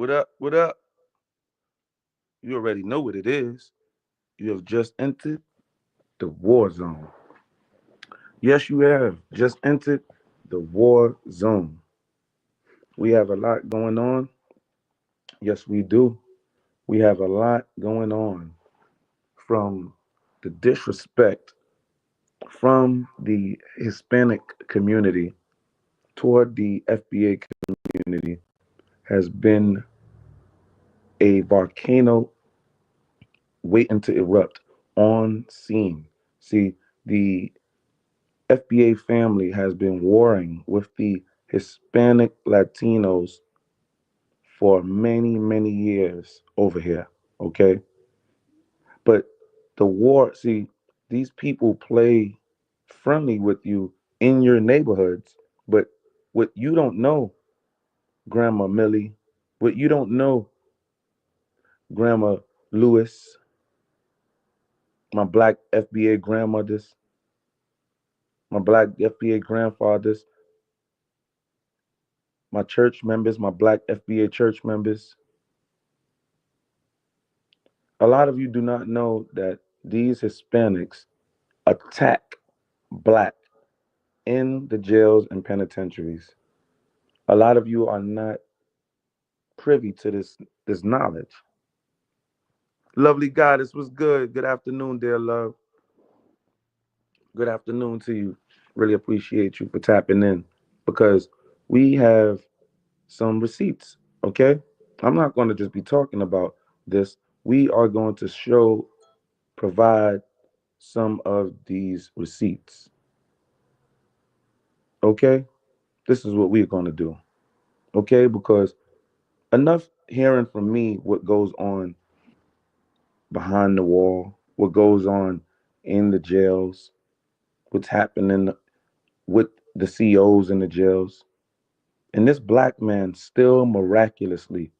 What up? What up? You already know what it is. You have just entered the war zone. Yes, you have just entered the war zone. We have a lot going on. Yes, we do. We have a lot going on from the disrespect from the Hispanic community toward the FBA community has been a volcano waiting to erupt on scene. See, the FBA family has been warring with the Hispanic Latinos for many, many years over here. Okay. But the war, see, these people play friendly with you in your neighborhoods. But what you don't know, Grandma Millie, what you don't know, Grandma Lewis, my black FBA grandmothers, my black FBA grandfathers, my church members, my black FBA church members. A lot of you do not know that these Hispanics attack black in the jails and penitentiaries. A lot of you are not privy to this knowledge. Lovely goddess, was good. Good afternoon, dear love. Good afternoon to you. Really appreciate you for tapping in because we have some receipts. Okay, I'm not going to just be talking about this. We are going to provide some of these receipts. Okay, this is what we're going to do. Okay, because enough hearing from me what goes on behind the wall, what goes on in the jails, what's happening with the COs in the jails. And this black man still miraculously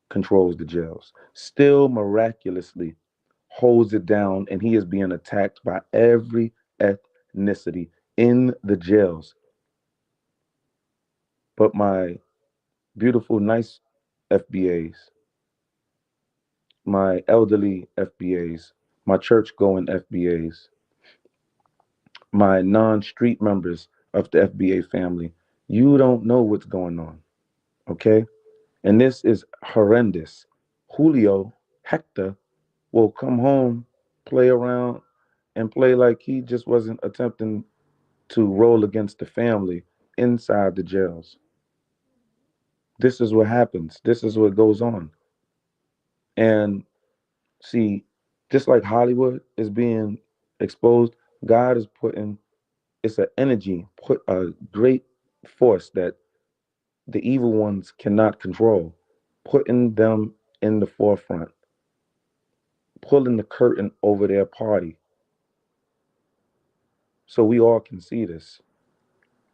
controls the jails, still miraculously holds it down, and he is being attacked by every ethnicity in the jails. But my beautiful, nice FBAs, my elderly FBAs, my church going FBAs, my non street members of the FBA family, you don't know what's going on. Okay? And this is horrendous. Julio, Hector, will come home, play around, and play like he just wasn't attempting to roll against the family inside the jails. This is what happens. This is what goes on. And see, just like Hollywood is being exposed, God is putting it's an energy, put a great force that the evil ones cannot control, putting them in the forefront, pulling the curtain over their party so we all can see this.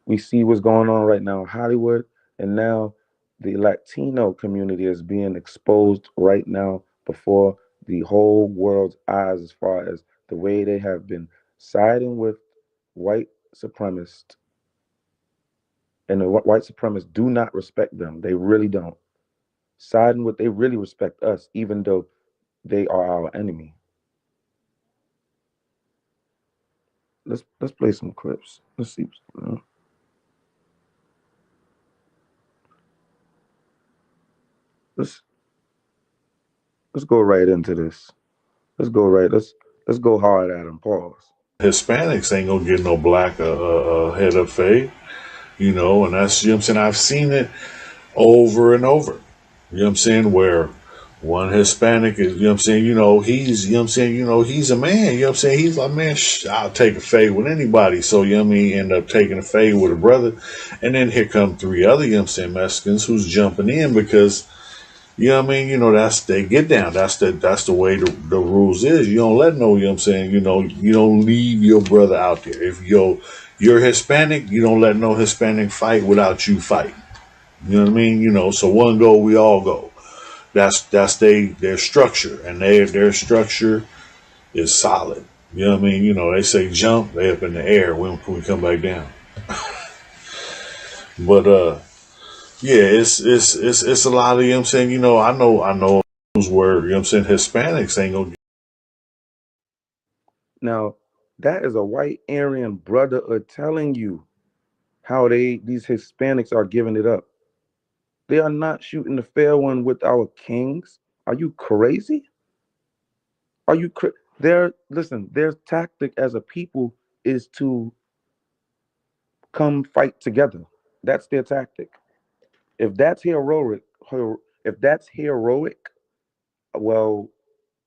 We see what's going on right now in Hollywood, and now the Latino community is being exposed right now before the whole world's eyes as far as the way they have been siding with white supremacists, and the white supremacists do not respect them. They really don't. Siding with, they really respect us, even though they are our enemy. Let's play some clips. Let's see. Let's let's go right into this. Let's go right. Let's go hard at them. Pause. Hispanics ain't gonna get no black head of fade, and that's, you know what I'm saying? I've seen it over and over. You know what I'm saying? Where one Hispanic is, you know what I'm saying, he's, you know what I'm saying, he's a man, you know what I'm saying? He's like, man, I'll take a fade with anybody. So, you know what I mean, end up taking a fade with a brother. And then here come three other, you know what I'm saying, Mexicans who's jumping in because, you know what I mean? That's they get down. That's the way the rules is. You don't let no, you know what I'm saying, you don't leave your brother out there. If you're Hispanic, you don't let no Hispanic fight without you fighting. You know what I mean? So one go, we all go. That's their structure, and their structure is solid. You know what I mean? They say jump, they up in the air when we come back down. But Yeah, it's a lot of, you know what I'm saying, I know where, you know what I'm saying, Hispanics ain't gonna Now, that is a white Aryan brother telling you how these Hispanics are giving it up. They are not shooting the fair one with our kings. Are you crazy? Are you their listen, their tactic as a people is to come fight together. That's their tactic. If that's heroic, if that's heroic, well,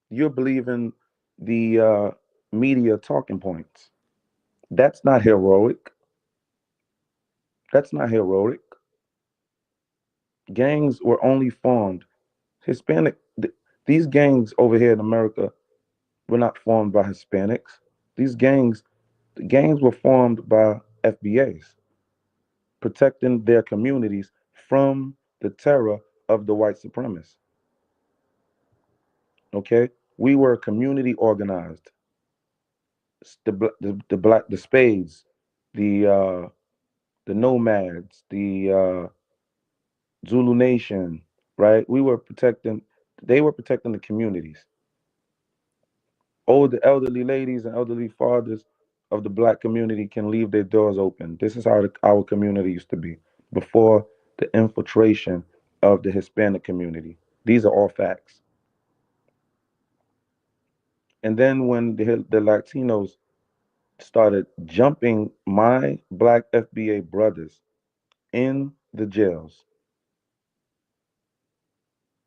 you're believing the media talking points. That's not heroic. That's not heroic. Gangs were only formed. Hispanic, these gangs over here in America were not formed by Hispanics. These the gangs were formed by FBAs, protecting their communities from the terror of the white supremacists. Okay, we were community organized. The black, the spades, the nomads, the Zulu Nation, right? We were protecting. They were protecting the communities. Older elderly ladies and elderly fathers of the black community can leave their doors open. This is how our community used to be before the infiltration of the Hispanic community. These are all facts. And then when the Latinos started jumping my black FBA brothers in the jails,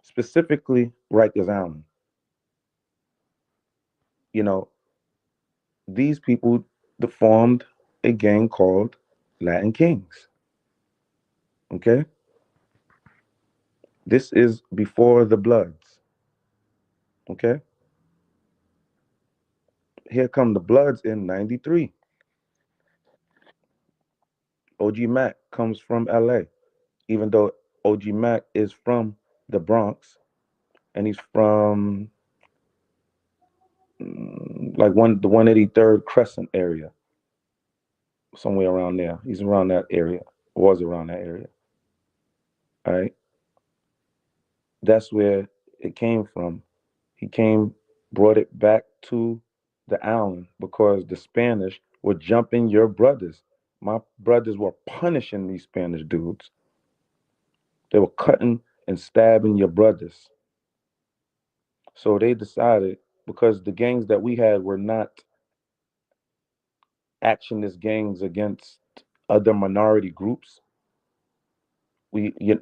specifically Rikers Island, you know, these people formed a gang called Latin Kings. Okay, this is before the Bloods. Okay, here come the Bloods in '93. OG Mac comes from LA, even though OG Mac is from the Bronx and he's from like the 183rd Crescent area, somewhere around there. He's around that area, was around that area. All right, that's where it came from. He came, brought it back to the island because the Spanish were jumping your brothers. My brothers were punishing these Spanish dudes. They were cutting and stabbing your brothers. So they decided, because the gangs that we had were not actionist gangs against other minority groups.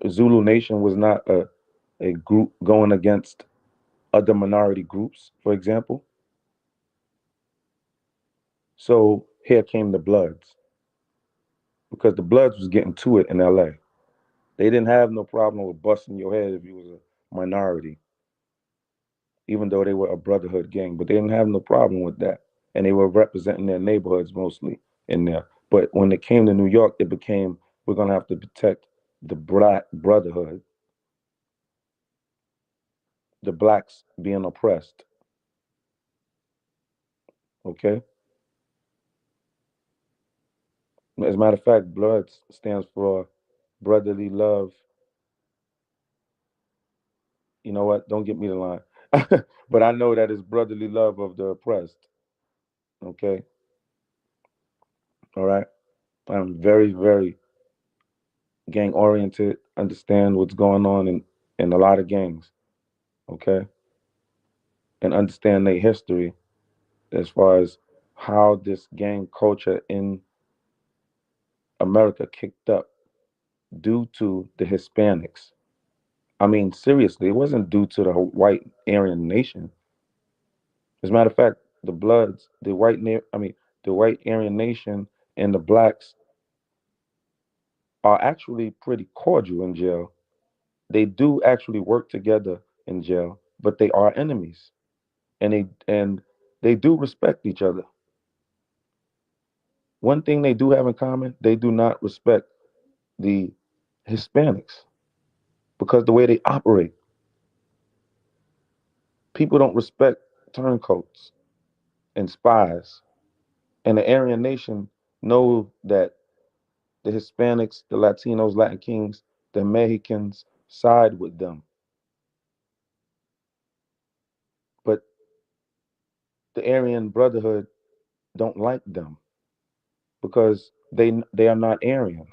Zulu Nation was not a group going against other minority groups, for example. So here came the Bloods because the Bloods was getting to it in LA. They didn't have no problem with busting your head if you was a minority, even though they were a brotherhood gang. But they didn't have no problem with that, and they were representing their neighborhoods mostly in there. But when it came to New York, it became we're gonna have to protect the black brotherhood, the blacks being oppressed. Okay, as a matter of fact, Blood stands for brotherly love. You know what? Don't get me the line, but I know that it's brotherly love of the oppressed. Okay, all right. I'm very, very gang oriented. Understand what's going on in a lot of gangs. Okay, and understand their history as far as how this gang culture in America kicked up due to the Hispanics. I mean, seriously, it wasn't due to the white Aryan nation. As a matter of fact, the Bloods, the white Aryan nation and the blacks are actually pretty cordial in jail. They do actually work together in jail, but they are enemies, and they do respect each other. One thing they do have in common, they do not respect the Hispanics because the way they operate, people don't respect turncoats and spies. And the Aryan nation know that the Hispanics, the Latinos, Latin Kings, the Mexicans side with them, but the Aryan Brotherhood don't like them because they are not Aryan,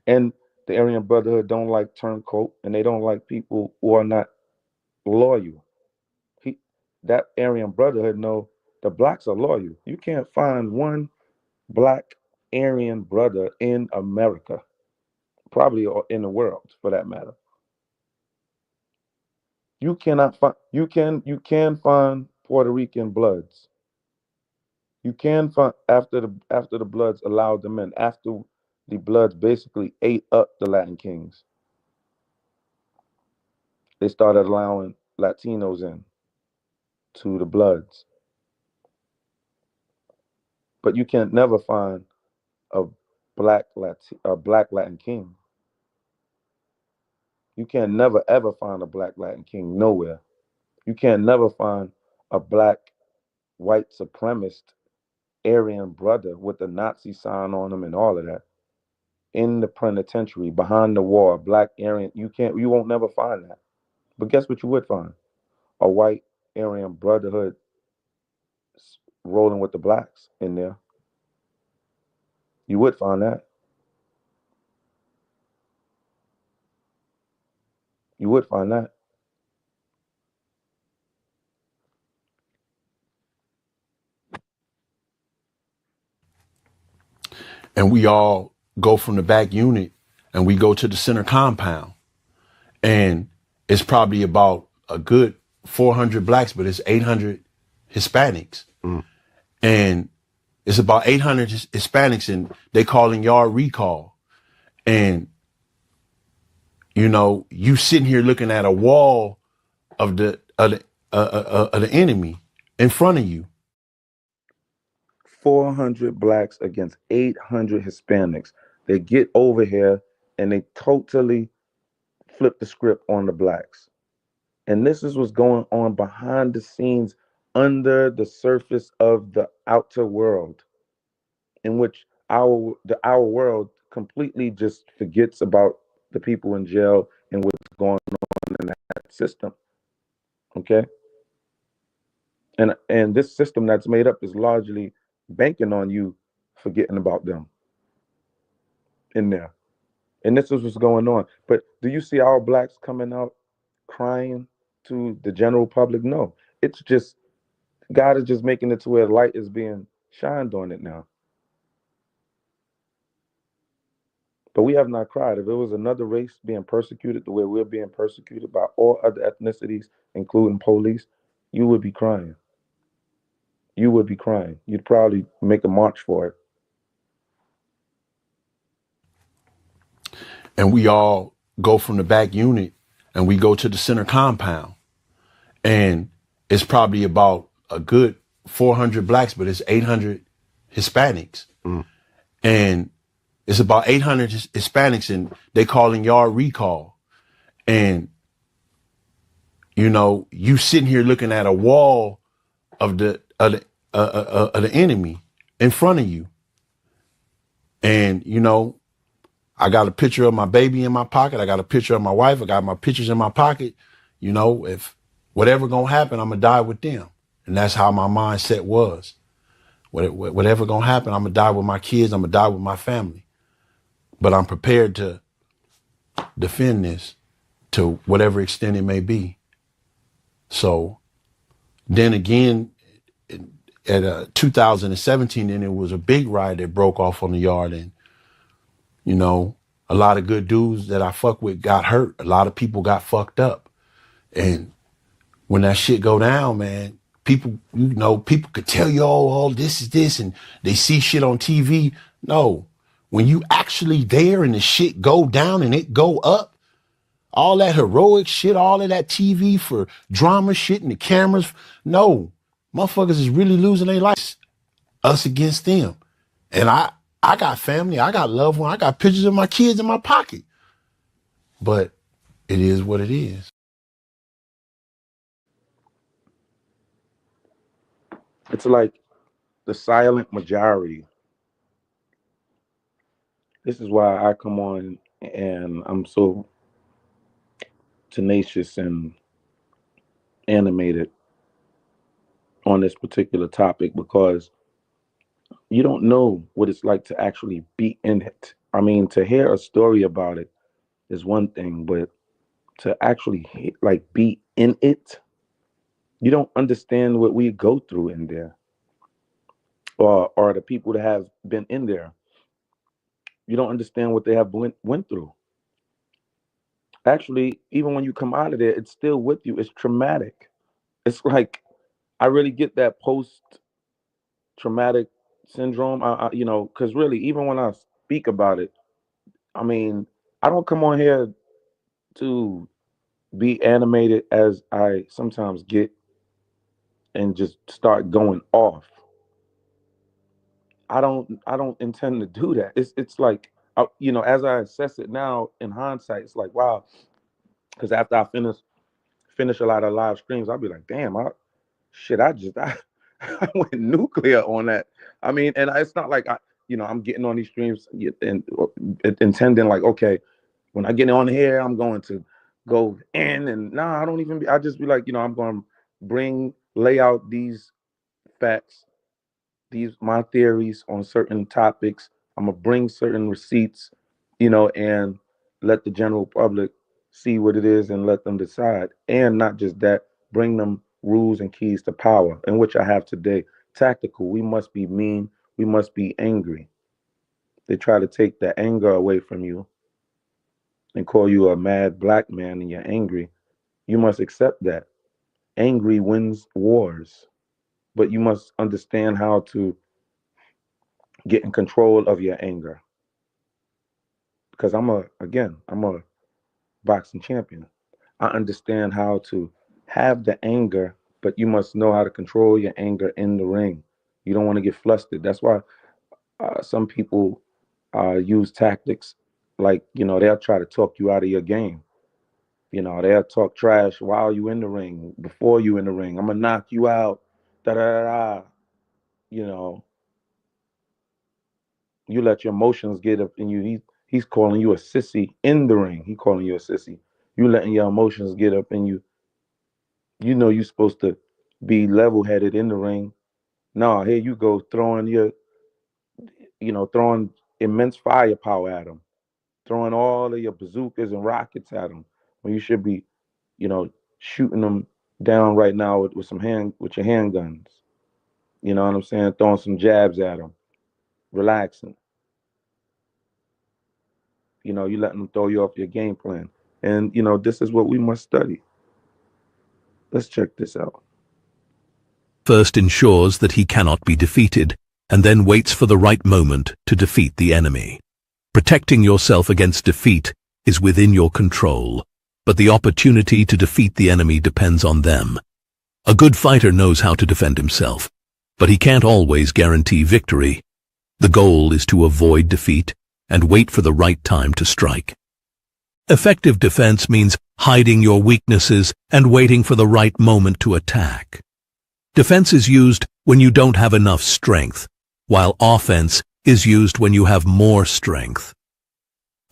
and the Aryan Brotherhood don't like turncoat, and they don't like people who are not loyal. He, that Aryan Brotherhood know the blacks are loyal. You can't find one black Aryan brother in America, probably or in the world for that matter. You cannot find. You can find Puerto Rican Bloods. You can find after the Bloods allowed them in. After the Bloods basically ate up the Latin Kings, they started allowing Latinos in to the Bloods. But you can never find a black Latin king. You can never ever find a black Latin king nowhere. You can never find a black white supremacist Aryan brother with the Nazi sign on him and all of that in the penitentiary behind the wall. Black Aryan, you won't never find that. But guess what you would find? A white Aryan brotherhood rolling with the blacks in there. You would find that. You would find that. And we all go from the back unit and we go to the center compound. And it's probably about a good 400 blacks, but it's 800 Hispanics. Mm. And it's about 800 Hispanics, and they calling yard recall. And, you know, you sitting here looking at a wall of the enemy in front of you. 400 blacks against 800 Hispanics. They get over here and they totally flip the script on the blacks. And this is what's going on behind the scenes under the surface of the outer world, in which our world completely just forgets about the people in jail and what's going on in that system. Okay? And this system that's made up is largely banking on you forgetting about them in there. And this is what's going on. But do you see our blacks coming out crying to the general public? No. It's just God is just making it to where light is being shined on it now. But we have not cried. If it was another race being persecuted the way we're being persecuted by all other ethnicities, including police, you would be crying. You would be crying. You'd probably make a march for it. And we all go from the back unit and we go to the center compound. And it's probably about a good 400 blacks, but it's 800 Hispanics. Mm. And it's about 800 Hispanics, and they calling yard recall. And, you know, you sitting here looking at a wall of the enemy in front of you. And, you know, I got a picture of my baby in my pocket. I got a picture of my wife. I got my pictures in my pocket. You know, if whatever gonna happen, I'm gonna die with them. And that's how my mindset was. Whatever gonna happen, I'm gonna die with my kids. I'm gonna die with my family. But I'm prepared to defend this to whatever extent it may be. So then again, at 2017, then it was a big riot that broke off on the yard. And, you know, a lot of good dudes that I fuck with got hurt. A lot of people got fucked up. And when that shit go down, man, people, you know, people could tell you, oh, this is this, and they see shit on TV. No, when you actually there and the shit go down and it go up, all that heroic shit, all of that TV for drama shit and the cameras, no, motherfuckers is really losing their lives, us against them. And I got family, I got loved ones, I got pictures of my kids in my pocket. But it is what it is. It's like the silent majority This is why I come on and I'm so tenacious and animated on this particular topic because you don't know what it's like to actually be in it. I mean, to hear a story about it is one thing, but to actually like be in it, you don't understand what we go through in there, or the people that have been in there. You don't understand what they have went through. Actually, even when you come out of there, it's still with you. It's traumatic. It's like I really get that post traumatic syndrome. Because really, even when I speak about it, I mean, I don't come on here to be animated as I sometimes get and just start going off. I don't intend to do that. It's like as I assess it now in hindsight, it's like wow. Because after I finish a lot of live streams, I'll be like, damn, I went nuclear on that. I mean, and it's not like I'm getting on these streams and intending like, okay, when I get on here, I'm going to go in and nah, I don't even. I just be like, I'm going to lay out these facts, these my theories on certain topics. I'm gonna bring certain receipts, and let the general public see what it is and let them decide. And not just that, bring them rules and keys to power, in which I have today. Tactical. We must be mean. We must be angry. They try to take the anger away from you and call you a mad black man and you're angry. You must accept that. Angry wins wars. But you must understand how to get in control of your anger. Because I'm a boxing champion. I understand how to have the anger, but you must know how to control your anger in the ring. You don't want to get flustered. That's why some people use tactics like, they'll try to talk you out of your game. They'll talk trash while you in the ring, before you in the ring. I'm gonna knock you out. Da da da da. You know, you let your emotions get up in you. He's calling you a sissy in the ring. He calling you a sissy. You letting your emotions get up in you. You know you're supposed to be level headed in the ring. No, here you go throwing immense firepower at him, throwing all of your bazookas and rockets at him when you should be, you know, shooting them down right now with your handguns. You know what I'm saying? Throwing some jabs at them, relaxing. You letting them throw you off your game plan. And this is what we must study. Let's check this out. First ensures that he cannot be defeated, and then waits for the right moment to defeat the enemy. Protecting yourself against defeat is within your control, but the opportunity to defeat the enemy depends on them. A good fighter knows how to defend himself, but he can't always guarantee victory. The goal is to avoid defeat and wait for the right time to strike. Effective defense means hiding your weaknesses and waiting for the right moment to attack. Defense is used when you don't have enough strength, while offense is used when you have more strength.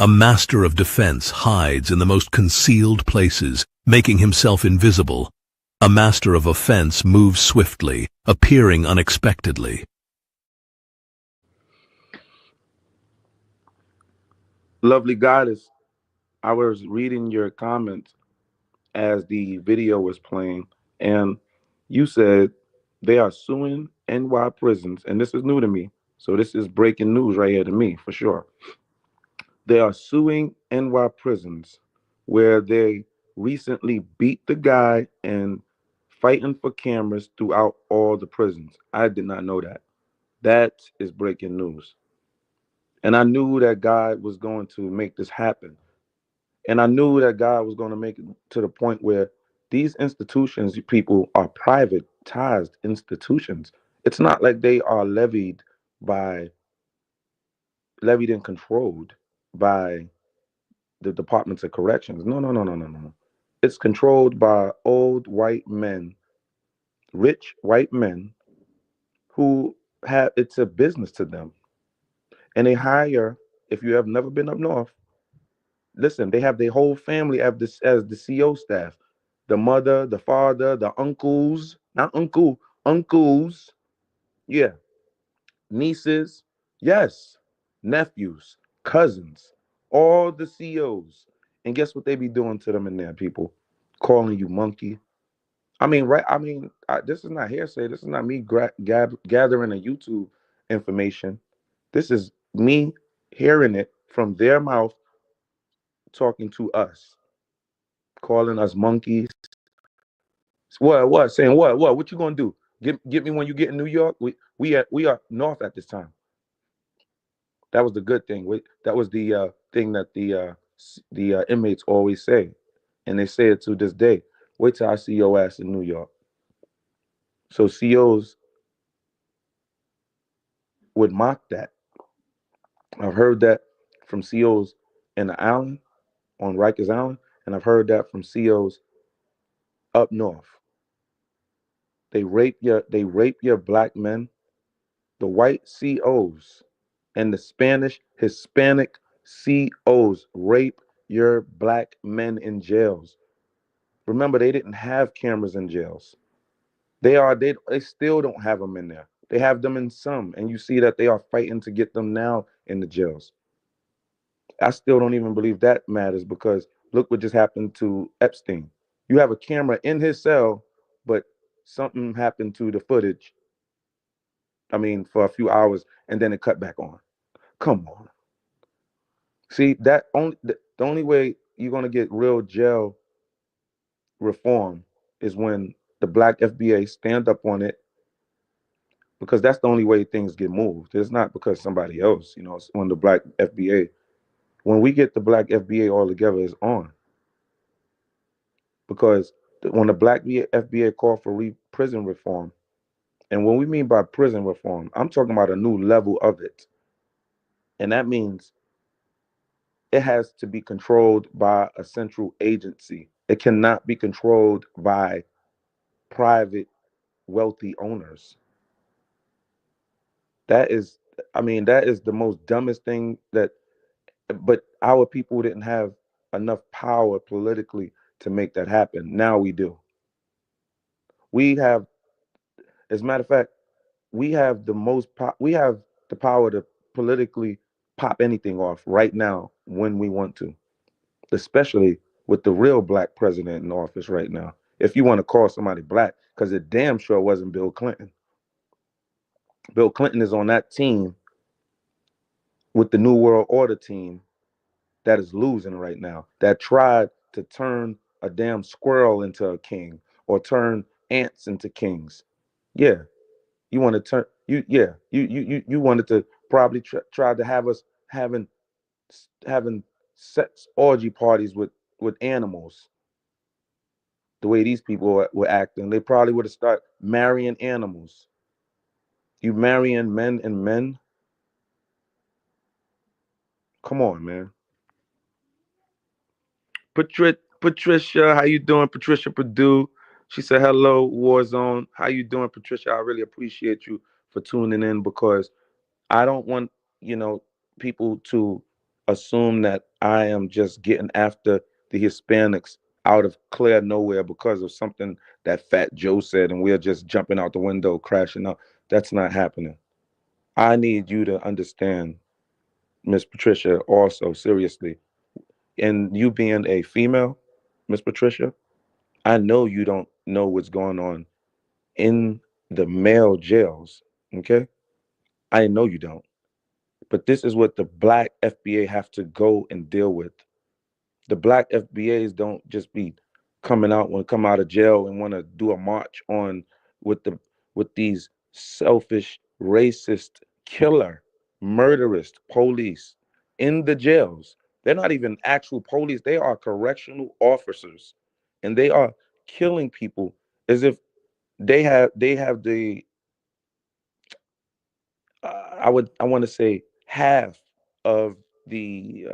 A master of defense hides in the most concealed places, making himself invisible. A master of offense moves swiftly, appearing unexpectedly. Lovely goddess, I was reading your comments as the video was playing, and you said they are suing NY prisons, and this is new to me. So this is breaking news right here to me for sure. They are suing NY prisons where they recently beat the guy and fighting for cameras throughout all the prisons. I did not know that. That is breaking news. And I knew that God was going to make this happen. And I knew that God was going to make it to the point where these institutions, people, are privatized institutions. It's not like they are by levied and controlled by the departments of corrections. No, no, no, no, no, no. It's controlled by old white men, rich white men who have it's a business to them. And they hire If you have never been up north, listen, they have their whole family as the CO staff. The mother, the father, the uncles, not uncle, uncles, yeah, nieces, yes, nephews, cousins, all the COs. And guess what they be doing to them in there, people? Calling you monkey. I mean, right? I mean, this is not hearsay. This is not me gathering a YouTube information. This is me hearing it from their mouth, talking to us, calling us monkeys. What? What? Saying what? What? What you gonna do? Get me when you get in New York. We are north at this time. That was the good thing. That was the thing that the inmates always say, and they say it to this day. Wait till I see your ass in New York. So COs would mock that. I've heard that from COs in the island, on Rikers Island, and I've heard that from COs up north. They rape your black men. The white COs and the Spanish Hispanic COs rape your black men in jails. Remember, they didn't have cameras in jails. They still don't have them in there. They have them in some, and you see that they are fighting to get them now in the jails. I still don't even believe that matters because look what just happened to Epstein. You have a camera in his cell, but something happened to the footage. I mean, for a few hours, and then it cut back on. Come on. See that only the only way you're gonna get real jail reform is when the black FBA stand up on it because that's the only way things get moved. It's not because somebody else, it's when the black FBA, when we get the black FBA all together is on. Because when the black FBA called for prison reform, and what we mean by prison reform, I'm talking about a new level of it. And that means it has to be controlled by a central agency. It cannot be controlled by private wealthy owners. That is, I mean, that is the most dumbest thing but our people didn't have enough power politically to make that happen. Now we do. We have, as a matter of fact, we have we have the power to politically pop anything off right now when we want to, especially with the real black president in office right now. If you want to call somebody black, because it damn sure wasn't Bill Clinton. Bill Clinton is on that team with the New World Order team that is losing right now, that tried to turn a damn squirrel into a king or turn ants into kings. Yeah, you want to turn you. Yeah, you wanted to probably try to have us having sex orgy parties with animals. The way these people were acting, they probably would have started marrying animals. You marrying men and men? Come on, man. Patricia, how you doing? Patricia Purdue. She said, "Hello, Warzone. How you doing, Patricia? I really appreciate you for tuning in because I don't want you know people to assume that I am just getting after the Hispanics out of clear nowhere because of something that Fat Joe said, and we're just jumping out the window, crashing out. That's not happening. I need you to understand, Miss Patricia. Also, seriously, and you being a female, Miss Patricia, I know you don't know what's going on in the male jails. Okay, I know you don't. But this is what the black FBA have to go and deal with. The black FBAs don't just be come out of jail and want to do a march on with the with these selfish, racist, killer, murderous police in the jails. They're not even actual police. They are correctional officers, and they are killing people as if they have the I want to say half of the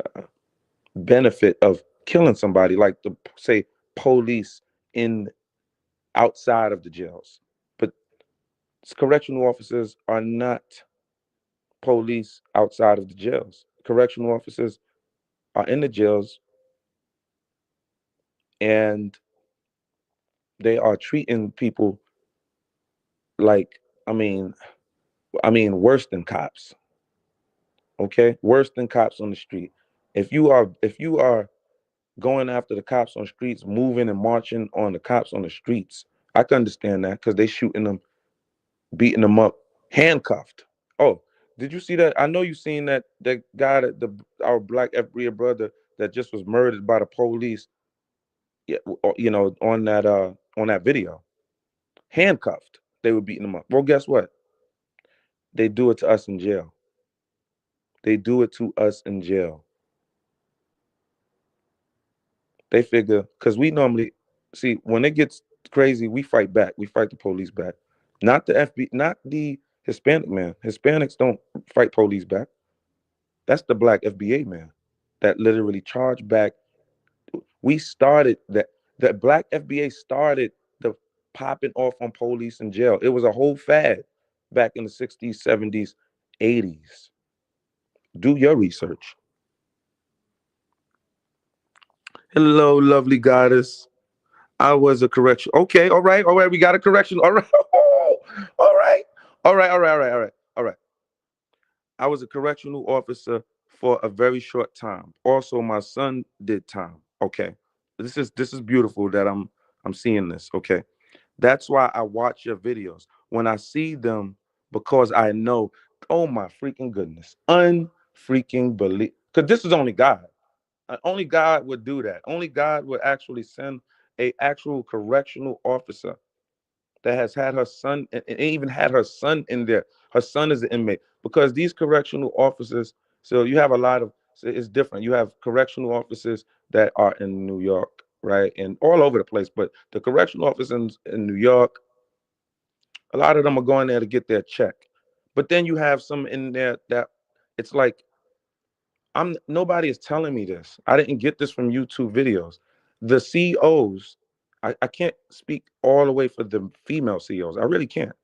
benefit of killing somebody, like the say police in outside of the jails. But correctional officers are not police outside of the jails. correctional officers are in the jails and they are treating people like, I mean, worse than cops. Okay, worse than cops on the street. If you are going after the cops on streets, moving and marching on the cops on the streets, I can understand that because they shooting them, beating them up, handcuffed. Oh, did you see that? I know you seen that guy that the our black FBA brother that just was murdered by the police. Yeah, on that video, handcuffed. They were beating him up. Well, guess what? They do it to us in jail. They do it to us in jail. They figure because we normally see when it gets crazy, we fight back. We fight the police back. Not the FB, not the Hispanic man. Hispanics don't fight police back. That's the black FBA man that literally charged back. We started that. That black FBA started the popping off on police in jail. It was a whole fad back in the 60s, 70s, 80s. Do your research. Hello, lovely goddess. I was a correction. Okay, all right, all right. We got a correction. All right, all right, all right, all right, all right, all right, all right. I was a correctional officer for a very short time. Also, my son did time. Okay, this is beautiful that I'm seeing this. Okay, that's why I watch your videos when I see them because I know. Oh my freaking goodness, unfreaking believe. Because this is only God. Only God would do that. Only God would actually send a actual correctional officer that has had her son and even had her son in there. Her son is an inmate because these correctional officers. So you have a lot of. So it's different. You have correctional officers that are in New York, right, and all over the place. But the correctional officers in New York, a lot of them are going there to get their check. But then you have some in there that it's like I'm nobody is telling me this. I didn't get this from YouTube videos. The CEOs, I can't speak all the way for the female CEOs. I really can't.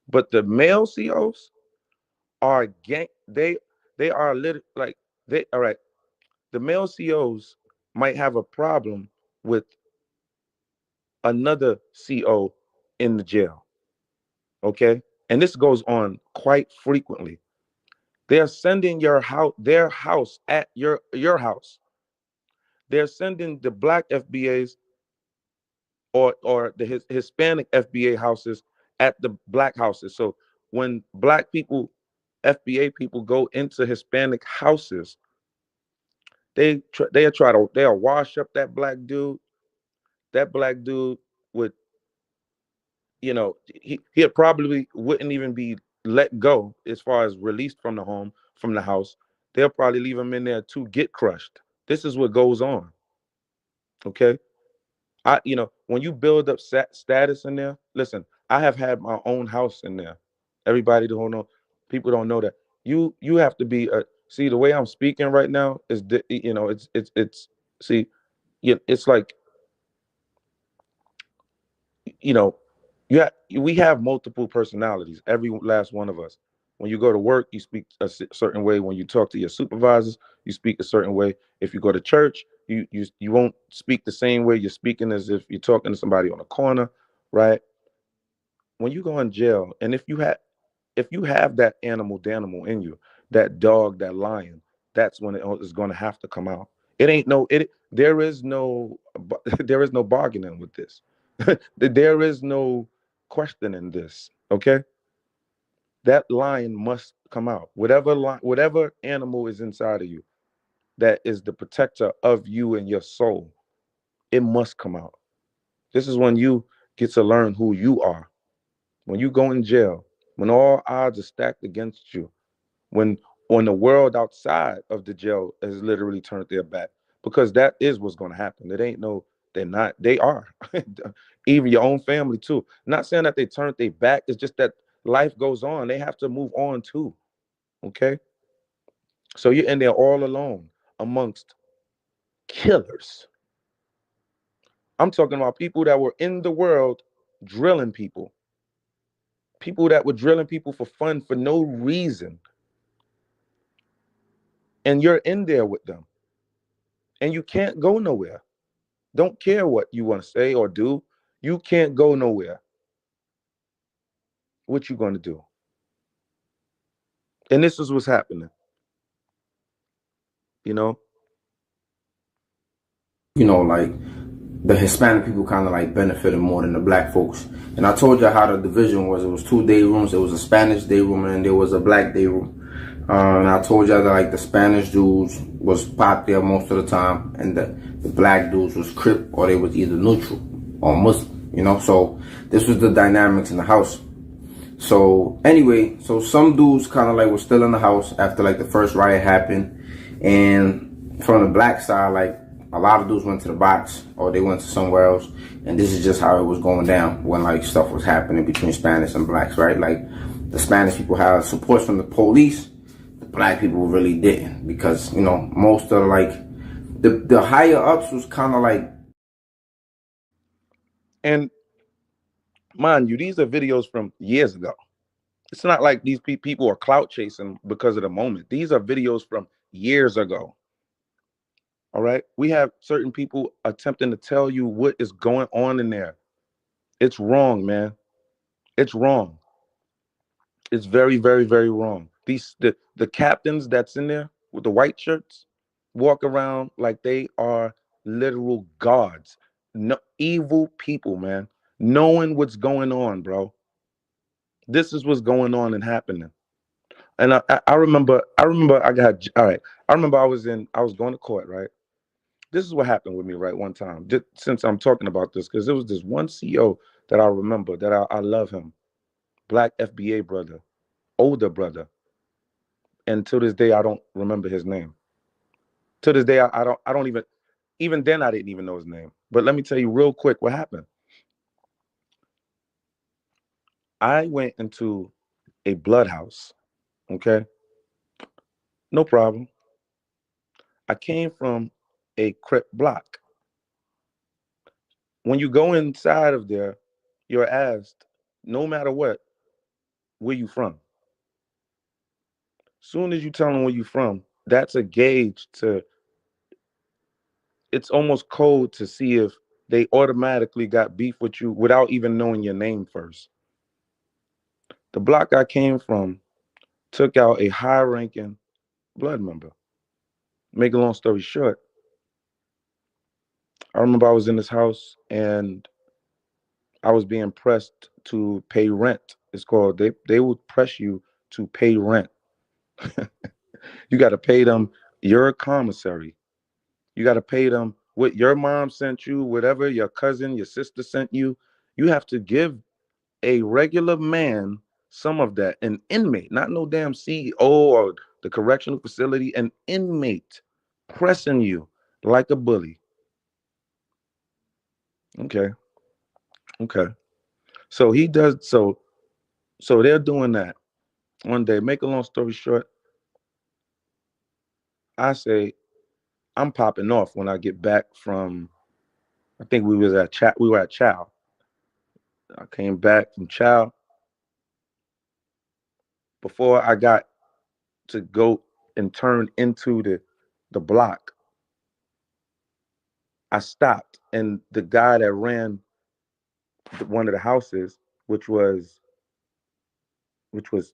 But the male CEOs are gang they are like they all right. The male CEOs might have a problem with another CO in the jail. Okay. And this goes on quite frequently. They're sending their house at your house. They're sending the black FBAs or the Hispanic FBA houses at the black houses. So when black people, FBA people go into Hispanic houses, they'll wash up that black dude. That black dude would, he probably wouldn't even be let go as far as released from the home, from the house. They'll probably leave him in there to get crushed. This is what goes on. Okay. When you build up status in there, listen, I have had my own house in there. Everybody don't know, people don't know that. You have to be see the way I'm speaking right now is it's see, it's like, you know, we have multiple personalities, every last one of us. When you go to work, you speak a certain way. When you talk to your supervisors, you speak a certain way. If you go to church, you won't speak the same way you're speaking as if you're talking to somebody on a corner, right? When you go in jail, and if you have that animal in you, that dog, that lion, that's when it is going to have to come out. It ain't no it. There is no there is no bargaining with this. There is no questioning this. Okay, that lion must come out. Whatever animal is inside of you that is the protector of you and your soul, it must come out. This is when you get to learn who you are. When you go in jail, when all odds are stacked against you, when on the world outside of the jail has literally turned their back, because that is what's going to happen. It ain't no, they're not, they are. Even your own family too. Not saying that they turned their back, it's just that life goes on. They have to move on too. Okay. So you're in there all alone amongst killers. I'm talking about people that were in the world drilling people that were drilling people for fun for no reason. and you're in there with them, and you can't go nowhere. Don't care what you want to say or do. You can't go nowhere. What you going to do? And this is what's happening. You know, Like the Hispanic people kind of like benefited more than the black folks. And I told you how the division was. It was 2 day rooms. There was a Spanish day room and then there was a black day room. And I told you that like the Spanish dudes was pot there most of the time, and the black dudes was Crip or they was either neutral or Muslim. So this was the dynamics in the house. So anyway, so some dudes kind of like were still in the house after like the first riot happened, and from the black side, like a lot of dudes went to the box or they went to somewhere else, and this is just how it was going down when like stuff was happening between Spanish and blacks, right? Like the Spanish people had support from the police, the black people really didn't, because most of like the higher ups was kind of like. and mind you, these are videos from years ago. It's not like these people are clout chasing because of the moment. These are videos from years ago. All right. We have certain people attempting to tell you what is going on in there. It's wrong, man. It's wrong. It's very, very, very wrong. The captains that's in there with the white shirts walk around like they are literal gods. No, evil people, man. Knowing what's going on, bro. This is what's going on and happening. And I remember I got all right. I remember I was going to court, right? This is what happened with me, right? One time, just since I'm talking about this, because there was this one CEO that I remember that I love him, black FBA brother, older brother, and to this day I don't remember his name. To this day I don't even then I didn't even know his name. But let me tell you real quick what happened. I went into a blood house. Okay, no problem. I came from a Crip block. When you go inside of there, you're asked, no matter what, where you from. Soon as you tell them where you from, that's a gauge to, it's almost code to see if they automatically got beef with you without even knowing your name first. The block I came from took out a high ranking blood member. Make a long story short, I remember I was in this house and I was being pressed to pay rent. It's called, they would press you to pay rent. You got to pay them your commissary. You got to pay them what your mom sent you, whatever your cousin, your sister sent you. You have to give a regular man some of that, an inmate, not no damn CEO or the correctional facility, an inmate pressing you like a bully. Okay, okay. So he does so they're doing that. One day, make a long story short, I say I'm popping off when I get back from, I think we were at Chow. I came back from Chow. Before I got to go and turn into the block, I stopped, and the guy that ran one of the houses, which was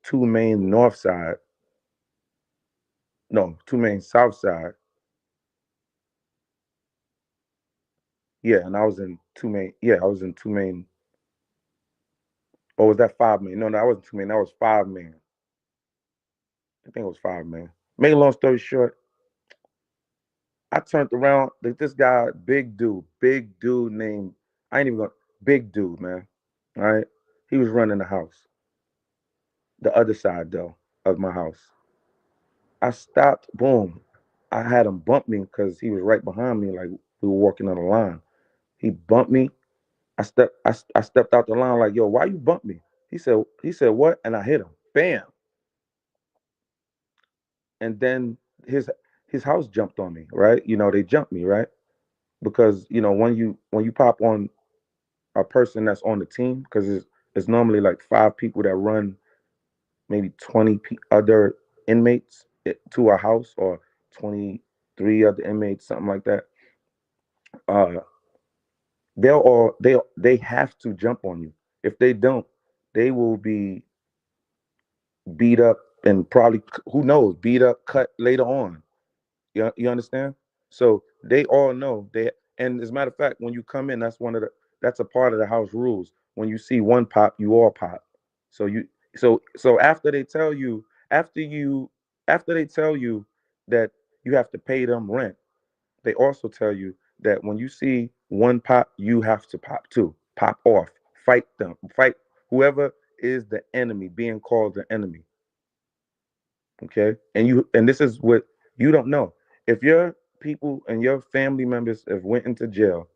two main north side, no, two main south side. Yeah, and I was in two main. Yeah, I was in two main. Or was that five main? No, no, I wasn't two main. That was five main. I think it was five main. Make a long story short, I turned around. This guy, big dude named, I ain't even going, big dude, man. All right. He was running the house, the other side though of my house. I stopped, boom. I had him bump me because he was right behind me, like we were walking on the line. He bumped me. I stepped out the line like, yo, why you bump me? He said what? And I hit him. Bam. And then his his house jumped on me, right? They jumped me, right? Because when you pop on a person that's on the team, because it's normally like five people that run maybe 20 other inmates to a house, or 23 other inmates, something like that. Uh, they have to jump on you. If they don't, they will be beat up and probably, who knows, beat up, cut later on. You understand? So they all know they. And as a matter of fact, when you come in, that's a part of the house rules. When you see one pop, you all pop. So after they tell you, after they tell you that you have to pay them rent, they also tell you that when you see one pop, you have to pop too. Pop off. Fight them. Fight whoever is the enemy, being called the enemy. Okay? And this is what you don't know. If your people and your family members have went into jail,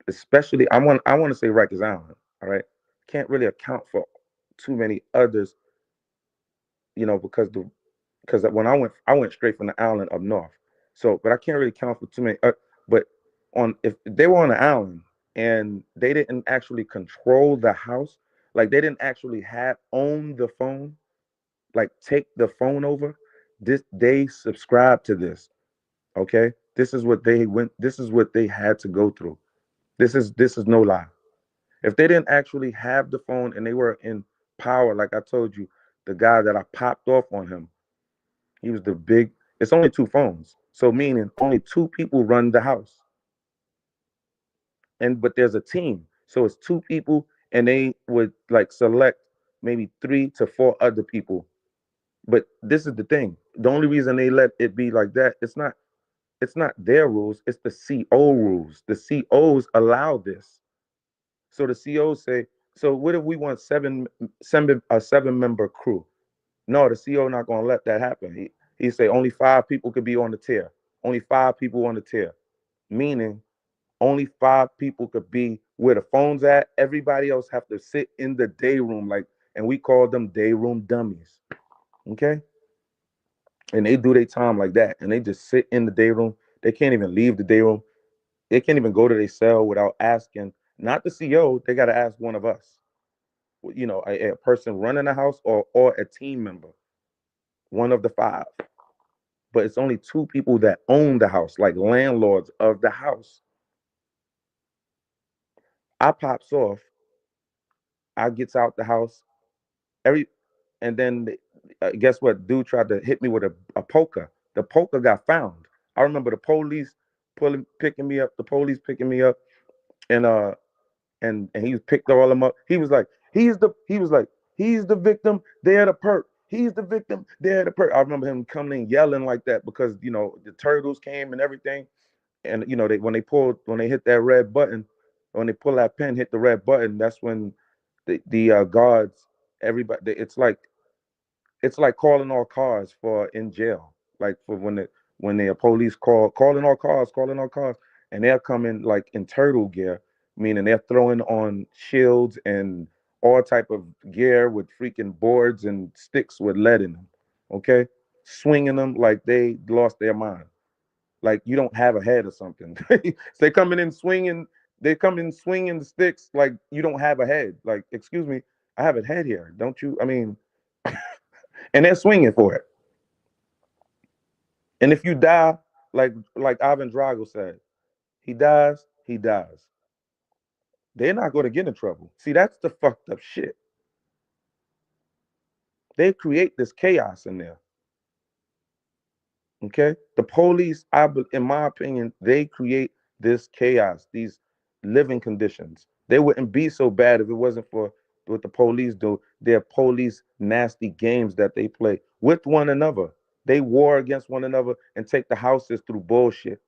especially I want to say Rikers Island, all right? Can't really account for too many others, because when I went straight from the island up north. So, but I can't really count for too many. But on if they were on the island and they didn't actually control the house, like they didn't actually have own the phone, like take the phone over. They subscribe to this. Okay, this is what they went. This is what they had to go through. This is no lie. If they didn't actually have the phone and they were in power, like I told you, the guy that I popped off on him, he was the big. It's only two phones, so meaning only two people run the house, and but there's a team, so it's two people, and they would like select maybe 3 to 4 other people. But this is the thing: the only reason they let it be like that, it's not their rules, it's the CO rules. The COs allow this. So the COs say, so what if we want a 7 member crew? No, the CO not gonna let that happen. He say only 5 people could be on the tier. Only 5 people on the tier. Meaning only 5 people could be where the phone's at. Everybody else have to sit in the day room, like, and we call them day room dummies. Okay? And they do their time like that. And they just sit in the day room. They can't even leave the day room. They can't even go to their cell without asking, not the CO, they gotta ask one of us. A person running the house or a team member, one of the 5. But it's only 2 people that own the house, like landlords of the house. I pops off, I gets out the house, every, and then guess what? Dude tried to hit me with a poker. The poker got found. I remember the police picking me up. The police picking me up, and he picked all them up. He was the victim. They're the perp. He's the victim. They're the perp. I remember him coming in yelling like that because the turtles came and everything. And when they hit that red button, when they pull that pin, hit the red button, that's when the guards, everybody, it's like calling all cars for in jail, like for when the police calling all cars, and they're coming like in turtle gear, meaning they're throwing on shields and all type of gear with freaking boards and sticks with lead in them. Okay, swinging them like they lost their mind, like you don't have a head or something. They coming in swinging. They come in swinging the sticks like you don't have a head. Like, excuse me, I have a head here, don't you? I mean, and they're swinging for it. And if you die, like Ivan Drago said, he dies, he dies. They're not going to get in trouble. See, that's the fucked up shit. They create this chaos in there. Okay, the police, in my opinion, they create this chaos, these living conditions. They wouldn't be so bad if it wasn't for what the police do. Their police nasty games that they play with one another. They war against one another and take the houses through bullshit.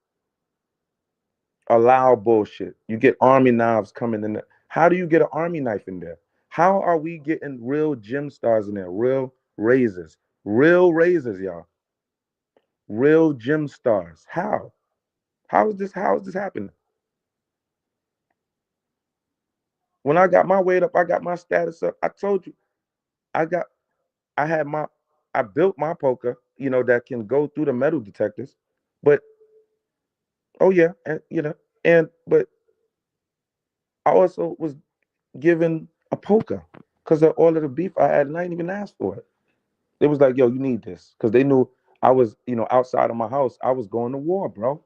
Allow bullshit. You get army knives coming in there. How do you get an army knife in there? How are we getting real gym stars in there? Real razors, y'all. Real gym stars. How? How is this happening? When I got my weight up, I got my status up. I told you, I got I had my I built my poker, that can go through the metal detectors. But oh yeah, and but I also was given a poker because of all of the beef I had, and I didn't even ask for it. They was like, "Yo, you need this," because they knew I was, outside of my house, I was going to war, bro.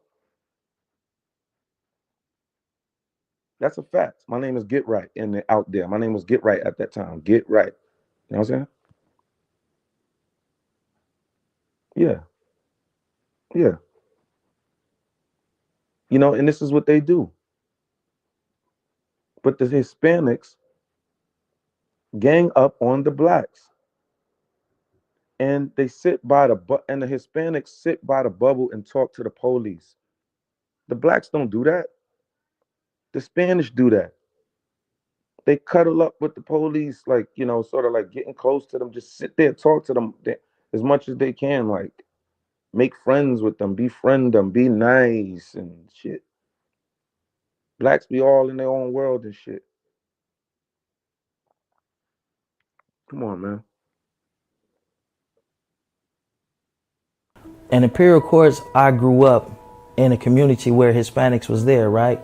That's a fact. My name is Get Right out there. My name was Get Right at that time. Get Right. You know what I'm saying? Yeah. Yeah. And this is what they do. But the Hispanics gang up on the blacks, and they sit by and the Hispanics sit by the bubble and talk to the police. The blacks don't do that. The Spanish do that. They cuddle up with the police, like, sort of like getting close to them, just sit there, talk to them as much as they can, like make friends with them, befriend them, be nice and shit. Blacks be all in their own world and shit. Come on, man. In Imperial Courts, I grew up in a community where Hispanics was there, right?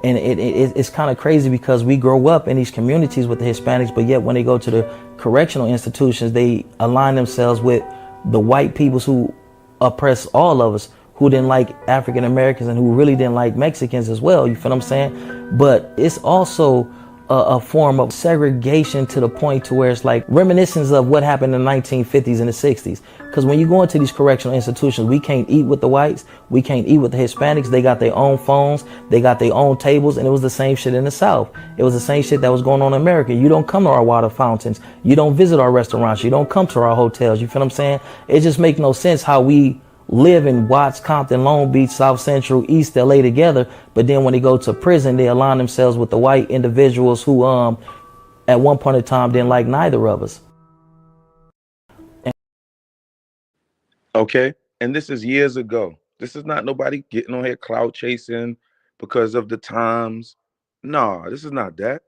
And it's kind of crazy because we grow up in these communities with the Hispanics, but yet when they go to the correctional institutions, they align themselves with the white peoples who oppress all of us, who didn't like African Americans and who really didn't like Mexicans as well. You feel what I'm saying? But it's also a form of segregation to the point to where it's like reminiscence of what happened in the 1950s and the 60s. Because when you go into these correctional institutions, we can't eat with the whites, we can't eat with the Hispanics. They got their own phones, they got their own tables, and it was the same shit in the South. It was the same shit that was going on in America. You don't come to our water fountains, you don't visit our restaurants, you don't come to our hotels. You feel what I'm saying? It just makes no sense how we live in Watts, Compton, Long Beach, South Central, East LA together, but then when they go to prison, they align themselves with the white individuals who at one point in time didn't like neither of us. Okay? And this is years ago. This is not nobody getting on here clout chasing because of the times. No, this is not that.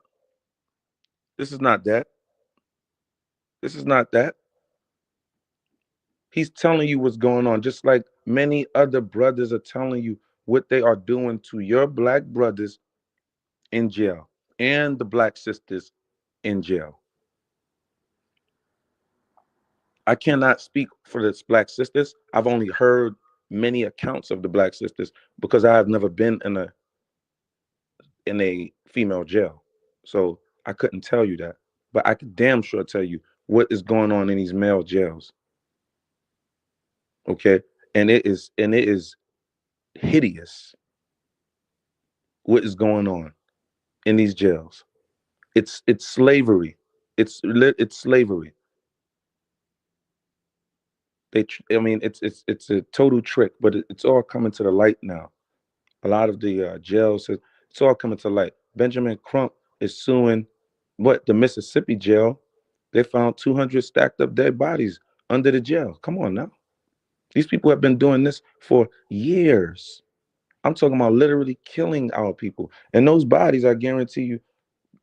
This is not that. This is not that. He's telling you what's going on, just like many other brothers are telling you what they are doing to your black brothers in jail and the black sisters in jail. I cannot speak for the black sisters. I've only heard many accounts of the black sisters because I have never been in a female jail. So I couldn't tell you that. But I could damn sure tell you what is going on in these male jails. Okay? And it is hideous what is going on in these jails. It's slavery. It's slavery. It's a total trick, but it's all coming to the light now. A lot of the jails, it's all coming to light. Benjamin Crump is suing the Mississippi jail. They found 200 stacked up dead bodies under the jail. Come on now. These people have been doing this for years. I'm talking about literally killing our people. And those bodies, I guarantee you,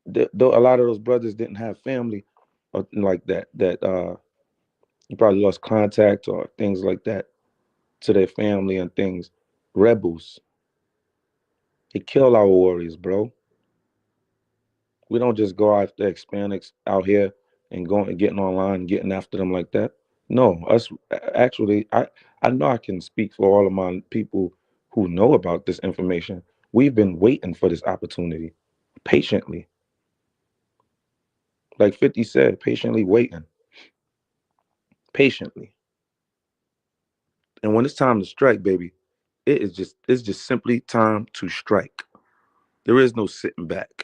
though a lot of those brothers didn't have family or like that you probably lost contact or things like that to their family and things. Rebels. They kill our warriors, bro. We don't just go after Hispanics out here and going and getting online and getting after them like that. No, us actually, I know I can speak for all of my people who know about this information. We've been waiting for this opportunity patiently. Like 50 said, patiently waiting. Patiently. And when it's time to strike, baby, it's just simply time to strike. There is no sitting back.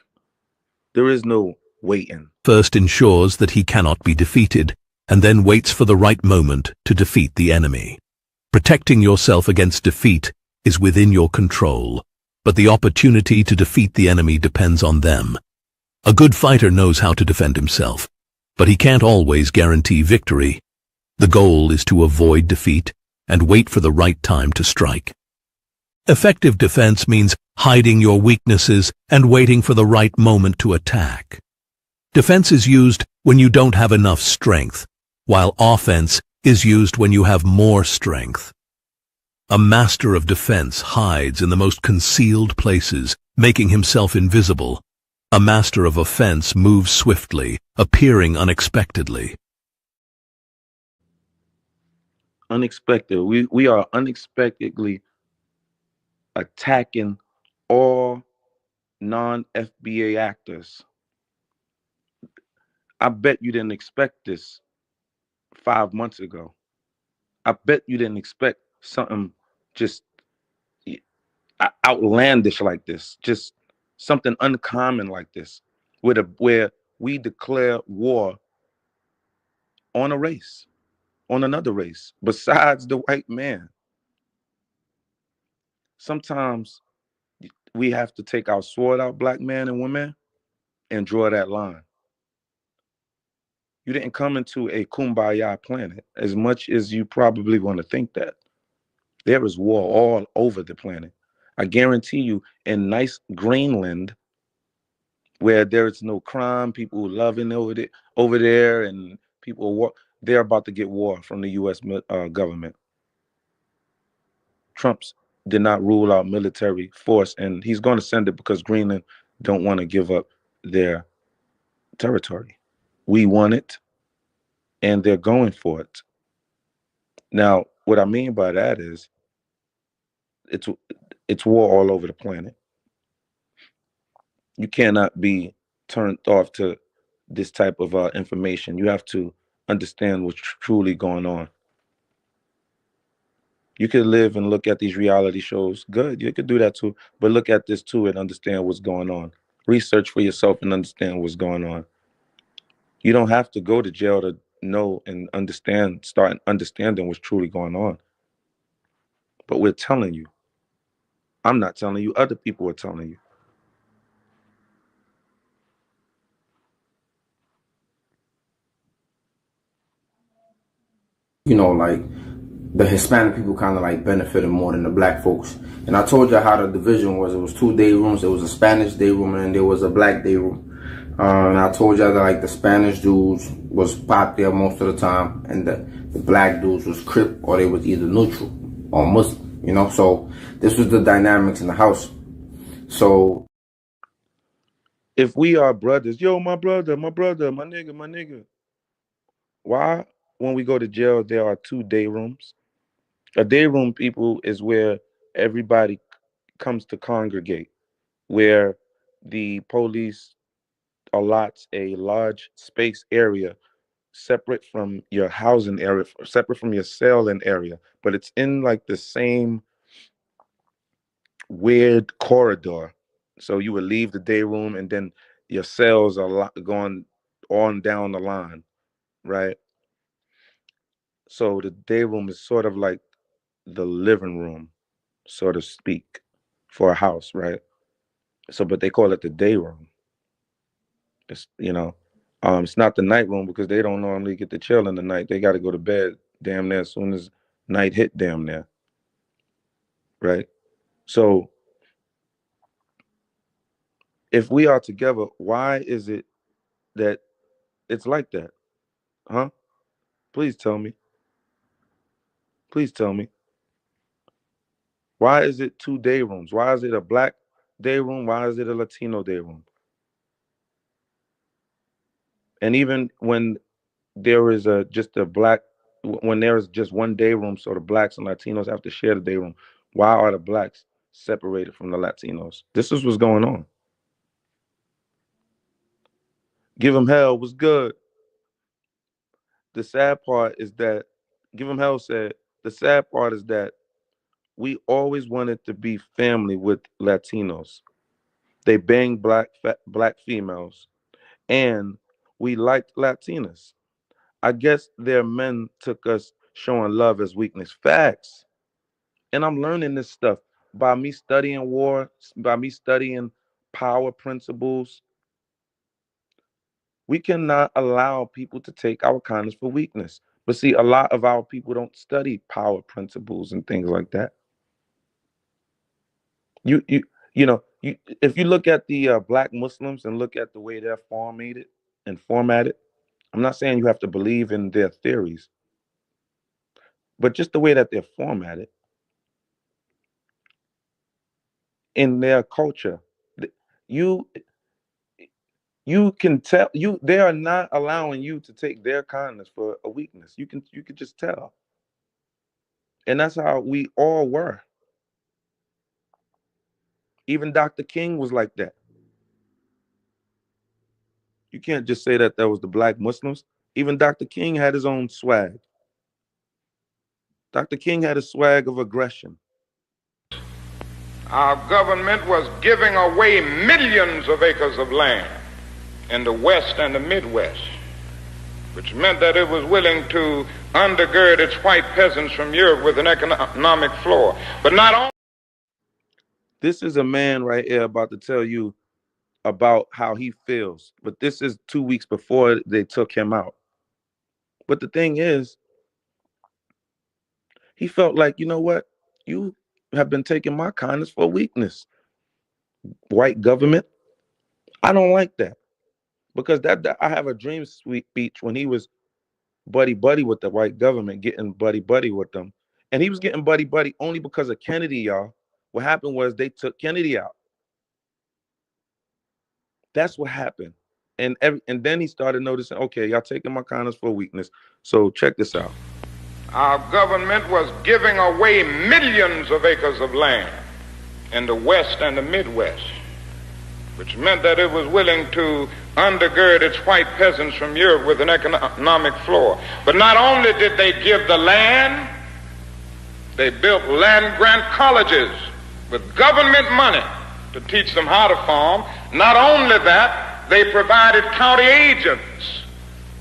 There is no waiting. First ensures that he cannot be defeated, and then waits for the right moment to defeat the enemy. Protecting yourself against defeat is within your control, but the opportunity to defeat the enemy depends on them. A good fighter knows how to defend himself, but he can't always guarantee victory. The goal is to avoid defeat and wait for the right time to strike. Effective defense means hiding your weaknesses and waiting for the right moment to attack. Defense is used when you don't have enough strength, while offense is used when you have more strength. A master of defense hides in the most concealed places, making himself invisible. A master of offense moves swiftly, appearing unexpectedly. Unexpected. We are unexpectedly attacking all non FBA actors. I bet you didn't expect this 5 months ago. I bet you didn't expect something just outlandish like this, just something uncommon like this, where we declare war on a race, on another race, besides the white man. Sometimes we have to take our sword out, black men and women, and draw that line. You didn't come into a kumbaya planet as much as you probably want to think that. There is war all over the planet. I guarantee you, in nice Greenland, where there is no crime, people loving over there, and people war, they're about to get war from the U.S. Government. Trump's did not rule out military force, and he's going to send it because Greenland don't want to give up their territory. We want it, and they're going for it. Now, what I mean by that is it's it's war all over the planet. You cannot be turned off to this type of information. You have to understand what's truly going on. You could live and look at these reality shows. Good, you could do that too. But look at this too and understand what's going on. Research for yourself and understand what's going on. You don't have to go to jail to know and understand, start understanding what's truly going on. But we're telling you. I'm not telling you, other people are telling you. Like the Hispanic people kind of like benefited more than the black folks. And I told you how the division was. It was 2 day rooms. There was a Spanish day room and there was a black day room. And I told you that like the Spanish dudes was pop there most of the time, and the black dudes was Crip or they was either neutral or Muslim. So this was the dynamics in the house. So If we are brothers, yo, my brother, my brother, my nigga, my nigga. Why, when we go to jail, there are 2 day rooms? A day room, people, is where everybody comes to congregate, where the police allots a large space area separate from your housing area, separate from your cell and area, but it's in like the same weird corridor. So you would leave the day room and then your cells are going on down the line, right? So the day room is sort of like the living room, so to speak, for a house, right? So, but they call it the day room. It's not the night room because they don't normally get to chill in the night. They got to go to bed damn near as soon as night hit, damn near, right? So, if we are together, why is it that it's like that, huh? Please tell me. Please tell me. Why is it 2 day rooms? Why is it a black day room? Why is it a Latino day room? And even when there is just a black, when there is just one day room, so the blacks and Latinos have to share the day room. Why are the blacks separated from the Latinos? This is what's going on. Give them hell was good. The sad part is that Give them hell said the sad part is that we always wanted to be family with Latinos. They bang black females, and we liked Latinas. I guess their men took us showing love as weakness. Facts. And I'm learning this stuff by me studying war, by me studying power principles. We cannot allow people to take our kindness for weakness. But see, a lot of our people don't study power principles and things like that. If you look at the black Muslims and look at the way they're formatted, I'm not saying you have to believe in their theories, but just the way that they're formatted in their culture, you you can tell they are not allowing you to take their kindness for a weakness. You could just tell. And that's how we all were. Even Dr. King was like that. You can't just say that was the black Muslims. Even Dr. King had his own swag. Dr. King had a swag of aggression. Our government was giving away millions of acres of land in the West and the Midwest, which meant that it was willing to undergird its white peasants from Europe with an economic floor. But not only. This is a man right here about to tell you about how he feels. But this is 2 weeks before they took him out. But the thing is, he felt like, you know what? You have been taking my kindness for weakness. White government. I don't like that. Because that I have a dream speech when he was buddy buddy with the white government, getting buddy buddy with them. And he was getting buddy buddy only because of Kennedy, y'all. What happened was they took Kennedy out. That's what happened. And then he started noticing, okay, y'all taking my kindness for weakness. So check this out. Our government was giving away millions of acres of land in the West and the Midwest, which meant that it was willing to undergird its white peasants from Europe with an economic floor. But not only did they give the land, they built land grant colleges with government money to teach them how to farm. Not only that, they provided county agents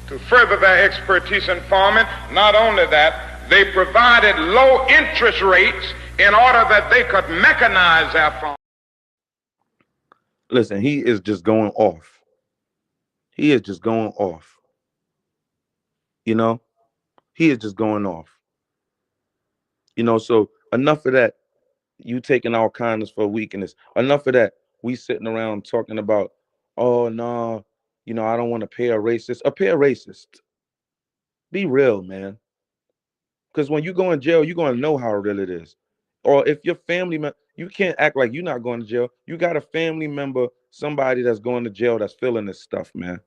to further their expertise in farming. Not only that, they provided low interest rates in order that they could mechanize their farm. Listen, he is just going off. He is just going off. You know, he is just going off. So enough of that. You taking our kindness for weakness. Enough of that. We sitting around talking about, oh no, I don't want to pay a racist. Pay a racist. Be real, man. Because when you go in jail, you're going to know how real it is. Or if your family member, you can't act like you're not going to jail. You got a family member, somebody that's going to jail that's feeling this stuff, man.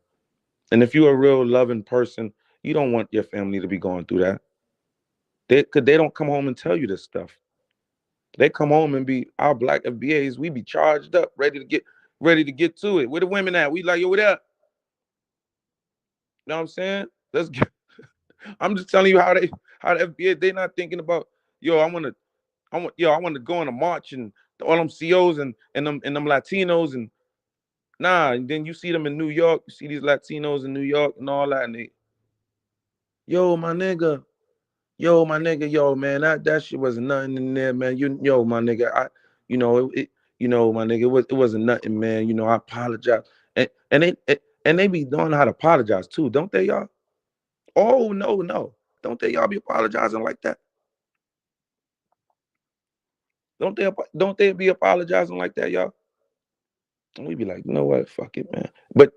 And if you're a real loving person, you don't want your family to be going through that. Because they don't come home and tell you this stuff. They come home and be our black FBAs. We be charged up, ready to get to it. Where the women at? We like, yo, what up? You know what I'm saying? Let's get. I'm just telling you how the FBA, they not thinking about, yo, I want to go on a march and all them COs and them Latinos and nah. And then you see them in New York. You see these Latinos in New York and all that, and they, yo, my nigga. Yo, my nigga, yo, man, that shit wasn't nothing in there, man. Yo, my nigga, my nigga, it wasn't nothing, man. I apologize, and they be knowing how to apologize too, don't they, y'all? Oh no, don't they y'all be apologizing like that? Don't they be apologizing like that, y'all? And we be like, you know what, fuck it, man. But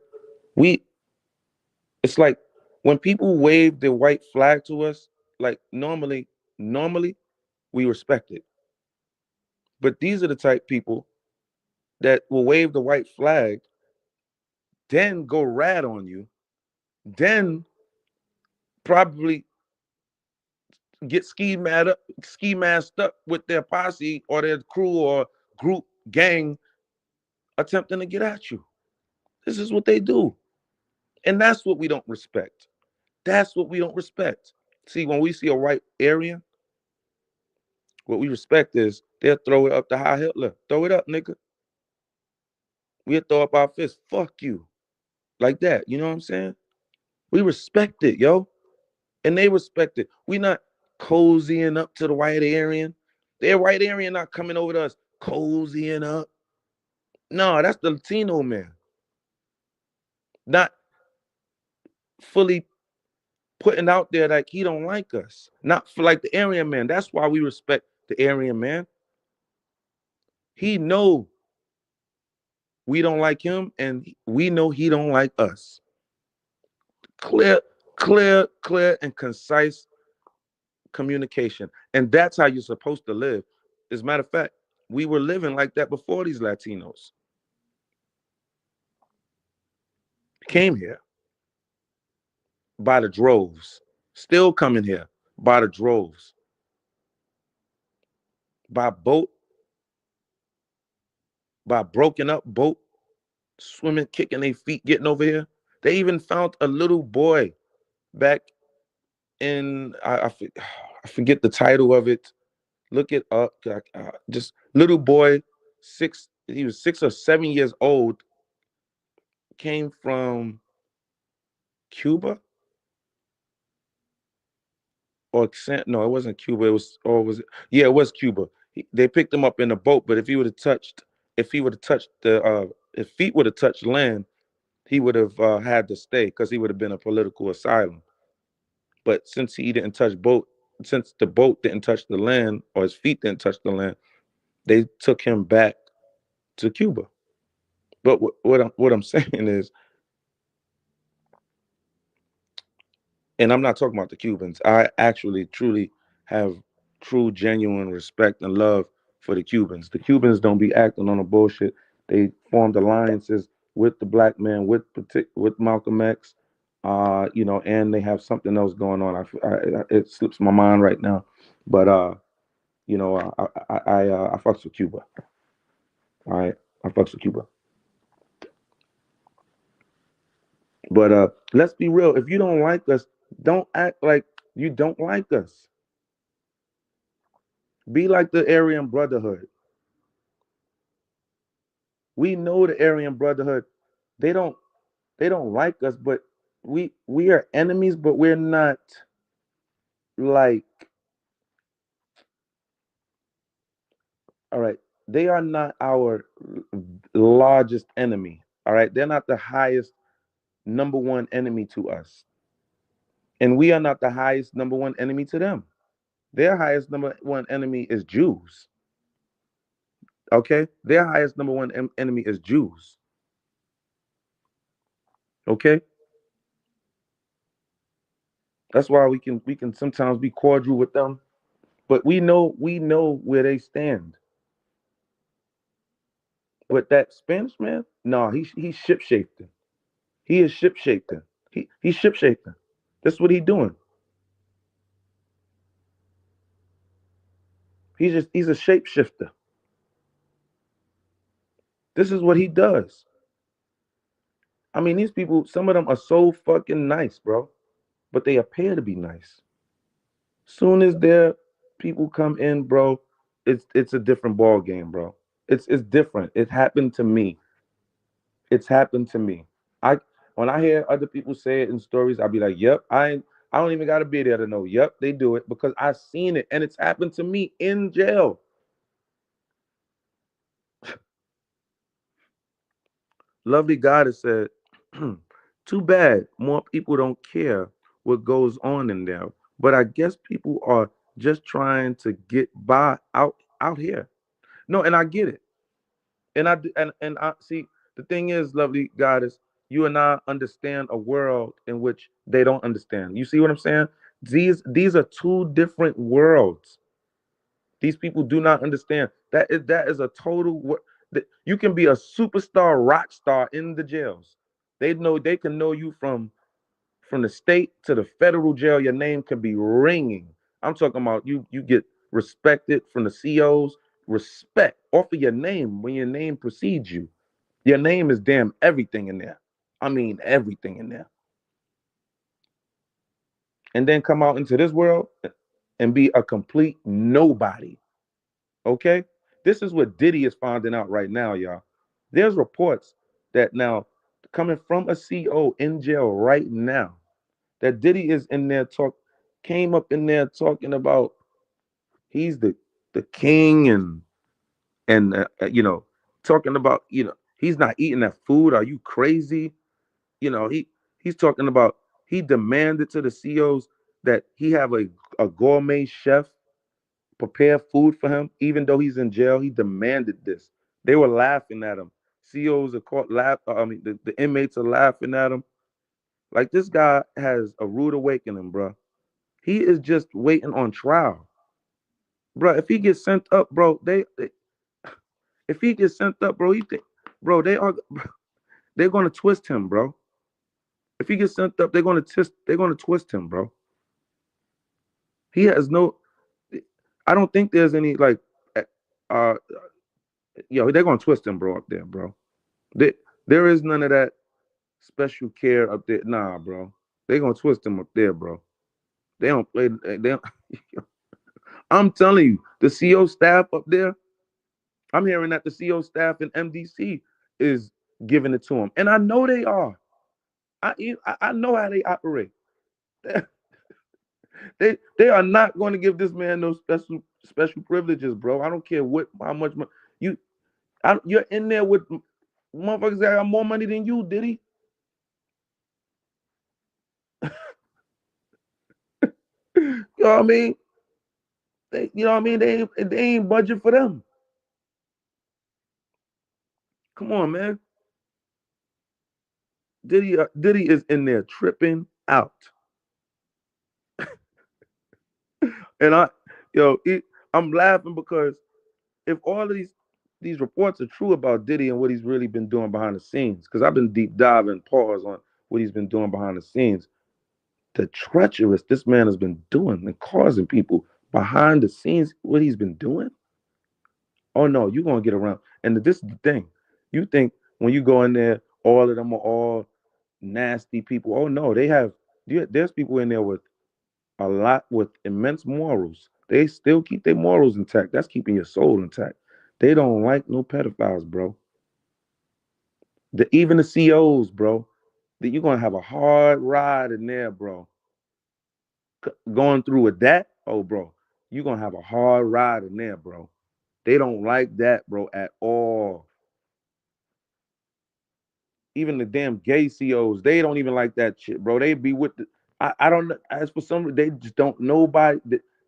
it's like when people wave the white flag to us, like normally we respect it. But these are the type people that will wave the white flag, then go rat on you, then probably get ski masked up with their posse or their crew or group gang attempting to get at you. This is what they do. And that's what we don't respect. That's what we don't respect. See, when we see a white Aryan, what we respect is they'll throw it up to High Hitler. Throw it up, nigga. We'll throw up our fist. Fuck you. Like that. You know what I'm saying? We respect it, yo. And they respect it. We not cozying up to the white Aryan. Their white Aryan not coming over to us cozying up. No, that's the Latino man. Not fully putting out there like he don't like us. Not for like the Aryan man. That's why we respect the Aryan man. He know we don't like him, and we know he don't like us. Clear, and concise communication. And that's how you're supposed to live. As a matter of fact, we were living like that before these Latinos came here by the droves, still coming here by the droves. by boat, by broken up boat, swimming, kicking their feet, getting over here. They even found a little boy back in I forget the title of it. Look it up. Just little boy, six. He was 6 or 7 years old. Came from Cuba or no, it wasn't Cuba. It was or was it? Yeah, it was Cuba. They picked him up in a boat, but if he would have touched if feet would have touched land, he would have had to stay because he would have been a political asylum. But since he didn't touch boat, since the boat didn't touch the land or his feet didn't touch the land, they took him back to Cuba. But what I'm saying is, and I'm not talking about the Cubans. I actually truly have true, genuine respect and love for the Cubans. The Cubans don't be acting on a bullshit. They formed alliances with the black man, with Malcolm X, and they have something else going on. It slips my mind right now, but I fucks with Cuba. All right, I fucks with Cuba. But let's be real. If you don't like us, don't act like you don't like us. Be like the Aryan Brotherhood. We know the Aryan Brotherhood. They don't they don't like us, but we are enemies, but we're not like all right. They are not our largest enemy. All right. They're not the highest number one enemy to us. And we are not the highest number one enemy to them. Their highest number one enemy is Jews. Okay? Their highest number one enemy is Jews. Okay? That's why we can sometimes be cordial with them, but we know where they stand. But that Spanish man, no, he's ship shaping. He is ship shaping. He's ship shaping. That's what he's doing. He's a shapeshifter. This is what he does. I mean, these people, some of them are so fucking nice, bro. But they appear to be nice. Soon as their people come in, bro, it's a different ball game, bro. It's different. It happened to me. It's happened to me. I when I hear other people say it in stories, I'll be like, "Yep, I don't even gotta be there to know. Yep, they do it because I've seen it and it's happened to me in jail." Lovely God has said, "Too bad more people don't care what goes on in there. But I guess people are just trying to get by out here." No, and I get it. And I see the thing is, lovely goddess, you and I understand a world in which they don't understand. You see what I'm saying? These are two different worlds. These people do not understand. That is a you can be a superstar rock star in the jails. They can know you from the state to the federal jail. Your name can be ringing. I'm talking about you get respected from the COs, respect off of your name when your name precedes you. Your name is damn everything in there. I mean everything in there. And then come out into this world and be a complete nobody. Okay? This is what Diddy is finding out right now, y'all. There's reports that now coming from a CO in jail right now that Diddy is in there came up in there talking about he's the king and talking about he's not eating that food. Are you crazy? He's talking about he demanded to the CEOs that he have a gourmet chef prepare food for him, even though he's in jail. He demanded this. They were laughing at him. CEOs are caught laugh. I mean, the inmates are laughing at him. Like this guy has a rude awakening, bro. He is just waiting on trial, bro. If he gets sent up, bro, if he gets sent up, bro, bro, they're gonna twist him, bro. If he gets sent up, they're gonna twist him, bro. He has no. I don't think there's any like uh, yo, they're gonna twist him, bro, up there, bro. They, there is none of that special care up there. Nah, bro. They gonna twist him up there, bro. They don't play. They don't, I'm telling you, the CO staff up there. I'm hearing that the CO staff in MDC is giving it to him, and I know they are. I know how they operate. They are not going to give this man no special privileges, bro. I don't care what how much money you you're in there with motherfuckers that got more money than you, Diddy. You know what I mean? You know what I mean? They ain't budget for them. Come on, man. Diddy is in there tripping out, and I'm laughing because if all of these reports are true about Diddy and what he's really been doing behind the scenes, because I've been deep diving pause on what he's been doing behind the scenes, the treacherous this man has been doing and causing people behind the scenes, what he's been doing. Oh no, you're gonna get around. And this is the thing. You think when you go in there, all of them are all nasty people. Oh no, there's people in there with a lot with immense morals. They still keep their morals intact. That's keeping your soul intact. They don't like no pedophiles, bro. Even the COs, bro. That you're gonna have a hard ride in there, bro. Going through with that, oh, bro, you're gonna have a hard ride in there, bro. They don't like that, bro, at all. Even the damn gay COs, they don't even like that shit, bro. They be with the I don't know. As for some, they just don't nobody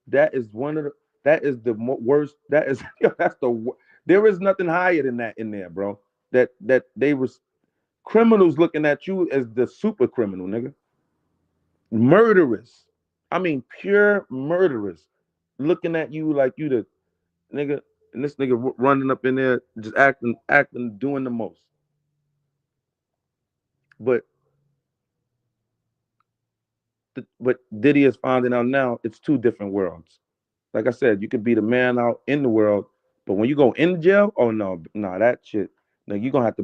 that is one of the that is the worst. That is that's the there is nothing higher than that in there, bro. That they was criminals looking at you as the super criminal, nigga. Murderers. I mean, pure murderers looking at you like you the nigga, and this nigga running up in there just acting, doing the most. But but Diddy is finding out now it's two different worlds. Like I said, you could be the man out in the world, but when you go in jail, oh no, that shit. Now you're gonna have to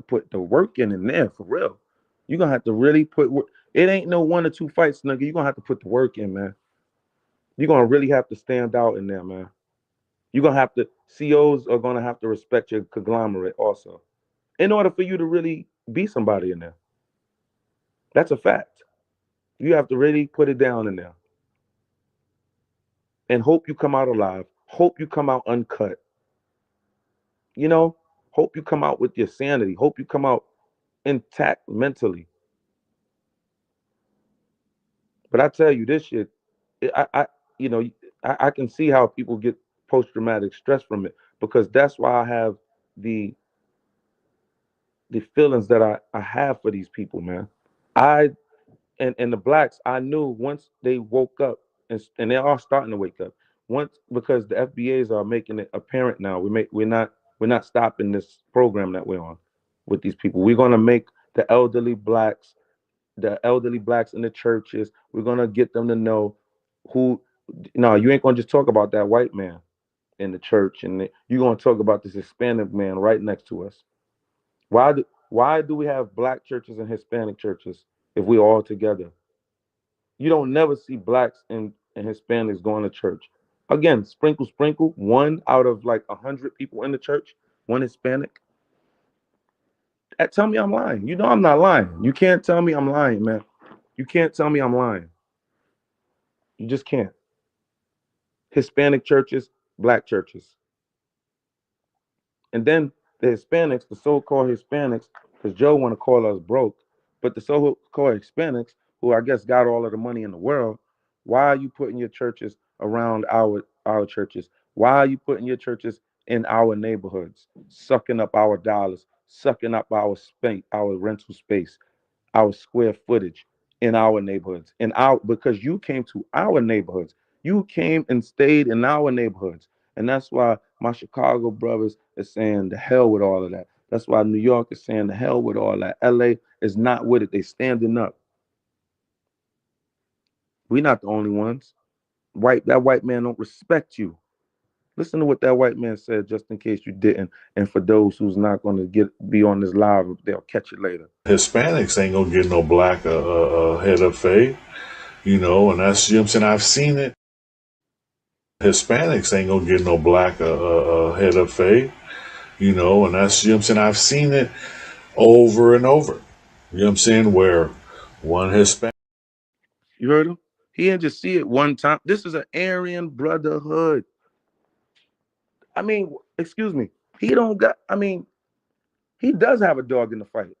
put the work in there for real. You're gonna have to really put work. It ain't no one or two fights, nigga. You're gonna have to put the work in, man. You're gonna really have to stand out in there, man. You're gonna have to COs are gonna have to respect your conglomerate also. In order for you to really be somebody in there. That's a fact. You have to really put it down in there. And hope you come out alive. Hope you come out uncut. You know, hope you come out with your sanity. Hope you come out intact mentally. But I tell you, this shit, I you know, I can see how people get post traumatic stress from it because that's why I have the the feelings that I have for these people, man. I and the blacks, I knew once they woke up and they are starting to wake up. Once because the FBAs are making it apparent now. We're not stopping this program that we're on with these people. We're gonna make the the elderly blacks in the churches. We're gonna get them to know who. No, you ain't gonna just talk about that white man in the church, and you're gonna talk about this Hispanic man right next to us. Why do we have black churches and Hispanic churches if we're all together? You don't never see blacks and Hispanics going to church. Again, sprinkle, sprinkle. One out of like 100 people in the church, one Hispanic. Tell me I'm lying. You know I'm not lying. You can't tell me I'm lying, man. You can't tell me I'm lying. You just can't. Hispanic churches, black churches. And then the Hispanics, the so-called Hispanics, because Joe want to call us broke, but the so-called Hispanics, who I guess got all of the money in the world, why are you putting your churches around our churches? Why are you putting your churches in our neighborhoods, sucking up our dollars, sucking up our space, our rental space, our square footage in our neighborhoods, in our because you came to our neighborhoods, you came and stayed in our neighborhoods, and that's why my Chicago brothers is saying the hell with all of that. That's why New York is saying the hell with all that. LA is not with it. They standing up. We're not the only ones. That white man don't respect you. Listen to what that white man said, just in case you didn't, and for those who's not going to get be on this live, they'll catch it later. Hispanics ain't gonna get no black head of fade, you know, and that's, you know what I'm saying. I've seen it. Hispanics ain't gonna get no black head of fade, you know, and that's, you know what I'm saying. I've seen it over and over. You know what I'm saying? Where one Hispanic. You heard him? He didn't just see it one time. This is an Aryan brotherhood. I mean, excuse me. He don't got. I mean, he does have a dog in the fight,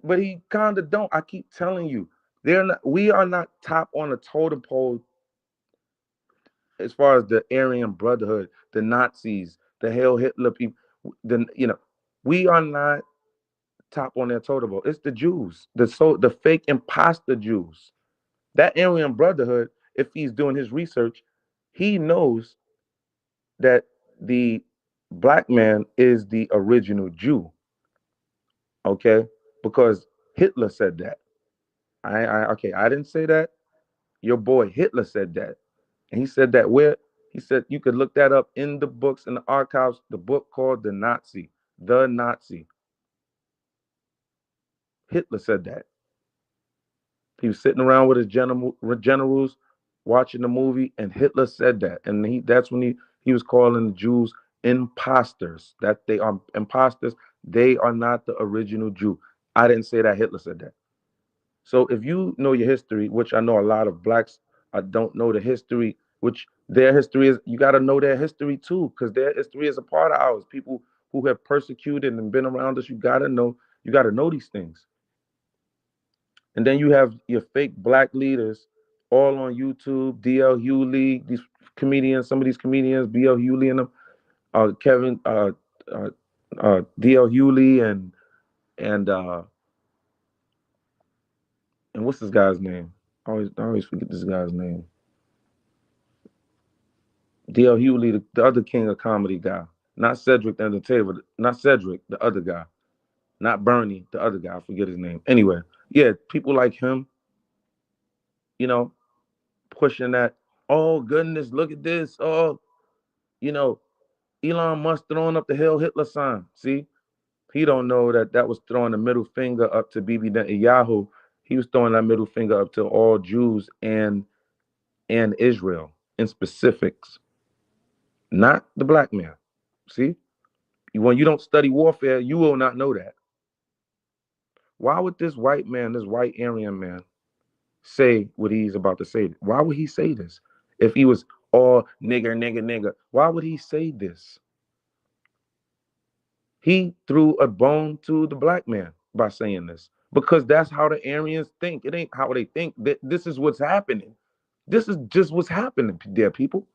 but he kind of don't. I keep telling you, they're not. We are not top on the totem pole as far as the Aryan Brotherhood, the Nazis, the Hail Hitler people. We are not top on their totem pole. It's the Jews, the fake imposter Jews. That Aryan Brotherhood, if he's doing his research, he knows that the black man is the original Jew. Okay, because Hitler said that. Okay, I didn't say that. Your boy Hitler said that, and he said that where he said you could look that up in the books in the archives. The book called The Nazi, The Nazi. Hitler said that. He was sitting around with his generals watching the movie, and Hitler said that, and that's when he was calling the Jews imposters. That they are imposters. They are not the original Jew. I didn't say that. Hitler said that. So if you know your history, which I know a lot of blacks don't know the history, which their history is, you got to know their history too, because their history is a part of ours. People who have persecuted and been around us, you got to know these things. And then you have your fake black leaders all on YouTube, DL Hewley, these comedians, some of these comedians, BL Hewley and them, Kevin, uh, DL Hewley and and what's this guy's name? I always forget this guy's name. DL Hewley, the other king of comedy guy. Not Cedric the Entertainer, not Cedric, the other guy. Not Bernie, the other guy. I forget his name. Anyway, yeah, people like him, you know, pushing that, oh goodness, look at this. Oh, you know, Elon Musk throwing up the Hail Hitler sign. See, he don't know that that was throwing the middle finger up to Bibi Netanyahu. He was throwing that middle finger up to all Jews and Israel in specifics, not the black man. See, when you don't study warfare, you will not know that. Why would this white man, this white Aryan man, say what he's about to say? Why would he say this? If he was all nigger, nigger, nigger, why would he say this? He threw a bone to the black man by saying this because that's how the Aryans think. It ain't how they think. That this is what's happening. This is just what's happening, dear people.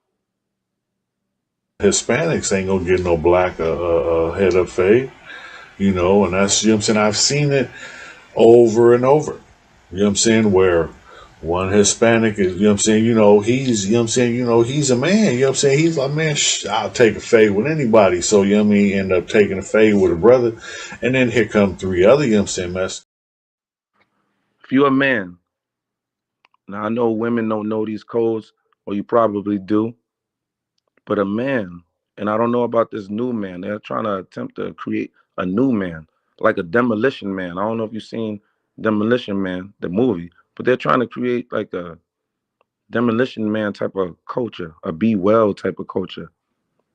Hispanics ain't gonna get no black head of fade, you know, and that's, you know what I'm saying. I've seen it over and over. You know what I'm saying? Where one Hispanic is, you know what I'm saying, he's, you know what I'm saying, he's a man, you know what I'm saying? He's like, man, I'll take a fade with anybody. So, you know what I mean, end up taking a fade with a brother. And then here come three other, you know what I'm saying, mess. If you're a man, now I know women don't know these codes, or you probably do, but a man, and I don't know about this new man. They're trying to attempt to create a new man, like a demolition man. I don't know if you've seen Demolition Man, the movie, but they're trying to create like a demolition man type of culture, a be well type of culture.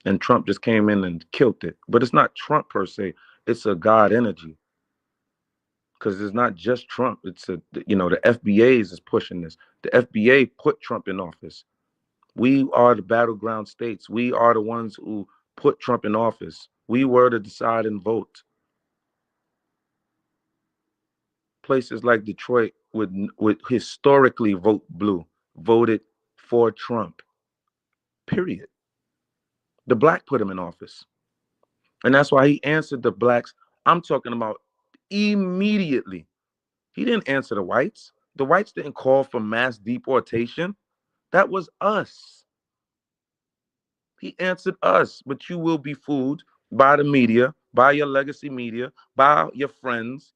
And Trump just came in and killed it. But it's not Trump per se. It's a God energy. Because it's not just Trump. The FBAs is pushing this. The FBA put Trump in office. We are the battleground states. We are the ones who put Trump in office. We were to decide and vote. Places like Detroit would historically vote blue, voted for Trump. Period. The black put him in office. And that's why he answered the blacks. I'm talking about immediately. He didn't answer the whites. The whites didn't call for mass deportation. That was us. He answered us, but you will be fooled by the media, by your legacy media, by your friends,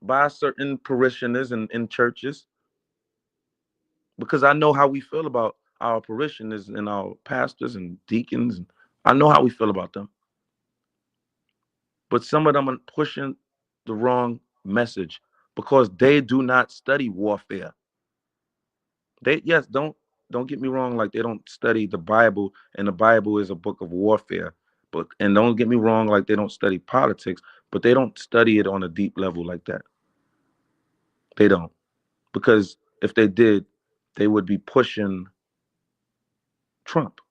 by certain parishioners in churches. Because I know how we feel about our parishioners and our pastors and deacons. And I know how we feel about them, but some of them are pushing the wrong message because they do not study warfare. They yes, don't get me wrong, like they don't study the Bible, and the Bible is a book of warfare. But and don't get me wrong, like they don't study politics, but they don't study it on a deep level like that. They don't. Because if they did, they would be pushing Trump.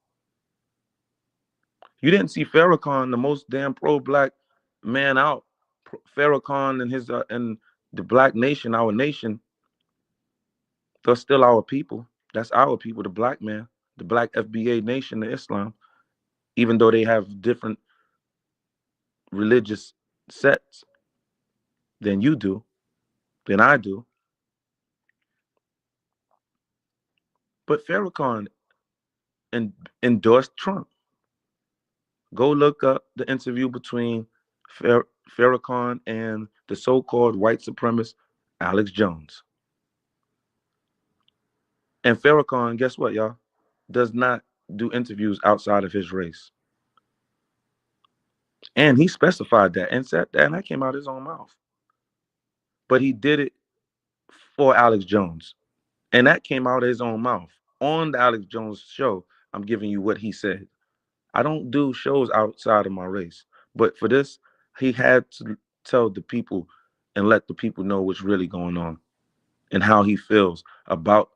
You didn't see Farrakhan, the most damn pro-black man out. Farrakhan and his and the black nation, our nation, they're still our people. That's our people, the black man, the black FBA nation, the Islam. Even though they have different religious sets than you do, than I do. But Farrakhan endorsed Trump. Go look up the interview between Farrakhan and the so-called white supremacist Alex Jones. And Farrakhan, guess what, y'all? Does not do interviews outside of his race. And he specified that and said that, and that came out of his own mouth. But he did it for Alex Jones. And that came out of his own mouth. On the Alex Jones show, I'm giving you what he said. I don't do shows outside of my race. But for this, he had to tell the people and let the people know what's really going on and how he feels about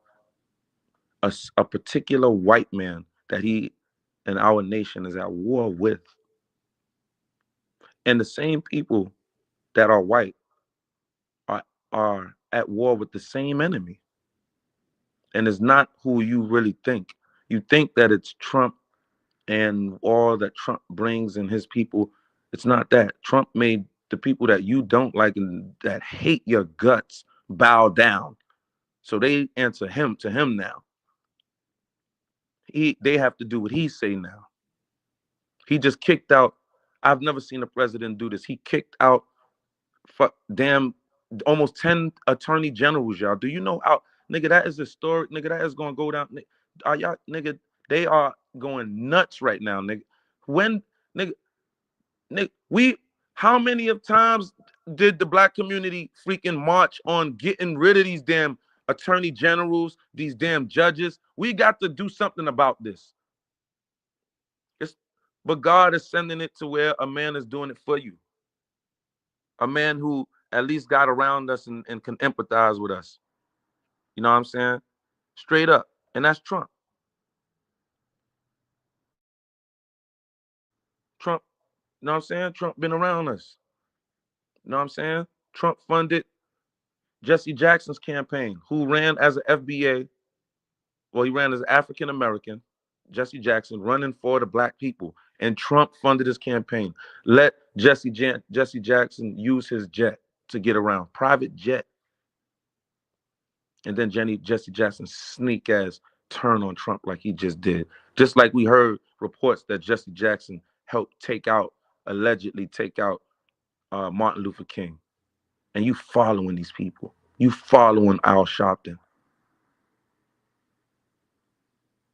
a particular white man that he and our nation is at war with. And the same people that are white are, are at war with the same enemy. And it's not who you really think. You think that it's Trump and all that Trump brings and his people. It's not that. Trump made the people that you don't like and that hate your guts bow down. So they answer him to him now. They have to do what he say now. He just kicked out. I've never seen a president do this. He kicked out damn almost 10 attorney generals, y'all. Do you know how nigga that is historic, nigga? That is gonna go down. Are y'all nigga? They are going nuts right now, nigga. When nigga, we how many of times did the black community freaking march on getting rid of these damn attorney generals, these damn judges? We got to do something about this. It's, but God is sending it to where a man is doing it for you. A man who at least got around us and can empathize with us. You know what I'm saying? Straight up. And that's Trump. Trump, you know what I'm saying? Trump been around us. You know what I'm saying? Trump funded Jesse Jackson's campaign, who ran as an FBA. Well, he ran as African American, Jesse Jackson, running for the black people. And Trump funded his campaign. Let Jesse Jackson use his jet to get around, private jet. And then Jesse Jackson sneak ass turn on Trump like he just did. Just like we heard reports that Jesse Jackson helped allegedly take out Martin Luther King. And you following these people. You following Al Sharpton.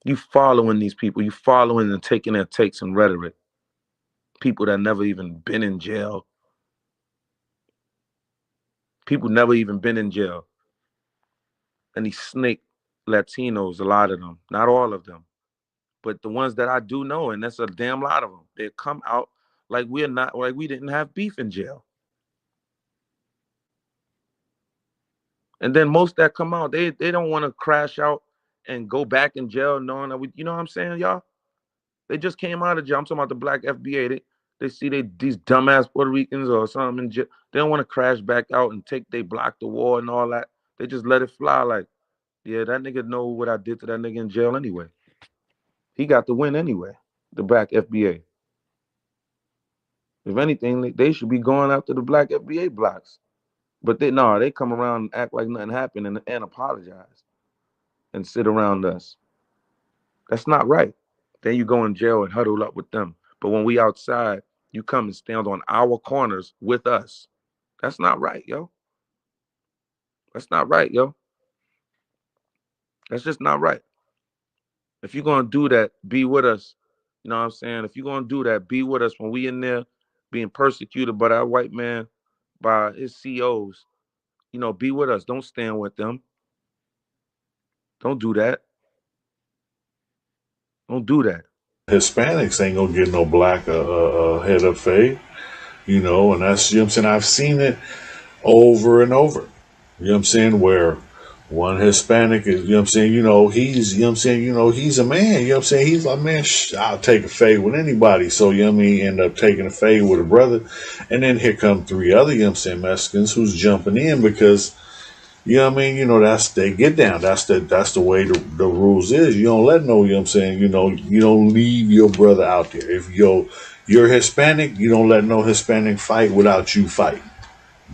You following these people. You following and taking their takes and rhetoric. People that never even been in jail. People never even been in jail. And these snake Latinos, a lot of them, not all of them, but the ones that I do know, and that's a damn lot of them, they come out like we didn't have beef in jail. And then most that come out, they don't want to crash out and go back in jail knowing that you know what I'm saying, y'all? They just came out of jail. I'm talking about the black FBA. They see these dumbass Puerto Ricans or something in jail. They don't want to crash back out and they block the war and all that. They just let it fly like, yeah, that nigga know what I did to that nigga in jail anyway. He got the win anyway, the black FBA. If anything, they should be going after the black FBA blocks. But they come around and act like nothing happened and apologize and sit around us. That's not right. Then you go in jail and huddle up with them. But when we outside, you come and stand on our corners with us. That's not right, yo. That's not right, yo. That's just not right. If you're gonna do that, be with us. You know what I'm saying? If you're gonna do that, be with us when we in there being persecuted by that white man, by his COs. You know, be with us. Don't stand with them. Don't do that. Don't do that. Hispanics ain't gonna get no black head of fade, you know, and that's, you know what I'm saying? I've seen it over and over. You know what I'm saying? Where one Hispanic is, you know what I'm saying, he's, you know what I'm saying, he's a man, you know what I'm saying? He's like, man, I'll take a fade with anybody. So, you know what I mean, end up taking a fade with a brother. And then here come three other, you know what I'm saying, Mexicans who's jumping in because, you know what I mean, that's, they get down. That's the way the rules is. You don't let no, you know what I'm saying, you don't leave your brother out there. If you're Hispanic, you don't let no Hispanic fight without you fighting.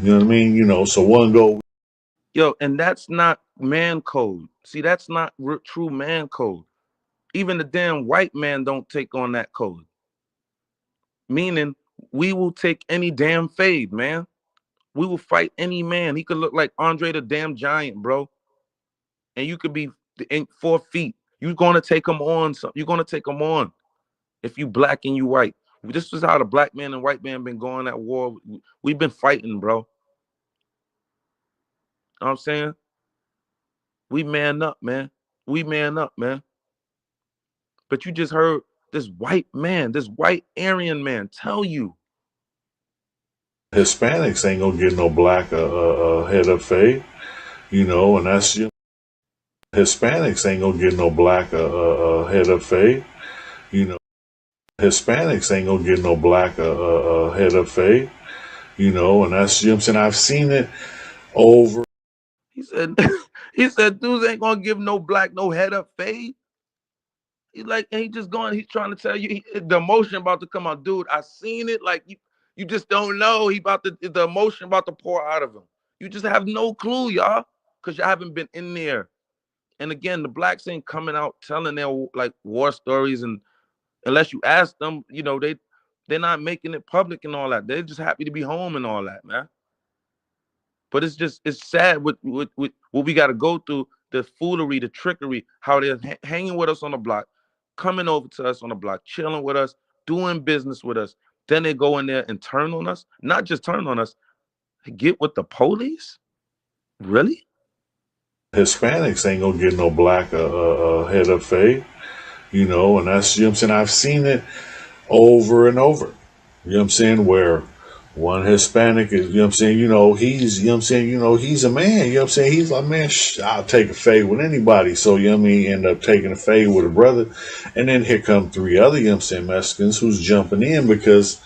You know what I mean? So one go. Yo, and that's not man code. See, that's not true man code. Even the damn white man don't take on that code. Meaning, we will take any damn fade, man. We will fight any man. He could look like Andre the damn Giant, bro. And you could be 4 feet. You're gonna take him on. You're gonna take him on if you black and you white. This is how the black man and white man been going at war. We've been fighting, bro. You know what I'm saying? We man up, man. We man up, man. But you just heard this white man, this white Aryan man tell you. Hispanics ain't gonna get no black head of fade, and that's, Hispanics ain't gonna get no black head of fade, you know. Hispanics ain't gonna get no black head of fade, and that's, you know what I'm saying? I've seen it over. He said, he said, dudes ain't gonna give no black no head up fade. He's like, and he just going, he's trying to tell you the emotion about to come out. Dude, I seen it. Like you just don't know. He about to the emotion about to pour out of him. You just have no clue, y'all, because you haven't been in there. And again, the blacks ain't coming out telling their like war stories, and unless you ask them, they're not making it public and all that. They're just happy to be home and all that, man. But it's sad with what we got to go through, the foolery, the trickery, how they're hanging with us on the block, coming over to us on the block, chilling with us, doing business with us. Then they go in there and turn on us. Not just turn on us, get with the police. Really? Hispanics ain't gonna get no black head of fade, and that's, you know what I'm saying? I've seen it over and over. You know what I'm saying? Where one Hispanic is, you know what I'm saying, he's, you know what I'm saying, he's a man, you know what I'm saying? He's like, man, I'll take a fade with anybody. So, you know what I mean, end up taking a fade with a brother. And then here come three other, you know what I'm saying, Mexicans who's jumping in because,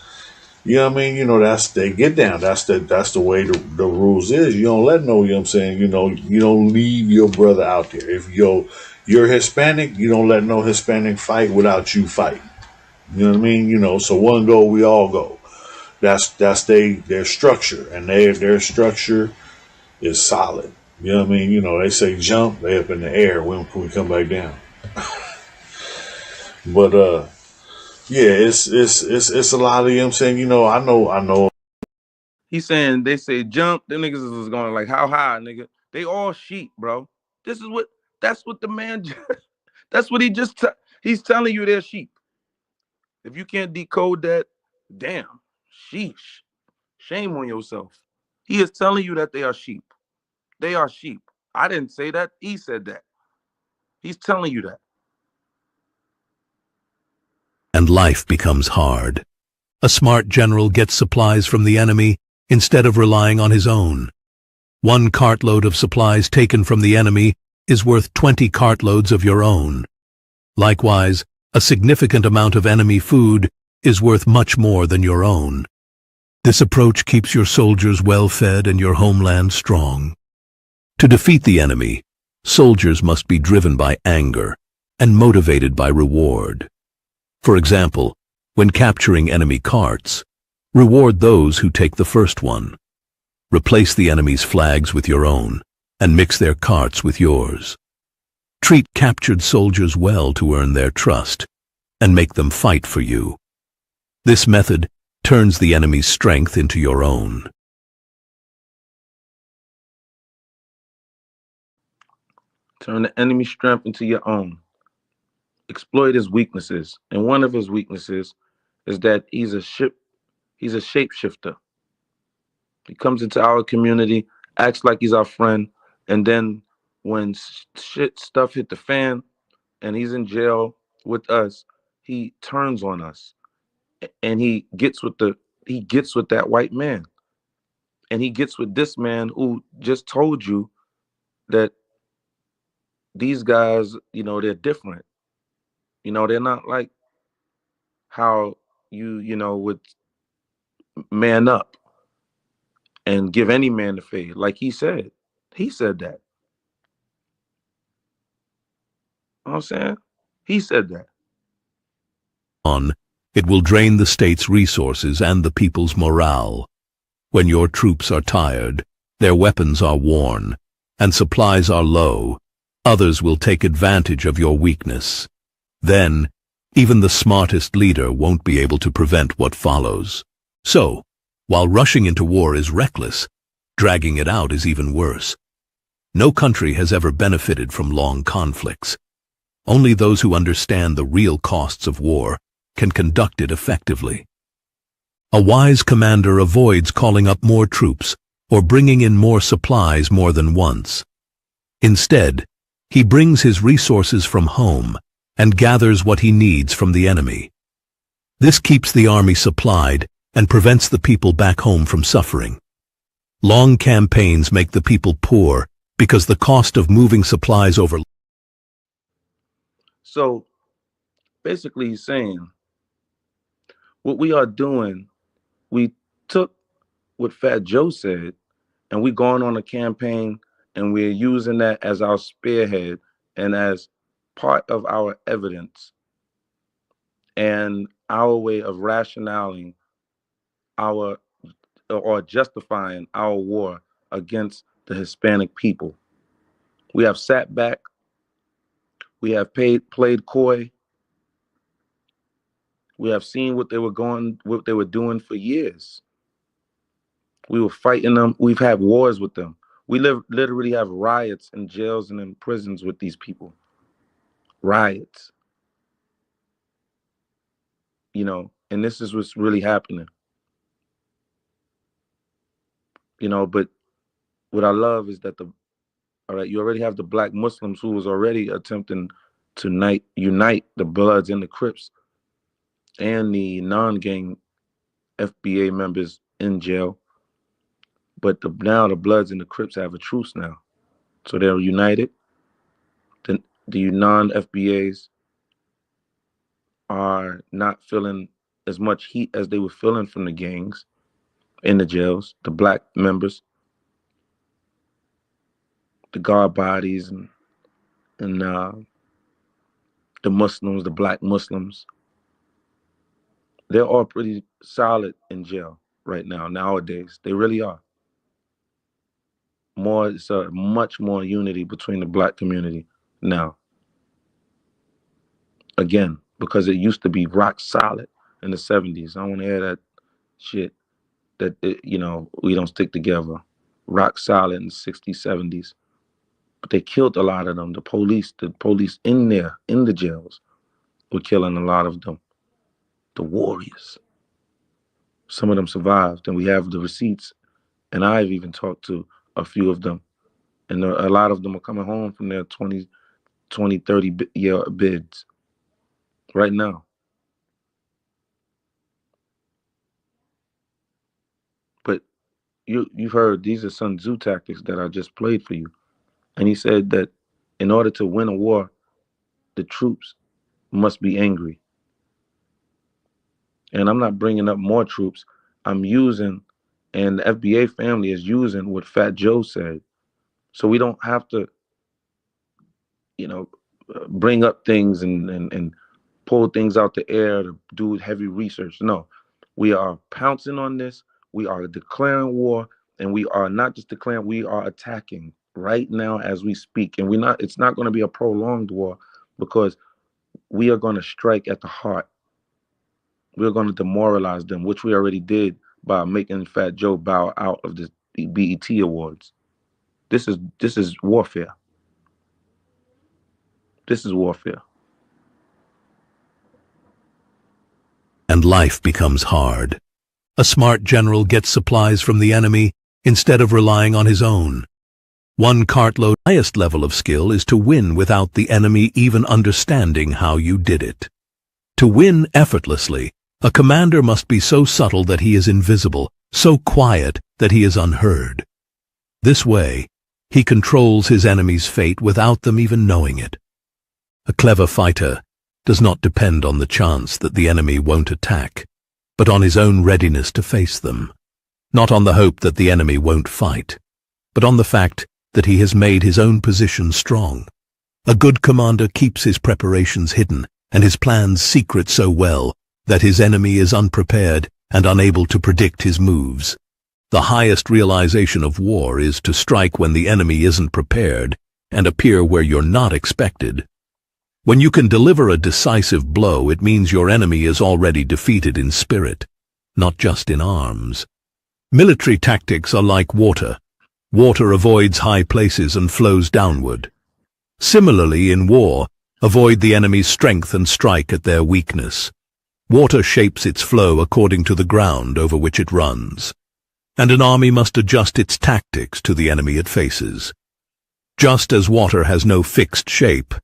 you know what I mean, that's, they get down. That's the way the rules is. You don't let no, you know what I'm saying, you don't leave your brother out there. If you're Hispanic, you don't let no Hispanic fight without you fighting. You know what I mean? So one go, we all go. That's their structure, and their structure is solid. You know what I mean? They say jump, they up in the air when we come back down. But yeah, it's a lot of, you know what I'm saying, I know. He's saying they say jump, them niggas is going like how high, nigga? They all sheep, bro. That's what the man that's what he's telling you they're sheep. If you can't decode that, damn, sheesh. Shame on yourself. He is telling you that they are sheep. They are sheep. I didn't say that. He said that. He's telling you that. And life becomes hard. A smart general gets supplies from the enemy instead of relying on his own. One cartload of supplies taken from the enemy is worth 20 cartloads of your own. Likewise, a significant amount of enemy food is worth much more than your own. This approach keeps your soldiers well fed and your homeland strong. To defeat the enemy, soldiers must be driven by anger and motivated by reward. For example, when capturing enemy carts, reward those who take the first one. Replace the enemy's flags with your own and mix their carts with yours. Treat captured soldiers well to earn their trust and make them fight for you. This method turns the enemy's strength into your own. Turn the enemy strength into your own. exploit his weaknesses. And one of his weaknesses is that he's a shapeshifter. He comes into our community, acts like he's our friend, and then when shit stuff hit the fan and he's in jail with us, he turns on us and he gets with that white man. And he gets with this man who just told you that these guys, they're different. They're not like how would man up and give any man the fade. Like he said. He said that. You know what I'm saying? He said that. On, it will drain the state's resources and the people's morale. When your troops are tired, their weapons are worn, and supplies are low, others will take advantage of your weakness. Then, even the smartest leader won't be able to prevent what follows. So, while rushing into war is reckless, dragging it out is even worse. No country has ever benefited from long conflicts. Only those who understand the real costs of war can conduct it effectively. A wise commander avoids calling up more troops or bringing in more supplies more than once. Instead, he brings his resources from home and gathers what he needs from the enemy. This keeps the army supplied and prevents the people back home from suffering. Long campaigns make the people poor because the cost of moving supplies over. So basically he's saying what we are doing, we took what Fat Joe said and we going on a campaign and we're using that as our spearhead and as part of our evidence and our way of rationalizing our or justifying our war against the Hispanic people. We have sat back, we have played coy, we have seen what they were doing for years. We were fighting them. We've had wars with them. We literally have riots in jails and in prisons with these people. Riots. And this is what's really happening. But what I love is that all right, you already have the black Muslims who was already attempting to unite the Bloods and the Crips and the non-gang FBA members in jail. But now the Bloods and the Crips have a truce now. So they're united. The non-FBAs are not feeling as much heat as they were feeling from the gangs in the jails, the black members, the guard bodies, and the Muslims, the black Muslims. They're all pretty solid in jail right now, nowadays. They really are. It's much more unity between the black community now. Again, because it used to be rock solid in the 70s. I don't want to hear that shit that, we don't stick together. Rock solid in the 60s, 70s. But they killed a lot of them. The police in there, in the jails, were killing a lot of them. The warriors. Some of them survived, and we have the receipts. And I've even talked to a few of them. And a lot of them are coming home from their 20, 30-year bids right now. But you've heard these are Sun Tzu tactics that I just played for you. And he said that in order to win a war, the troops must be angry. And I'm not bringing up more troops. I'm using, and the FBA family is using what Fat Joe said. So we don't have to, bring up things and pull things out the air to do heavy research. No, we are pouncing on this. We are declaring war, and we are not just declaring, we are attacking right now as we speak. And it's not going to be a prolonged war because we are going to strike at the heart. We're going to demoralize them, which we already did by making Fat Joe bow out of the BET Awards. This is warfare. This is warfare. and life becomes hard. A smart general gets supplies from the enemy instead of relying on his own. One cartload. Highest level of skill is to win without the enemy even understanding how you did it. To win effortlessly, a commander must be so subtle that he is invisible, so quiet that he is unheard. This way, he controls his enemy's fate without them even knowing it. A clever fighter does not depend on the chance that the enemy won't attack, but on his own readiness to face them. Not on the hope that the enemy won't fight, but on the fact that he has made his own position strong. A good commander keeps his preparations hidden and his plans secret so well that his enemy is unprepared and unable to predict his moves. The highest realization of war is to strike when the enemy isn't prepared and appear where you're not expected. When you can deliver a decisive blow, it means your enemy is already defeated in spirit, not just in arms. Military tactics are like water. Water avoids high places and flows downward. Similarly, in war, avoid the enemy's strength and strike at their weakness. Water shapes its flow according to the ground over which it runs, and an army must adjust its tactics to the enemy it faces. Just as water has no fixed shape,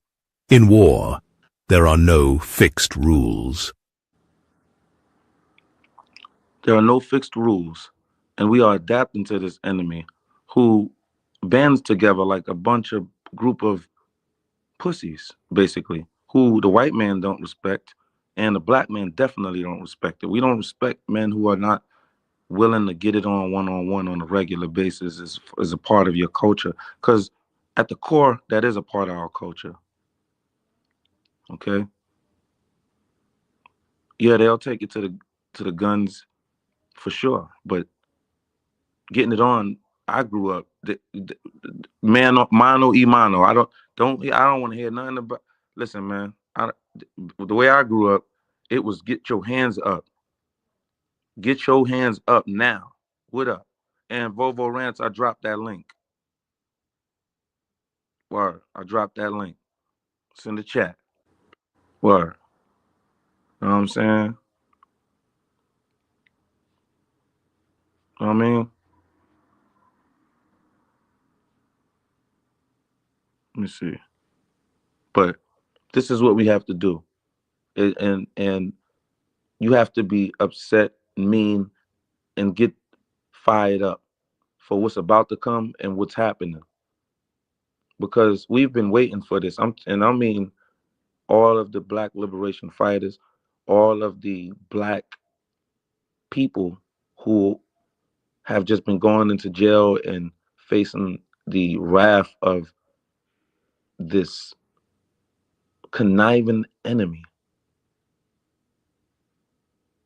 in war, there are no fixed rules. There are no fixed rules, and we are adapting to this enemy who bands together like a bunch of group of pussies, basically, who the white man don't respect, and the black man definitely don't respect it. We don't respect men who are not willing to get it on one on a regular basis as a part of your culture. Because at the core, that is a part of our culture. Okay. Yeah, they'll take it to the guns for sure, but getting it on, I grew up mano y mano. I don't want to hear nothing about. Listen, man, the way I grew up, it was get your hands up. Get your hands up now. What up? And Volvo Rants, I dropped that link. Word. I dropped that link. It's in the chat. Word. You know what I'm saying? You know what I mean? Let me see. But this is what we have to do. And you have to be upset, mean, and get fired up for what's about to come and what's happening. Because we've been waiting for this. I mean all of the black liberation fighters, all of the black people who have just been going into jail and facing the wrath of this conniving enemy.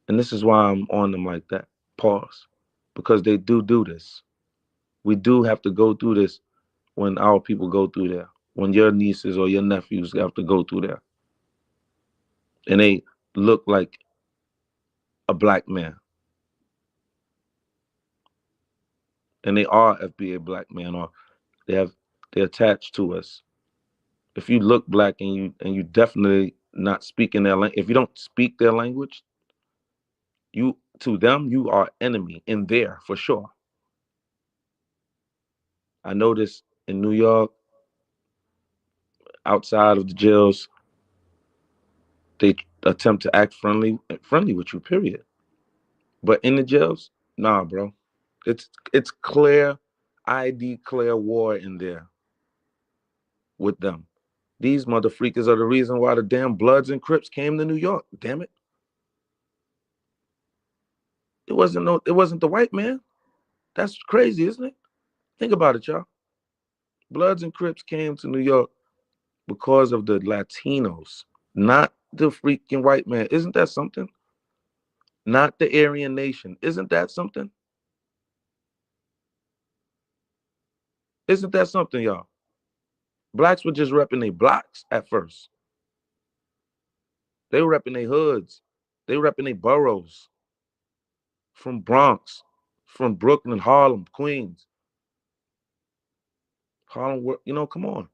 And this is why I'm on them like that. Pause. Because they do this. We do have to go through this when our people go through there. When your nieces or your nephews have to go through there. And they look like a black man. And they are FBA black men, or they're attached to us. If you look black and you definitely not speaking their language, if you don't speak their language, you to them you are enemy in there for sure. I noticed in New York, outside of the jails, they attempt to act friendly with you, period. But in the jails, nah, bro. It's clear ID, clear war in there with them. These motherfreakers are the reason why the damn Bloods and Crips came to New York. Damn it. It wasn't the white man. That's crazy, isn't it? Think about it, y'all. Bloods and Crips came to New York because of the Latinos, not the freaking white man. Isn't that something? Not the Aryan nation. Isn't that something? Isn't that something, y'all? Blacks were just repping their blocks at first. They were repping their hoods. They were repping their boroughs. From Bronx, from Brooklyn, Harlem, Queens. Harlem, come on.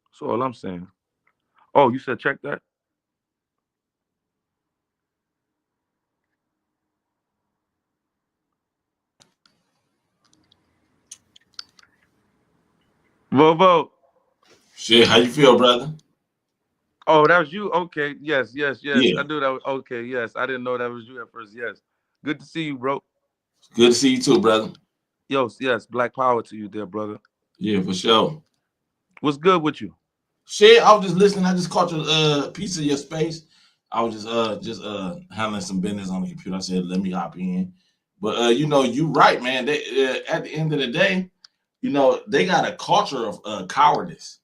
That's all I'm saying. Oh, you said check that. Vovo. Shit, how you feel, brother? Oh, that was you. Okay. Yes. Yes. Yes. I Yeah, knew that. Okay. Yes. I didn't know that was you at first. Yes. Good to see you, bro. good to see you too, brother. Yo. Yes. Black power to you, there, brother. Yeah, for sure. What's good with you? Shit, I was just listening. I just caught your piece of your space. I was just handling some business on the computer. I said, let me hop in. But you know, you right, man. They at the end of the day, you know, they got a culture of cowardice.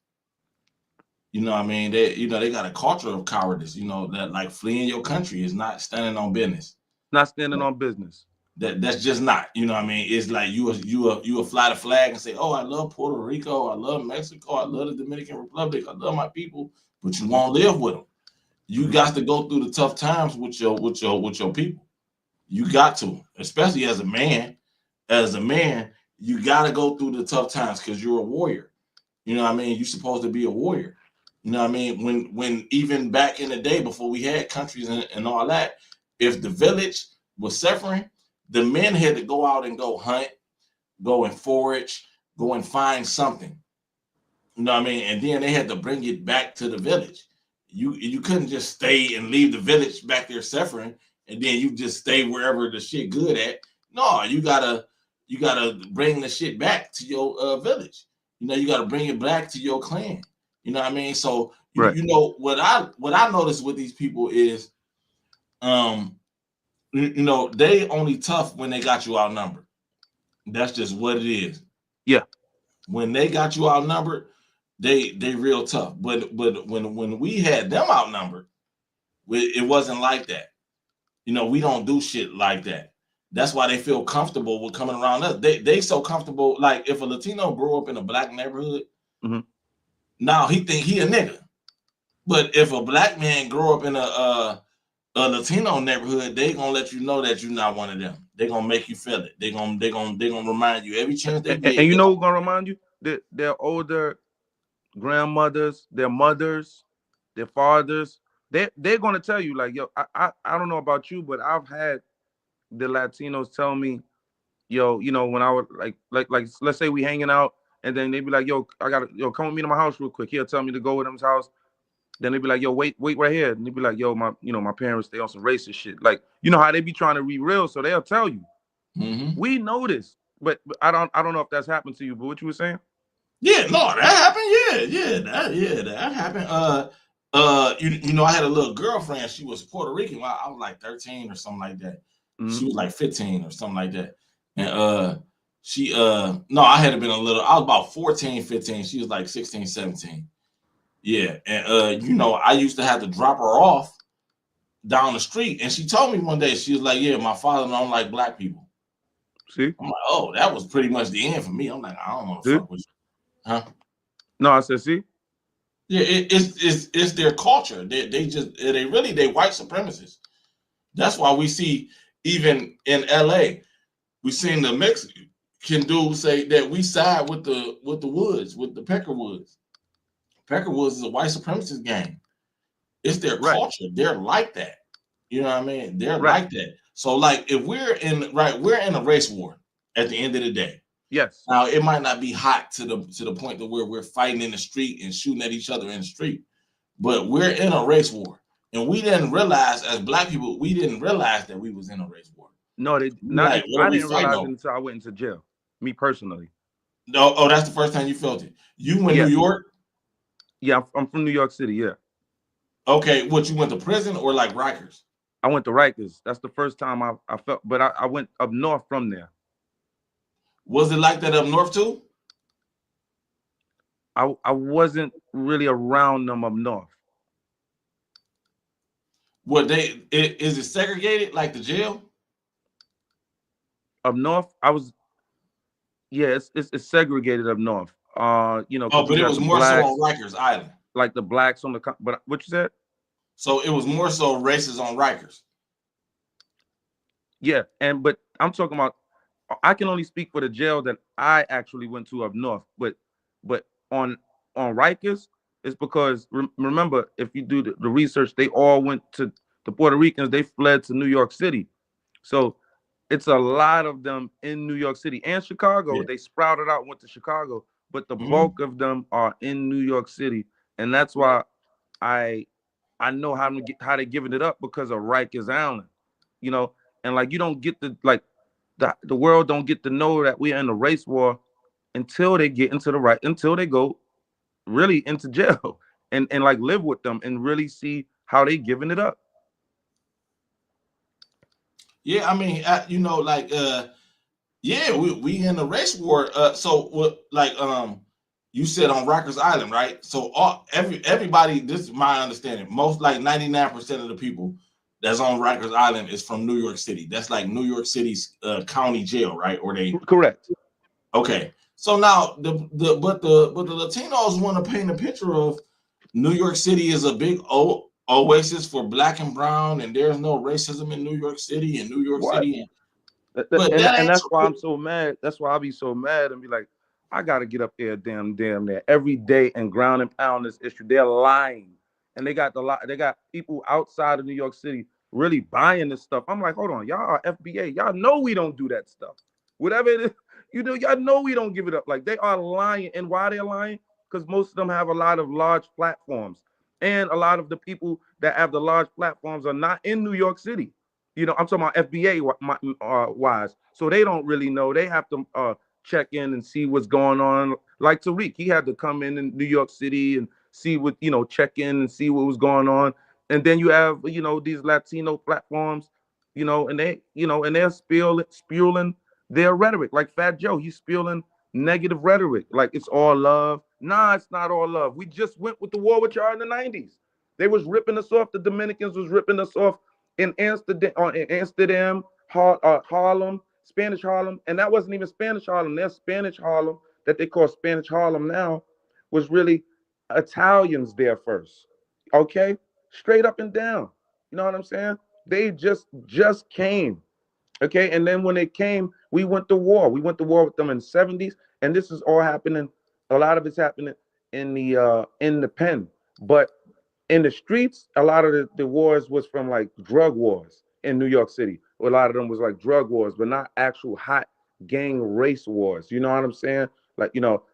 You know what I mean? They got a culture of cowardice, you know, that like fleeing your country is not standing on business. Not standing on business. That's just not, you know what I mean? It's like you will fly the flag and say, "Oh, I love Puerto Rico, I love Mexico, I love the Dominican Republic, I love my people," but you Hmm. won't live with them. You Hmm. got to go through the tough times with your people. You got to, especially as a man. As a man, you got to go through the tough times because you're a warrior. You know what I mean? You're supposed to be a warrior. You know what I mean? When even back in the day before we had countries and all that, if the village was suffering, the men had to go out and go hunt, go and forage, go and find something. You know what I mean? And then they had to bring it back to the village. You couldn't just stay and leave the village back there suffering, and then you just stay wherever the shit good at. No, you gotta bring the shit back to your village. You know, you gotta bring it back to your clan. You know what I mean? So Right. you know what I noticed with these people is um you know they only tough when they got you outnumbered. That's just what it is. Yeah. When they got you outnumbered, they real tough. But when we had them outnumbered, it wasn't like that. You know, we don't do shit like that. That's why they feel comfortable with coming around us. They so comfortable. Like if a Latino grew up in a black neighborhood, Hmm. now he think he a nigga. But if a black man grew up in a Latino neighborhood, they gonna let you know that you're not one of them. They gonna make you feel it. They gonna remind you every chance they And get. you They know gonna, who's gonna remind you? Their older grandmothers, their mothers, their fathers. They're gonna tell you like, yo, I don't know about you, but I've had the Latinos tell me, yo, when I would like let's say we hanging out, and then they be like, yo, I gotta come with me to my house real quick. He'll tell me to go with him's house. Then they be like, yo, wait right here. And they be like, yo, my parents, they on some racist shit. Like, you know how they be trying to be real, so they'll tell you. mm-hmm. We know this, but I don't know if that's happened to you. But what you were saying? Yeah, no, that happened. That happened. You know, I had a little girlfriend. She was Puerto Rican. I was like 13 or something like that. Hmm. She was like 15 or something like that. And she no, I had been a little. I was about 14, 15. She was like 16, 17. Yeah, and you know, I used to have to drop her off down the street, and she told me one day she was like, "Yeah, my father don't like black people." See, I'm like, "Oh, that was pretty much the end for me." I'm like, "I don't want to see? fuck with you, huh?" No, I said, see, Yeah, it's their culture. They just they white supremacists. That's why we see even in LA, we seen the Mexican dude say that we side with the Woods, with the Peckerwoods. Peckerwoods is a white supremacist gang. It's their right, culture. They're like that. You know what I mean? They're right, like that. So like if we're in a race war at the end of the day. yes, Now it might not be hot to the point to where we're fighting in the street and shooting at each other in the street. But we're in a race war, and we didn't realize as black people, we didn't realize that we was in a race war. no, they We not. like, what are I we didn't fighting realize it over? until I went into jail. Me personally, No, oh, that's the first time you felt it. You in New yeah, York? yeah. I'm from New York City. Yeah, Okay, what you went to prison or like Rikers? I went to Rikers. That's the first time I felt, but I went up north from there. Was it like that up north too? I wasn't really around them up north. What is it segregated like the jail? Up north, I was, yeah, it's segregated up north. Oh, Because you but it got was the more so on blacks, Rikers Island. like the blacks on the. But what you said? So it was more so races on Rikers. Yeah, but I'm talking about. I can only speak for the jail that I actually went to up north. But on Rikers, It's because remember, if you do the research, they all went to the Puerto Ricans. They fled to New York City. So it's a lot of them in New York City and Chicago. Yeah. They sprouted out, went to Chicago, but the Hmm. bulk of them are in New York City, and that's Right. why I I know how they giving it up because of Rikers Island, you know, and like you don't get the like the world don't get to know that we're in a race war until they get into the right until they go really into jail and like live with them and really see how they giving it up. Yeah, I mean, like yeah, we in a race war. So what? Like you said on Rikers Island, right? So everybody, this is my understanding. Most like 99% of the people that's on Rikers Island is from New York City. That's like New York City's county jail, right? Or they Correct. okay. So now the Latinos want to paint a picture of New York City is a big oasis for black and brown, and there's no racism in New York City and New York What? City, but that And ain't that's why true. I'm so mad. That's why I be so mad and be like, I gotta get up there, damn there every day and ground and pound this issue. They're lying, and they got people outside of New York City really buying this stuff. I'm like, hold on, y'all are FBA. Y'all know we don't do that stuff. Whatever it is, y'all know we don't give it up. Like they are lying, and why they're lying? Because most of them have a lot of large platforms, and a lot of the people that have the large platforms are not in New York City. I'm talking about FBA wise. So they don't really know. They have to check in and see what's going on. Like Tariq, he had to come in New York City and see what, check in and see what was going on. And then you have, these Latino platforms, and they're spewing their rhetoric. Like Fat Joe, he's spewing negative rhetoric. Like it's all love. Nah, it's not all love. We just went with the war with y'all in the 90s. They was ripping us off. The Dominicans was ripping us off in Amsterdam, Harlem, Spanish Harlem, and that wasn't even Spanish Harlem. Their Spanish Harlem that they call Spanish Harlem now was really Italians there first. Okay, straight up and down. You know what I'm saying? They just came. Okay, and then when they came, we went to war. We went to war with them in the 70s, and this is all happening. A lot of it's happening in the pen, but in the streets, a lot of the wars was from like drug wars in New York City. A lot of them was like drug wars, but not actual hot gang race wars. You know what I'm saying? Like,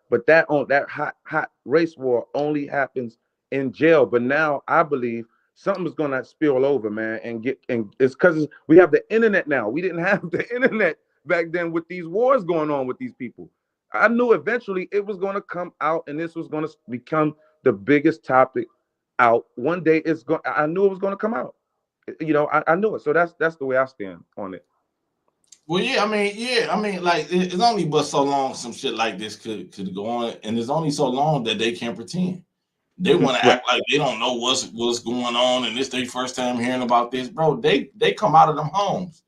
but that hot race war only happens in jail. But now I believe something's gonna spill over, man, and it's because we have the internet now. We didn't have the internet back then with these wars going on with these people. I knew eventually it was gonna come out, and this was gonna become the biggest topic out. One day it's going. I knew it was going to come out. I knew it. So that's the way I stand on it. Well, yeah, I mean, like it's only but so long some shit like this could go on, and it's only so long that they can pretend. They want to Right. act like they don't know what's going on, and this their first time hearing about this, bro. They come out of them homes.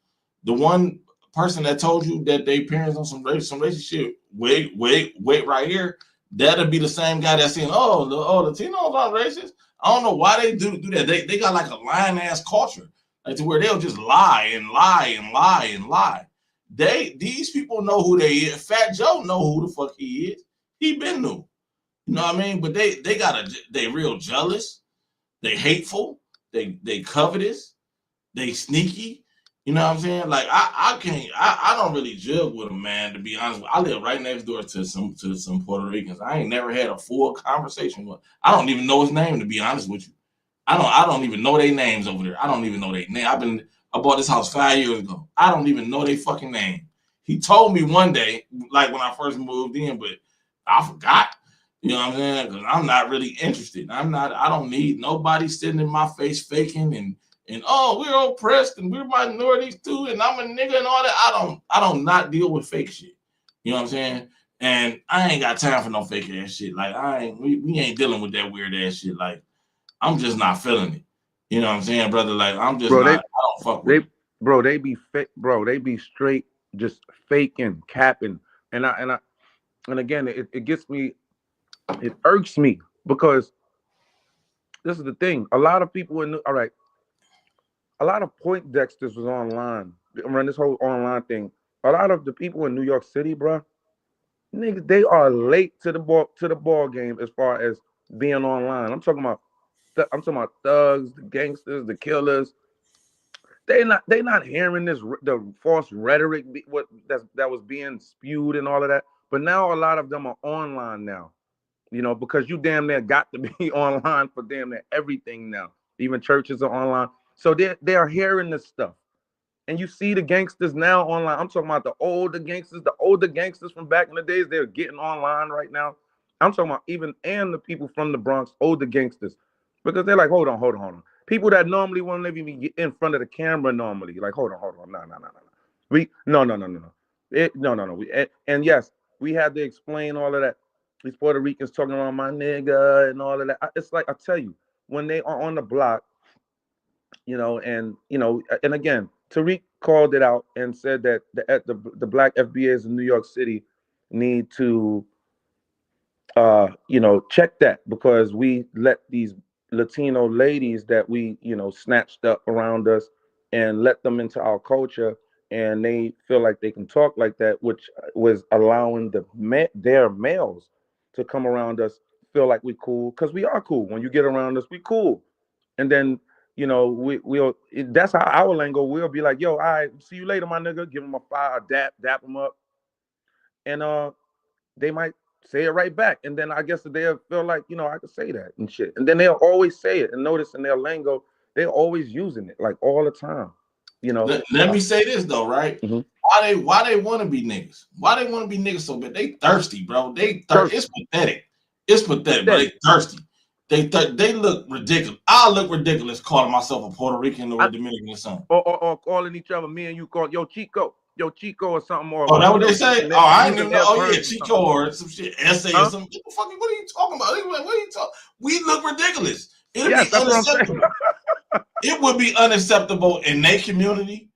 The one person that told you that they parents on some racist shit, wait right here. That'll be the same guy that's saying, the Latinos are racist. I don't know why they do that. They got like a lying ass culture, like to where they'll just lie and lie and lie and lie. These people know who they is. Fat Joe know who the fuck he is. He been knew. You know what I mean? But they real jealous, they hateful, they covetous, they sneaky. You know what I'm saying? Like I can't I don't really jug with them, man, to be honest. I live right next door to some Puerto Ricans. I ain't never had a full conversation with. I don't even know his name, to be honest with you. I don't even know their names over there. I don't even know their name. I bought this house 5 years ago. I don't even know their fucking name. He told me one day, like when I first moved in, but I forgot. You know what I'm saying? Because I'm not really interested. I don't need nobody sitting in my face faking and oh, we're oppressed and we're minorities too, and I'm a nigga and all that. I don't not deal with fake shit. You know what I'm saying? And I ain't got time for no fake ass shit. Like we ain't dealing with that weird ass shit. Like I'm just not feeling it. You know what I'm saying, brother? Like I'm just Bro, not. I don't fuck with they it. bro, they be fake, bro. They be straight just faking, capping, and again, it gets me. It irks me because this is the thing. A lot of people all right. A lot of point Dexters was online. Run this whole online thing. A lot of the people in New York City, bro, niggas, they are late to the ball game as far as being online. I'm talking about thugs, the gangsters, the killers. They not hearing the false rhetoric that was being spewed and all of that. But now a lot of them are online now. Because you damn near got to be online for damn near everything now. Even churches are online, so they are hearing this stuff. And you see the gangsters now online. I'm talking about the older gangsters from back in the days. They're getting online right now. I'm talking about even and the people from the Bronx, older gangsters, because they're like, hold on, hold on, hold on. People that normally won't even get in front of the camera normally, like, hold on, no, no, no, no, no. We no, no, no, no, no, no, no, no. And yes, we had to explain all of that. These Puerto Ricans talking about my nigga and all of that. It's like I tell you, when they are on the block, and again, Tariq called it out and said that the black FBAs in New York City need to check that, because we let these Latino ladies that we snatched up around us and let them into our culture, and they feel like they can talk like that, which was allowing their males to come around us, feel like we cool, because we are cool. When you get around us, we cool. And then that's how our lingo, we'll be like, yo, all right, see you later, my nigga. Give him a fire, dap him up, and they might say it right back. And then I guess they'll feel like, I could say that and shit. And then they'll always say it. And notice in their lingo, they're always using it, like, all the time. Let me say this though, right? Mm-hmm. Why they want to be niggas? Why they want to be niggas so bad? They thirsty, bro. It's pathetic. It's pathetic, but they thirsty. They look ridiculous. I look ridiculous calling myself a Puerto Rican or a Dominican or something. Or calling each other, me and you call yo Chico or something. Oh, that what they say? Oh, I didn't even know. Oh yeah, Chico or some shit, essay or something. What are you talking about? What are you talking? We look ridiculous. It'd be unacceptable. It would be unacceptable in their community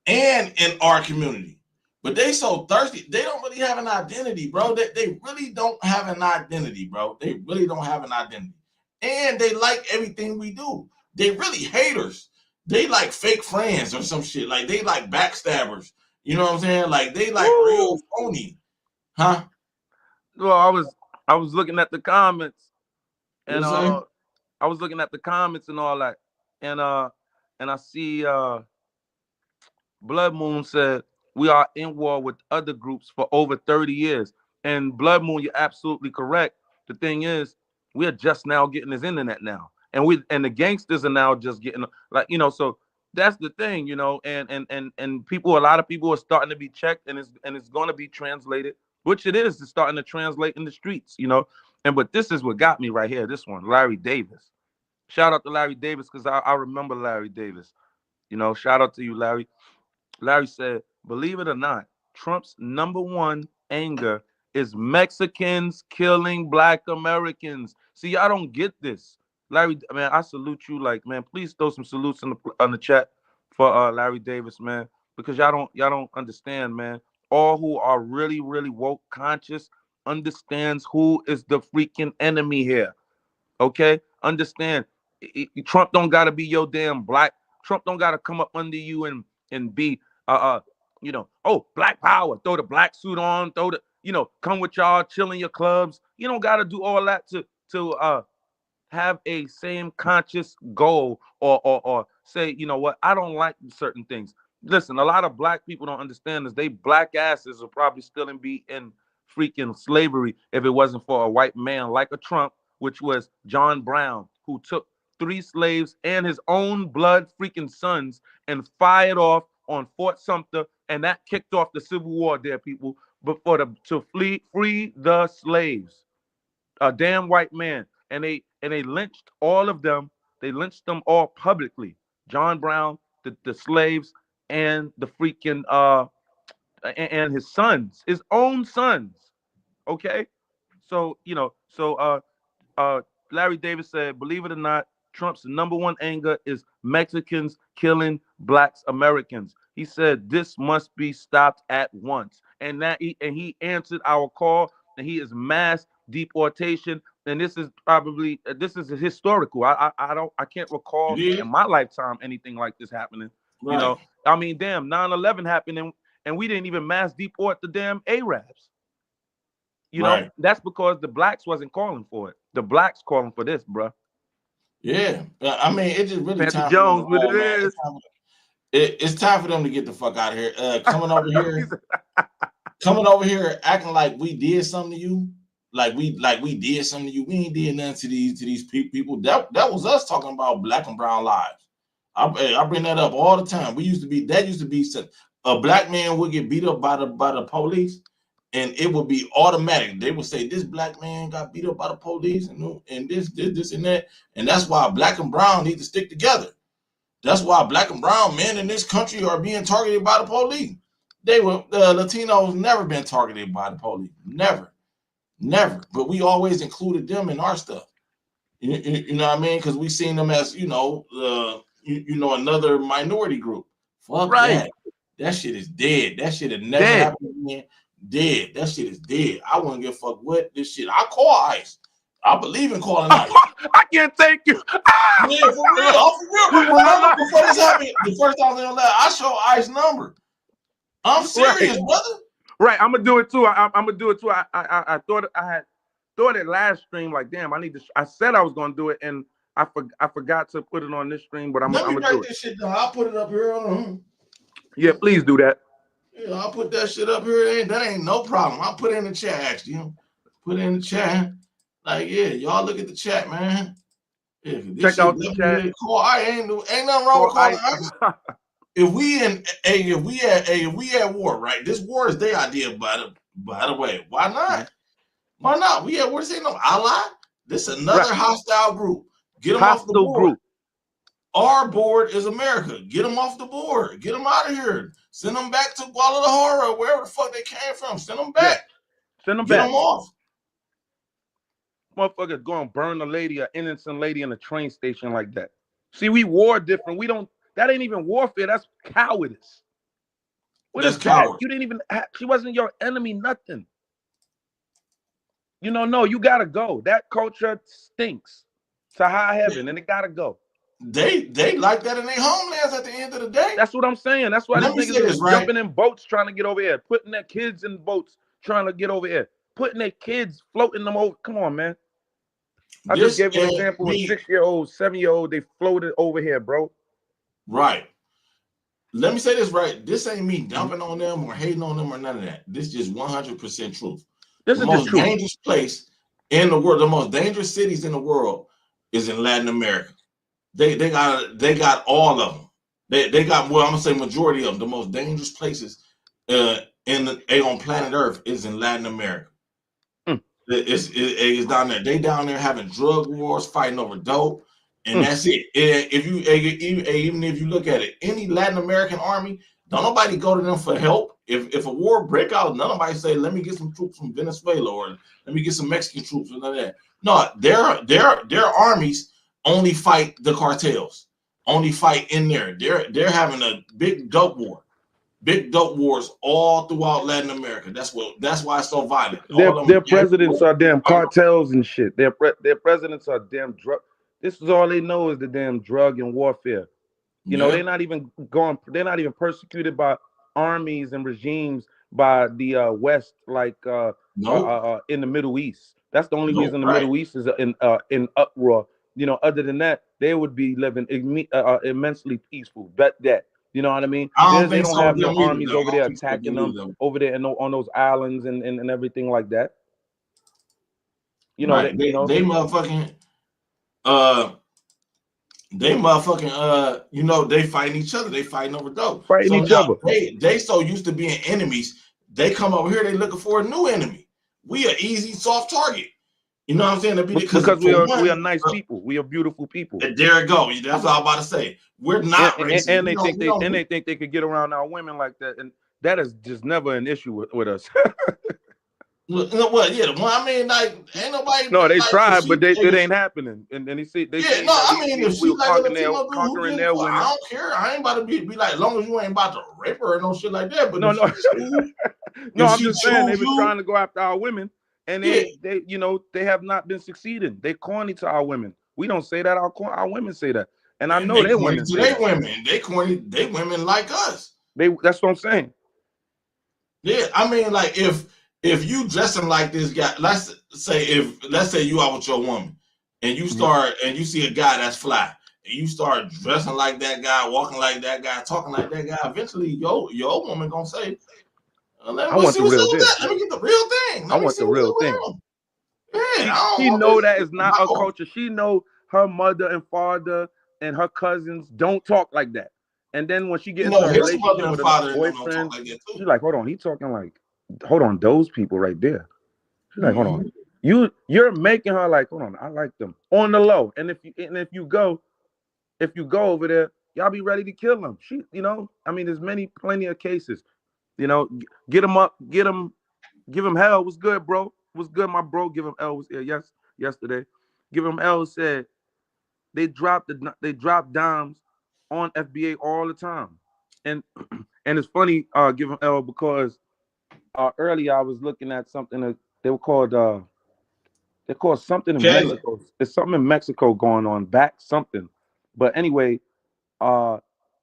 and in our community. But they so thirsty. They don't really have an identity, bro. They really don't have an identity, bro. They really don't have an identity. And they like everything we do. They really haters. They like fake friends or some shit. Like they like backstabbers. You know what I'm saying? Like they like real phony. Huh? Well, I was looking at the comments, and I was looking at the comments and all that. And I see Blood Moon said we are in war with other groups for over 30 years. And Blood Moon, you're absolutely correct. The thing is, we're just now getting this internet now. And the gangsters are now just getting, like, so that's the thing, and a lot of people are starting to be checked, and it's going to be translated, which it is. It's starting to translate in the streets, but this is what got me right here. This one, Larry Davis. Shout out to Larry Davis, because I remember Larry Davis. Shout out to you, Larry. Larry said, believe it or not, Trump's number one anger is Mexicans killing Black Americans. See, y'all don't get this. Larry, man, I salute you. Like, man, please throw some salutes on the chat for Larry Davis, man, because y'all don't understand, man. All who are really, really woke conscious understands who is the freaking enemy here. Okay, understand. Trump don't gotta be your damn black. Trump don't gotta come up under you and be oh, black power. Throw the black suit on. Throw the come with y'all, chill in your clubs. You don't gotta do all that to have a same conscious goal, or say, what, I don't like certain things. Listen, a lot of black people don't understand this. They black asses will probably still be in freaking slavery if it wasn't for a white man like a Trump, which was John Brown, who took 3 slaves and his own blood freaking sons and fired off on Fort Sumter, and that kicked off the Civil War there, people, but to free the slaves. A damn white man. And they lynched all of them. They lynched them all publicly. John Brown, the slaves, and the freaking and his sons, his own sons. Okay, so Larry Davis said, believe it or not, Trump's number one anger is Mexicans killing Blacks Americans. He said this must be stopped at once, and he answered our call, and he is mass deportation. And this is historical. I can't recall in my lifetime anything like this happening. Right. I mean, damn, 9/11 happened, and we didn't even mass deport the damn Arabs. You know, that's because the blacks wasn't calling for it. The blacks calling for this, bruh. Yeah, I mean, it's just really Panther time for them to Jones, what it roll, man. is. It's time for them to get the fuck out of here. Coming over here, acting like we did something to you, like we did something to you. We ain't did nothing to these people. That was us talking about black and brown lives. I bring that up all the time. That used to be a black man would get beat up by the police, and it would be automatic. They would say this black man got beat up by the police, and this and that, and that's why black and brown need to stick together. That's why black and brown men in this country are being targeted by the police. Latinos never been targeted by the police, never. But we always included them in our stuff. You know what I mean? Because we seen them as another minority group. Fuck that. That shit is dead. That shit had never happened again. Dead. That shit is dead. I wouldn't give a fuck what this shit. I call ICE. I believe in calling ICE. I can't take you. Yeah, for real. Remember before this happened, the first time I show ICE number. I'm serious, brother. Right, I'm gonna do it too. I'm gonna do it too. I thought I thought it last stream. Like, damn, I said I was gonna do it, and I forgot to put it on this stream. But I'm gonna do it. This shit down. I'll put it up here. Yeah, please do that. Yeah, I'll put that shit up here. That ain't no problem. I'll put it in the chat. Actually, put it in the chat. Like, yeah, y'all look at the chat, man. Yeah, check out the chat. Ain't nothing wrong with calling ICE. If we at war, right? This war is their idea, by the way. Why not? Why not? We at war. This ain't no ally. This is another hostile group. Get them off the board. Our board is America. Get them off the board. Get them out of here. Send them back to Guadalajara, wherever the fuck they came from. Send them back. Send them Get back. them off. Motherfuckers go and burn an innocent lady in a train station like that. See, we war different. We don't. That ain't even warfare. That's cowardice. What is that? You didn't even. She wasn't your enemy. Nothing. No. You gotta go. That culture stinks to high heaven, and it gotta go. They like that in their homelands. At the end of the day, that's what I'm saying. That's why these niggas are jumping in boats trying to get over here, putting their kids in boats trying to get over here, putting their kids floating them over. Come on, man. I just gave you an example of a 6-year-old, 7-year-old. They floated over here, bro. Right. Let me say this right. This ain't me dumping on them or hating on them or none of that. This is just 100% truth. This is the most dangerous place in the world, the most dangerous cities in the world is in Latin America. They got all of them. They got, I'm gonna say majority of them. The most dangerous places on planet Earth is in Latin America. It's down there. They down there having drug wars, fighting over dope. And that's it. Even if you look at it, any Latin American army, don't nobody go to them for help. If a war break out, nobody say, let me get some troops from Venezuela or let me get some Mexican troops or none of that. No, their armies only fight the cartels, only fight in there. They're having a big dope war. Big dope wars all throughout Latin America. That's why it's so violent. Their presidents are damn cartels and shit. Their presidents are damn drug. This is all they know is the damn drug and warfare. They're not even persecuted by armies and regimes by the West, like in the Middle East. That's the only reason the Middle East is in uproar. Other than that, they would be living immensely peaceful. Bet that. You know what I mean? They don't have no armies over there attacking them over there on those islands and everything like that. They motherfucking they fighting each other. They fighting over dope. Fighting each other. They so used to being enemies. They come over here. They looking for a new enemy. We are easy, soft target. You know what I'm saying? Because we are nice people. We are beautiful people. There it go. That's what I'm about to say. We're not racist. And they think they could get around our women like that, and that is just never an issue with us. What? Yeah, I mean, like, ain't nobody. No, they tried, but it ain't happening. And then if she like conquering their women, I don't care. I ain't about to be like, as long as you ain't about to rape her or no shit like that. But no, I'm just saying they've been trying to go after our women, and they have not been succeeding. They corny to our women. We don't say that. Our women say that, and I know their women. They women. They corny. They women like us. That's what I'm saying. Yeah, I mean, like if if you dressing like this guy, let's say you out with your woman and you start and you see a guy that's fly and you start dressing like that guy, walking like that guy, talking like that guy, eventually your woman gonna say, let I me want see the what's real up with deal. that. Let me get the real thing. I Let me want see the what's real up with thing. him. Yeah, I She don't want know this. that is not a No. culture. She know her mother and father and her cousins don't talk like that. And then when she get You into know, a his mother relationship and with a father and them don't talk boyfriend, like that she's too. like, hold on, he talking like, hold on, those people right there. She's like, hold on, Mm-hmm. you're making her like, hold on, I like them on the low. And if you go over there, y'all be ready to kill them. She, I mean, there's plenty of cases. Get him up, give him hell. What's good, bro? What's good, my bro? Give him L. Was here yesterday. Give him L. Said they dropped dimes on FBA all the time, and and it's funny. Give him L because earlier I was looking at something that they were called. They're called something in Caleb. Mexico. There's something in Mexico going on. Back something, but anyway, uh,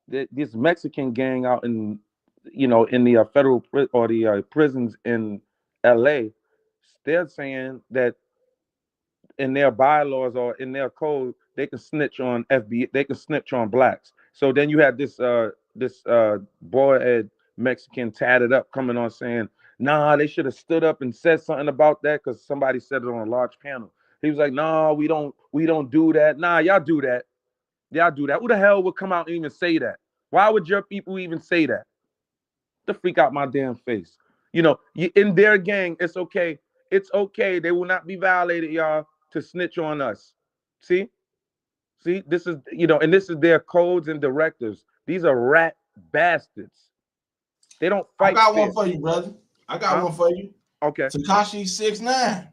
this Mexican gang out in the federal or the prisons in LA, they're saying that in their bylaws or in their code, they can snitch on FB, they can snitch on blacks. So then you had this boy Mexican tatted up coming on saying, nah, they should have stood up and said something about that because somebody said it on a large panel. He was like, nah, we don't do that. Nah, y'all do that. Y'all do that. Who the hell would come out and even say that? Why would your people even say that? To freak out my damn face. In their gang, it's okay. It's okay. They will not be violated, y'all, to snitch on us. See? See, this is, and this is their codes and directives. These are rat bastards. They don't I fight got one fair. for you, brother. I got Huh? one for you. Okay. Tekashi 6ix9ine.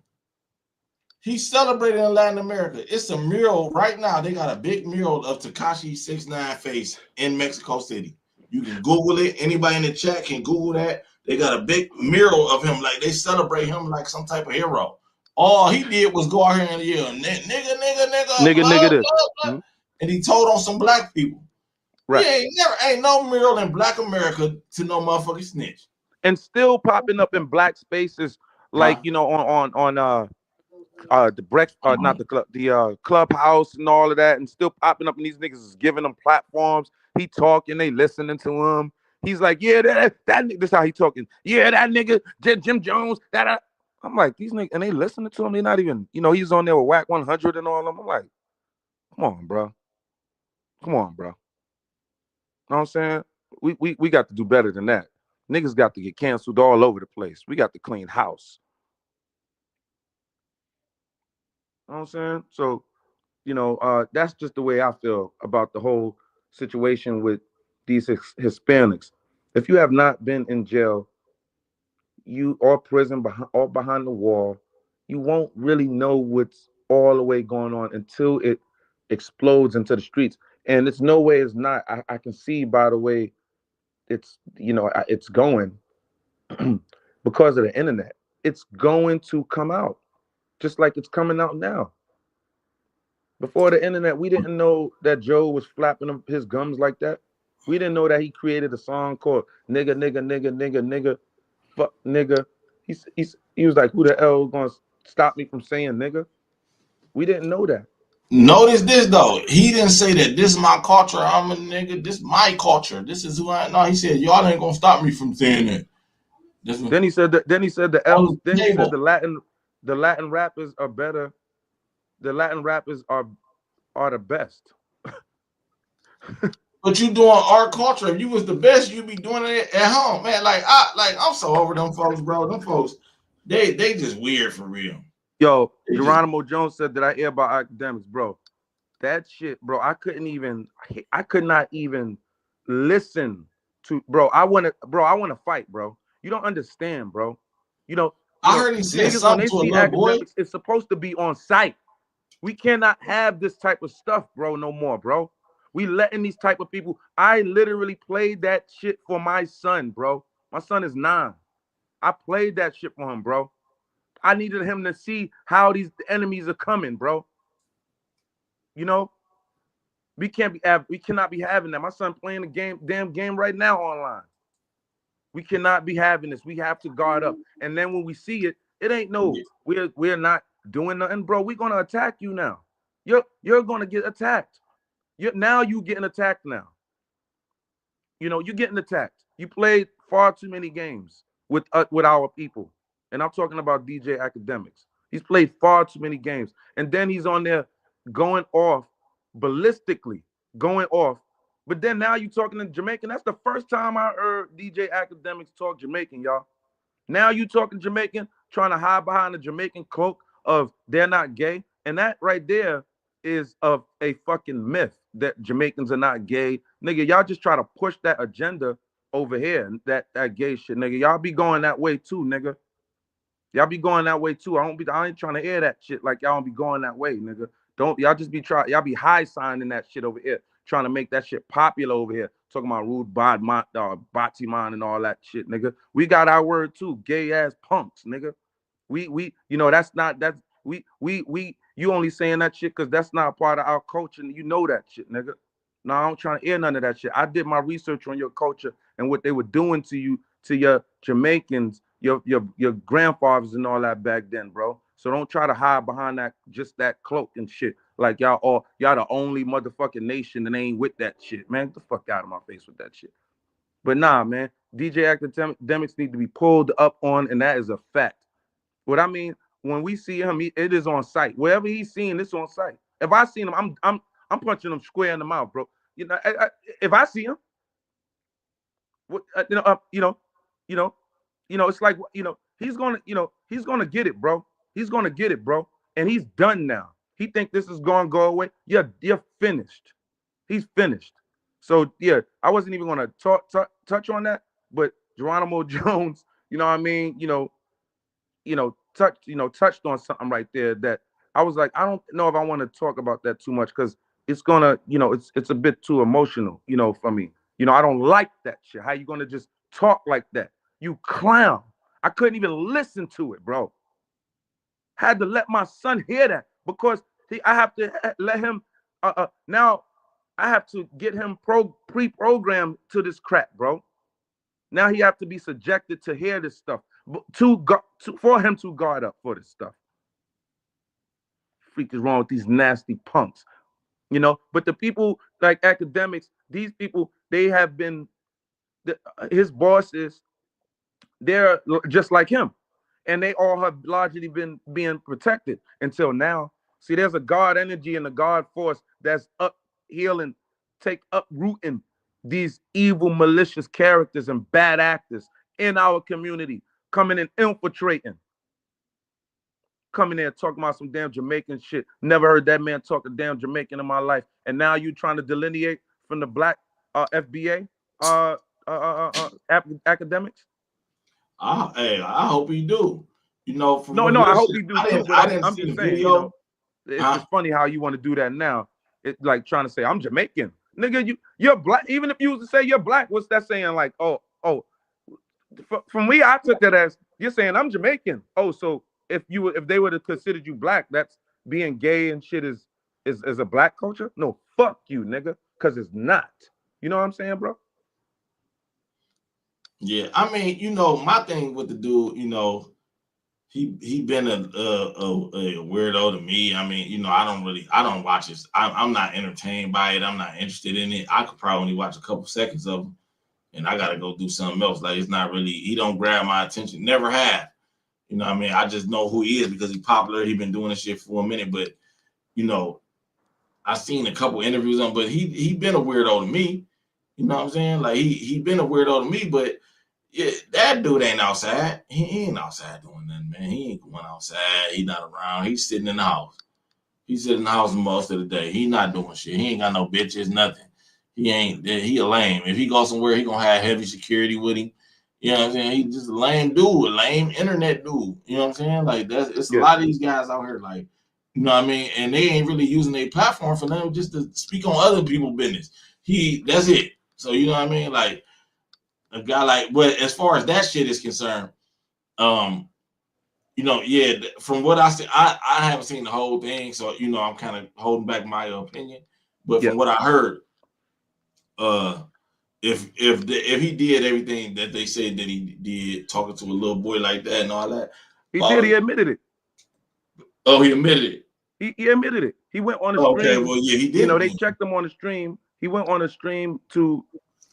He's celebrating in Latin America. It's a mural right now. They got a big mural of Tekashi 6ix9ine face in Mexico City. You can Google it. Anybody in the chat can Google that. They got a big mural of him. Like they celebrate him like some type of hero. All he did was go out here and yell, nigga, nigga, nigga, Nigga, blah, nigga, this. blah, blah. Hmm? And he told on some black people. Right. Ain't no mural in Black America to no motherfucking snitch. And still popping up in black spaces, like, Huh? on the breakfast, not the club, the clubhouse and all of that, and still popping up, and these niggas is giving them platforms. He talking, they listening to him. He's like, yeah, that this how he talking. Yeah, that nigga Jim Jones. I'm like, these niggas, and they listening to him. They not even, he's on there with Whack 100 and all of them. I'm like, come on, bro. Come on, bro. Know what I'm saying? We got to do better than that. Niggas got to get canceled all over the place. We got to clean house. Know what I'm saying? So that's just the way I feel about the whole situation with these Hispanics. If you have not been in jail, you or prison or behind the wall, you won't really know what's all the way going on until it explodes into the streets. And it's no way it's not. I can see by the way it's going because of the internet. It's going to come out just like it's coming out now. Before the internet, we didn't know that Joe was flapping his gums like that. We didn't know that he created a song called "Nigga, Nigga, Nigga, Nigga, Nigga, Fuck Nigga." He was like, "Who the hell gonna stop me from saying nigga?" We didn't know that. Notice this though. He didn't say that this is my culture. I'm a nigga. This is my culture. This is who I am. No, he said y'all ain't gonna stop me from saying that. This was Then he said that. Then he said the on L's. Then the he said table. the Latin rappers are better. The Latin rappers are the best. But you doing our culture. If you was the best, you be doing it at home, man. I'm so over them folks, bro. Them folks, they just weird for real. Yo, They just Geronimo Jones said that I hear about academics, bro. That shit, bro. I could not even listen to, bro. I want to fight, bro. You don't understand, bro. You know, I heard he said niggas when something they to a see little boy. academics, it's supposed to be on site. We cannot have this type of stuff, bro, no more, bro. We letting these type of people. I literally played that shit for my son, bro. My son is 9. I played that shit for him, bro. I needed him to see how these enemies are coming, bro. You know, we cannot be having that. My son playing the damn game right now online. We cannot be having this. We have to guard up. And then when we see it, it ain't no, Yeah. we're not doing nothing, bro. We're gonna attack you now. You're gonna get attacked. Now you getting attacked now. You're getting attacked. You played far too many games with our people, and I'm talking about DJ Academics. He's played far too many games, and then he's on there going off ballistically, going off. But then now you talking in Jamaican. That's the first time I heard DJ Academics talk Jamaican, y'all. Now you talking Jamaican, trying to hide behind the Jamaican cloak of they're not gay, and that right there is of a fucking myth that Jamaicans are not gay. Nigga, y'all just try to push that agenda over here, that gay shit, nigga. Y'all be going that way too, nigga. Y'all be going that way too. I ain't trying to hear that shit like y'all don't be going that way, nigga. Don't y'all just be y'all be high signing that shit over here, trying to make that shit popular over here. Talking about rude Batiman and all that shit, nigga. We got our word too, gay ass punks, nigga. That's not you only saying that shit because that's not part of our culture, and you know that shit, nigga. No, I don't trying to hear none of that shit. I did my research on your culture and what they were doing to you, to your Jamaicans, your grandfathers and all that back then, bro. So don't try to hide behind that cloak and shit. Like y'all the only motherfucking nation that ain't with that shit, man. Get the fuck out of my face with that shit. But nah, man, DJ Academics need to be pulled up on, and that is a fact. What I mean, when we see him, it is on site. Wherever he's seen, it's on site. If I seen him, I'm punching him square in the mouth, bro. If I see him, what it's like he's gonna get it, bro. He's gonna get it, bro. And he's done now. He think this is gonna go away. You're finished. He's finished. So yeah, I wasn't even gonna touch on that, but Geronimo Jones, you know what I mean, touched on something right there that I was like, I don't know if I want to talk about that too much because it's gonna, it's a bit too emotional, for me. I don't like that shit. How you gonna just talk like that? You clown. I couldn't even listen to it, bro. Had to let my son hear that because I have to let him. Now I have to get him pre-programmed to this crap, bro. Now he have to be subjected to hear this stuff for him to guard up for this stuff. Freak is wrong with these nasty punks, But the people like Academics, these people, they have been his bosses. They're just like him, and they all have largely been being protected until now. See, there's a God energy and a God force that's up healing, uprooting these evil, malicious characters and bad actors in our community, coming and infiltrating, coming there talking about some damn Jamaican shit. Never heard that man talk a damn Jamaican in my life. And now you trying to delineate from the black FBA academics. I hope he do. From No, I hope he do too. But I didn't I'm see the just saying, video. it's funny how you want to do that now. It's like trying to say I'm Jamaican, nigga. You're black. Even if you was to say you're black, what's that saying? Like, oh. From me, I took that as you're saying I'm Jamaican. Oh, so if they would have considered you black, that's being gay and shit is a black culture? No, fuck you, nigga, because it's not. You know what I'm saying, bro? Yeah, I mean, my thing with the dude, he been a weirdo to me. I mean, I don't watch this. I'm not entertained by it. I'm not interested in it. I could probably only watch a couple seconds of him, and I gotta go do something else. Like it's not really. He don't grab my attention. Never have. What I mean? I just know who he is because he's popular. He's been doing this shit for a minute, but I seen a couple interviews on, but he been a weirdo to me. You know what I'm saying? Like he been a weirdo to me, but yeah, that dude ain't outside. He ain't outside doing nothing, man. He ain't going outside. He not around. He's sitting in the house. He's sitting in the house most of the day. He not doing shit. He ain't got no bitches, nothing. He a lame. If he goes somewhere, he gonna have heavy security with him. You know what I'm saying? He just a lame dude, a lame internet dude. You know what I'm saying? Like it's a lot of these guys out here, like, you know what I mean? And they ain't really using their platform for them just to speak on other people's business. That's it. So you know what I mean? Like a guy like, but as far as that shit is concerned, yeah, from what I see, I haven't seen the whole thing, so I'm kind of holding back my opinion. But from what I heard, if he did everything that they said that he did, talking to a little boy like that and all that. He did. He admitted it. Oh, he admitted it. He admitted it. He went on the Okay, stream. well, yeah, he did. You know, they checked him on the stream. He went on the stream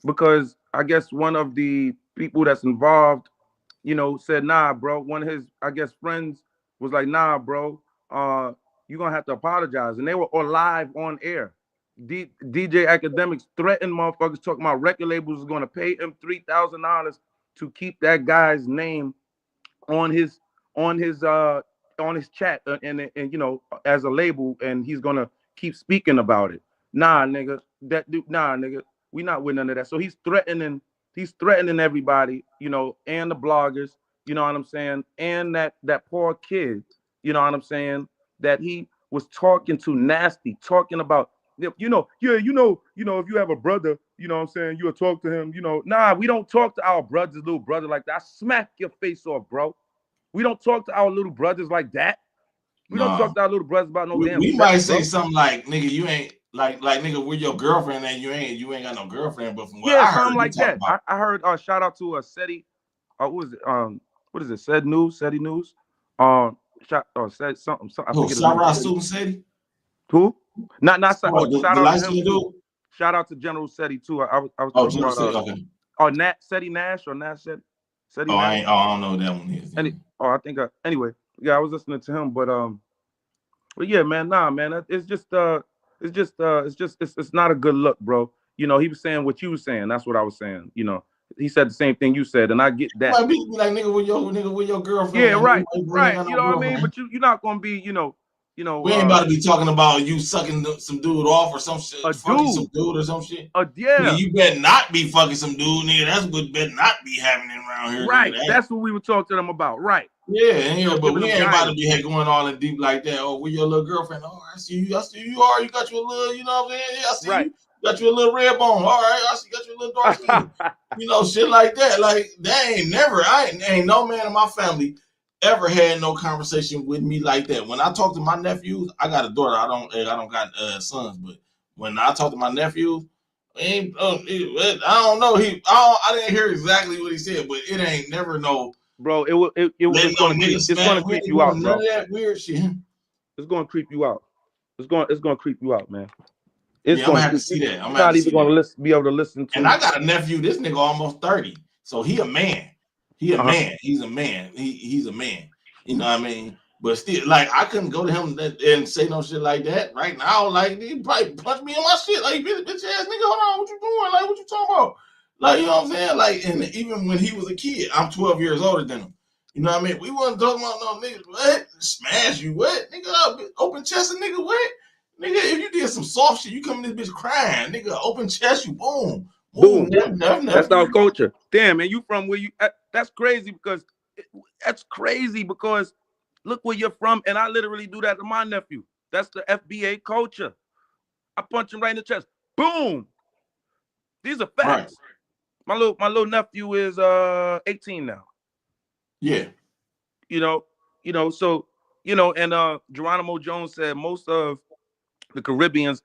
because I guess one of the people that's involved, you know, said, nah, bro. One of his, I guess, friends was like, nah, bro, you're gonna have to apologize. And they were all live on air. DJ Academics threatened motherfuckers, talking about record labels was gonna pay him $3,000 to keep that guy's name on his on his uh on his chat, and you know, as a label, and he's gonna keep speaking about it. Nah, nigga, that dude, nah, nigga, we not with none of that. So he's threatening everybody, you know, and the bloggers, you know what I'm saying, and that poor kid, you know what I'm saying, that he was talking to nasty, talking about, you know, yeah, you know, if you have a brother, you know what I'm saying, you'll talk to him, you know. Nah, we don't talk to our brothers, little brother like that. I smack your face off, bro. We don't talk to our little brothers like that. We don't talk to our little brothers about no damn We sex, might say bro. something like, nigga, you ain't like nigga, with your girlfriend and you ain't got no girlfriend, but from what Yeah, I heard something you like talk that. about. I heard shout out to SETI. What was it? What is it? SETI News. Said something. I Oh, forget his name. Sarah Student City? Who? Not The shout out to light him skinned too. dude? Shout out to General SETI too. I was Oh, talking General about City, okay. SETI Nash or Nash SETI. SETI Oh, Nash. I don't know what that one is. I think anyway. Yeah, I was listening to him, but yeah, man, nah, man, it's not a good look, bro. You know, he was saying what you were saying. That's what I was saying. You know, he said the same thing you said, and I get You that. might be like, nigga, with your girlfriend, Yeah, and right, you ain't right. got You no know what I mean? girlfriend. But you're not gonna be, We ain't about to be talking about you sucking some dude off or some shit, a fucking some dude. dude or some shit. Yeah. Nigga, you better not be fucking some dude, nigga. That's what better not be happening around here, Right. nigga. That's what we were talking to them about. Right. Yeah, but Giving we them ain't about to guidance. be going all in deep like that. Oh, with your little girlfriend. Oh, I see you are. You got your little, you know what I'm saying? Yeah, I see right. you. Got you a little red bone. All right, I see. Got you a little dark skin. You know, shit like that. Like that ain't no man in my family ever had no conversation with me like that. When I talk to my nephews, I got a daughter. I don't got sons, but when I talk to my nephews, I don't know. I didn't hear exactly what he said, but it ain't never no. Bro, it's gonna creep you out, bro. None of that weird shit. It's gonna creep you out. It's gonna creep you out, man. Yeah, I'm gonna have to see that. You're not even gonna be able to listen to. And I got a nephew. This nigga almost 30, so he a man. He a man. He's a man. He's a man. You know what I mean? But still, like, I couldn't go to him and say no shit like that right now. Like, he probably punch me in my shit. Like, bitch ass nigga, hold on, what you doing? Like, what you talking about? Like, you know what I'm saying? Like, and even when he was a kid, I'm 12 years older than him. You know what I mean? We wasn't talking about no niggas. What? Smash you? What? Nigga, open chest, a nigga, what? Nigga, if you did some soft shit, you come in this bitch crying. Nigga, open chest, you boom. Boom. That's our culture. Damn, man, you from where you that's crazy because look where you're from, and I literally do that to my nephew. That's the FBA culture. I punch him right in the chest. Boom. These are facts. Right. My little nephew is 18 now. Yeah. You know, so and Geronimo Jones said most of the Caribbeans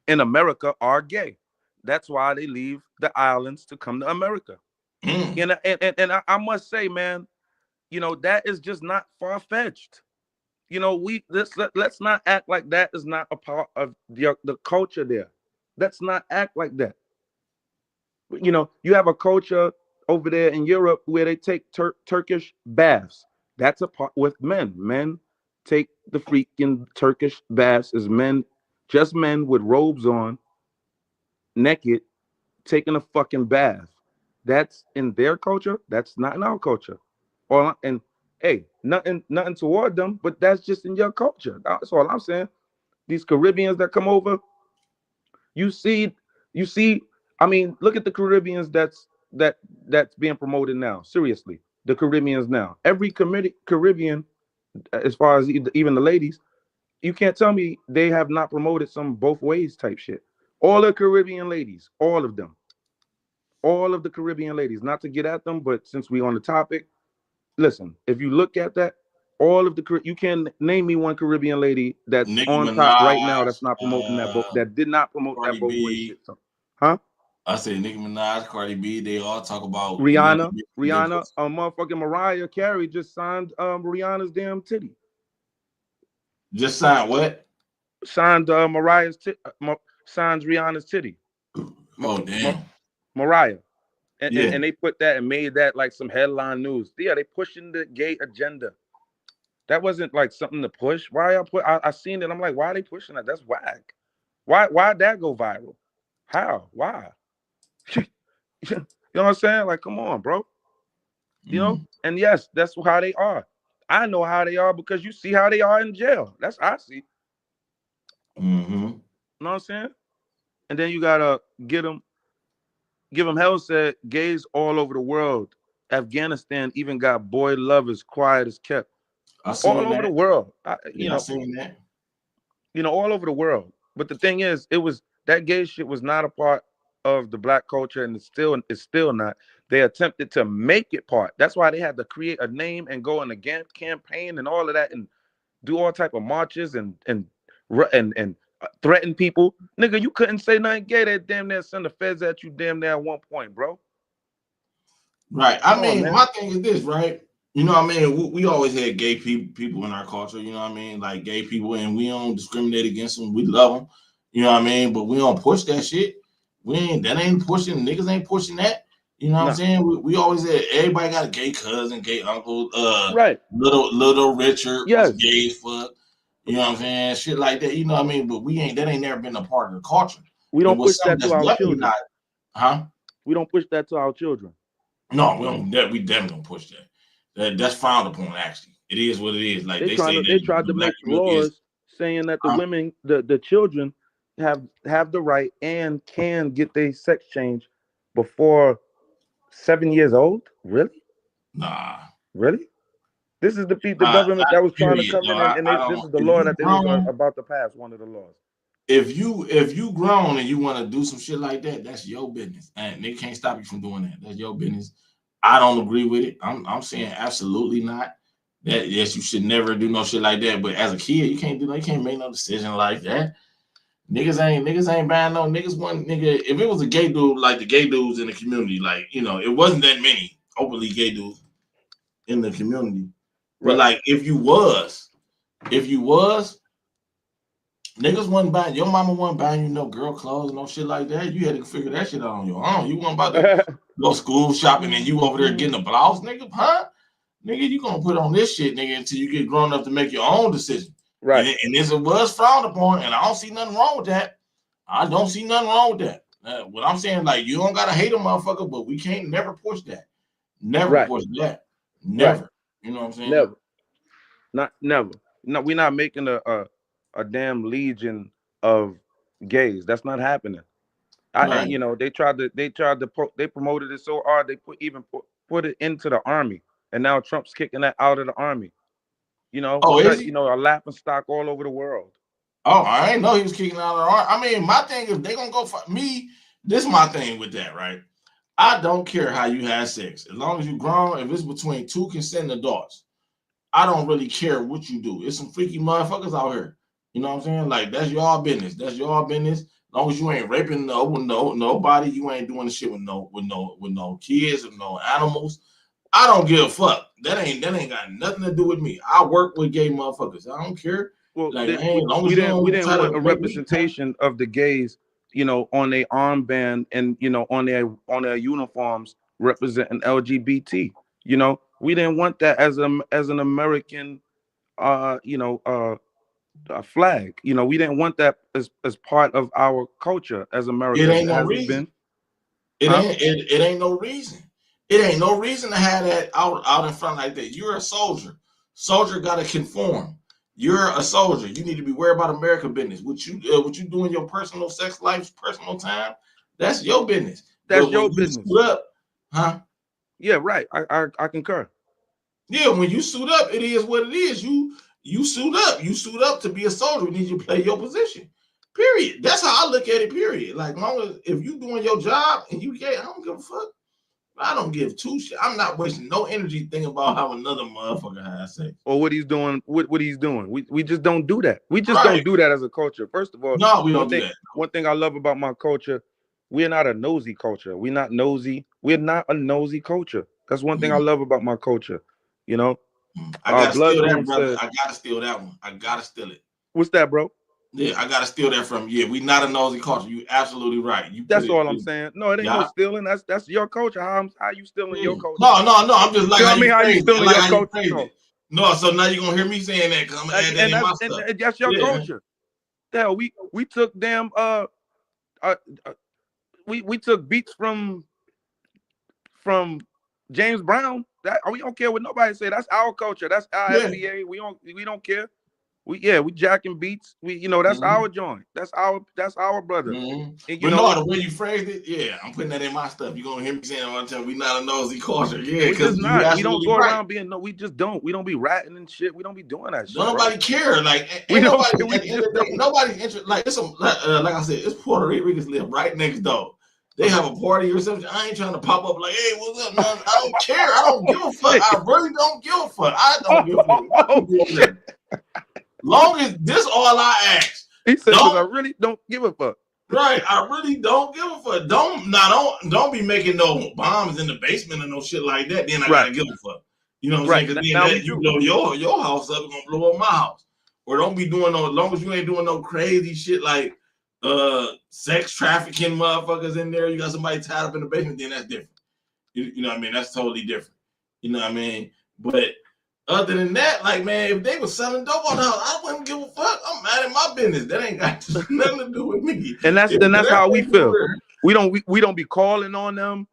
in America are gay. That's why they leave the islands to come to America. And I must say, man, you know, that is just not far-fetched. You know, let's not act like that is not a part of the culture there. Let's not act like that. You know, you have a culture over there in Europe where they take Turkish baths. That's a part with men. Men take the freaking Turkish baths as men, just men with robes on, naked, taking a fucking bath. That's in their culture. That's not in our culture. And hey, nothing toward them, but that's just in your culture. That's all I'm saying. These Caribbeans that come over, you see. I mean, look at the Caribbeans that's being promoted now. Seriously, the Caribbeans now. Every Caribbean, as far as even the ladies, you can't tell me they have not promoted some both ways type shit. All the Caribbean ladies, all of them. All of the Caribbean ladies, not to get at them, but since we on the topic, listen, if you look at that, all of you can name me one Caribbean lady that's Nicki on Minaj, top right now that's not promoting that boat, that did not promote Cardi that both way B. shit. So, huh? I said Nicki Minaj, Cardi B, they all talk about, you know, Rihanna, they push. motherfucking Mariah Carey just signed Rihanna's damn titty. Just sign what? Signed signs Rihanna's titty. Oh damn. Mariah. Yeah. And they put that and made that like some headline news. Yeah, they pushing the gay agenda. That wasn't like something to push. Why I seen it? I'm like, why are they pushing that? That's whack. Why'd that go viral? How? Why? You know what I'm saying? Like, come on, bro. You know? And yes, that's how they are. I know how they are because you see how they are in jail. That's I see. Mm-hmm. You know what I'm saying? And then you gotta give them hell. Said gays all over the world. Afghanistan even got boy lovers quiet as kept. I All seen over that. the world. Yeah, I seen that. All over the world. But the thing is, it was that gay shit was not a part of the black culture, and it's still not. They attempted to make it part. That's why they had to create a name and go on a campaign and all of that, and do all type of marches and threaten people. Nigga, you couldn't say nothing gay. They damn near send the feds at you damn near at one point, bro. Right. Come I on, mean, man. my thing is this, right? You know what I mean? We always had gay people in our culture, you know what I mean? Like gay people, and we don't discriminate against them. We love them, you know what I mean? But we don't push that shit. That ain't pushing, niggas ain't pushing that. You know what I'm Nah. saying? We always had, everybody got a gay cousin, gay uncle, Right. little Richard was Yes. gay as fuck. You know what I'm saying? Shit like that, you know what I mean? But that ain't never been a part of the culture. We It don't was push something that to that's our definitely children. not, huh? We don't push that to our children. No, we don't. We definitely don't push that. That's frowned upon. Actually, it is what it is. Like they say that They tried the to black make community is. laws saying that the women, the children, have the right and can get their sex change before 7 years old. Really? Nah. Really? This is the government that was trying to Period. come No, in, and I this don't. is the If law you that they was grown, about to pass. One of the laws. if you grown and you want to do some shit like that, that's your business, and they can't stop you from doing that. That's your business. I don't agree with it. I'm saying absolutely not. That yes, you should never do no shit like that. But as a kid, you can't make no decision like that. Niggas ain't buying no niggas. One nigga, if it was a gay dude, like the gay dudes in the community, like it wasn't that many openly gay dudes in the community. But Right. like if you was, niggas wasn't buying, your mama wasn't buying you no girl clothes, no shit like that. You had to figure that shit out on your own. You weren't about to go school shopping and you over there getting a blouse, nigga, huh? Nigga, you gonna put on this shit, nigga, until you get grown enough to make your own decision. Right. And this it was frowned upon, and I don't see nothing wrong with that. I don't see nothing wrong with that. What I'm saying, like, you don't gotta hate a motherfucker, but we can't never push that. Never Right. push that. Right. Never. You know what I'm saying? Never. Never. No, we're not making a damn legion of gays. That's not happening. Right. They they promoted it so hard they put it into the army, and now Trump's kicking that out of the army. Oh, is he? A laughing stock all over the world. Oh, I ain't know he was kicking out of the arm. I mean, my thing is they gonna go for me. This is my thing with that, right? I don't care how you have sex. As long as you grown, if it's between two consenting adults, I don't really care what you do. It's some freaky motherfuckers out here. You know what I'm saying? Like that's your business. That's your business. As long as you ain't raping nobody, you ain't doing the shit with no kids or no animals. I don't give a fuck. That ain't got nothing to do with me. I work with gay motherfuckers. I don't care. Well, Like I ain't, as long we as you didn't we don't didn't try want to a make me. representation of the gays, on their armband and on their uniforms representing LGBT. We didn't want that as an American, a flag. We didn't want that as part of our culture as It Americans. ain't no Has it reason. been? Huh? It ain't no reason. It ain't no reason to have that out in front like that. You're a soldier. Soldier got to conform. You're a soldier. You need to be worried about American business. What you do in your personal sex life, personal time, that's your business. That's But when your you business. suit up, huh? Yeah, right. I concur. Yeah, when you suit up, it is what it is. You suit up. You suit up to be a soldier. You need to play your position. Period. That's how I look at it. Period. Like, long as if you doing your job and you gay, I don't give a fuck. I don't give two shit. I'm not wasting no energy thinking about how another motherfucker has sex. Or what he's doing, what he's doing. We just don't do that. We just Right. don't do that as a culture. First of all, No, we don't do that. one thing I love about my culture, We're not a nosy culture. We're not nosy. We're not a nosy culture. That's one thing I Mm, love about my culture. You know, I gotta Blood steal that, Moon brother. said, I gotta steal that one. I gotta steal it. "What's that, bro?" Yeah, I gotta steal that from you. Yeah, we not a nosy culture. You absolutely right. You put That's it. all I'm saying. No, it ain't no Yeah. stealing. That's your culture. How you stealing Yeah. your culture? No. I'm just like You know how what I you mean? How you phrased it. I stealing like your how you culture? phrased No, it. No, so now you're gonna hear me saying that because I'm gonna add that and in that's my stuff. that's your Yeah. culture. Hell, we took damn uh, uh we took beats from James Brown. That we don't care what nobody say. That's our culture. That's our Yeah. FBA. We don't care. We jacking beats. That's Mm-hmm. our joint. That's our brother. Mm-hmm. And, But no, the way you phrased it, yeah, I'm putting that in my stuff. You're gonna hear me saying all the time, we not a nosy culture. Yeah, we because just you not. We don't absolutely go right. around being no. We just don't. We don't be ratting and shit. We don't be doing that Don't shit, bro. nobody care. Like, We ain't don't nobody care. We at the end just of the day, don't. nobody's interested. Like, it's some like I said, it's Puerto Ricans live right next door. They have a party or something. I ain't trying to pop up like, hey, what's up? No, I don't care. I don't give a fuck. Shit. I really don't give a fuck. I don't give a fuck what you Oh do over shit. there. Long as this all I ask. He said, "Cause I Don't really don't give a fuck." right. I really don't give a fuck. Don't be making no bombs in the basement or no shit like that. Then I Right. gotta give a fuck. You know what I'm saying? Right. Because then Now we that you do. blow your house up, it's gonna blow up my house. Or don't be doing no as long as you ain't doing no crazy shit like sex trafficking motherfuckers in there. You got somebody tied up in the basement, then that's different. You know what I mean? That's totally different. You know what I mean? But other than that, like man, if they were selling dope on the house, I wouldn't give a fuck. I'm mad at my business. That ain't got nothing to do with me. And that's If and that's how we that feel. We don't be calling on them.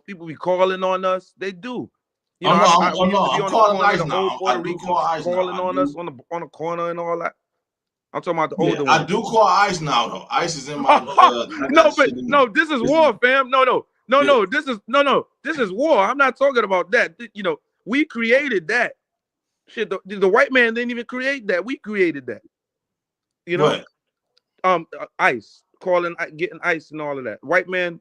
People be calling on us. They do. oh no, We used to be I'm on the calling corner, ice the old now. Puerto I do call Ricans ice now. calling I on us do. on the corner and all that. I'm talking about the Yeah, older I ones. do call ice now though. Ice is in my. I got No, but shit in my. no, this is war, fam. No. This is war. I'm not talking about that. We created that shit. The white man didn't even create that. We created that. You know, What? ice calling, getting ice and all of that. White man,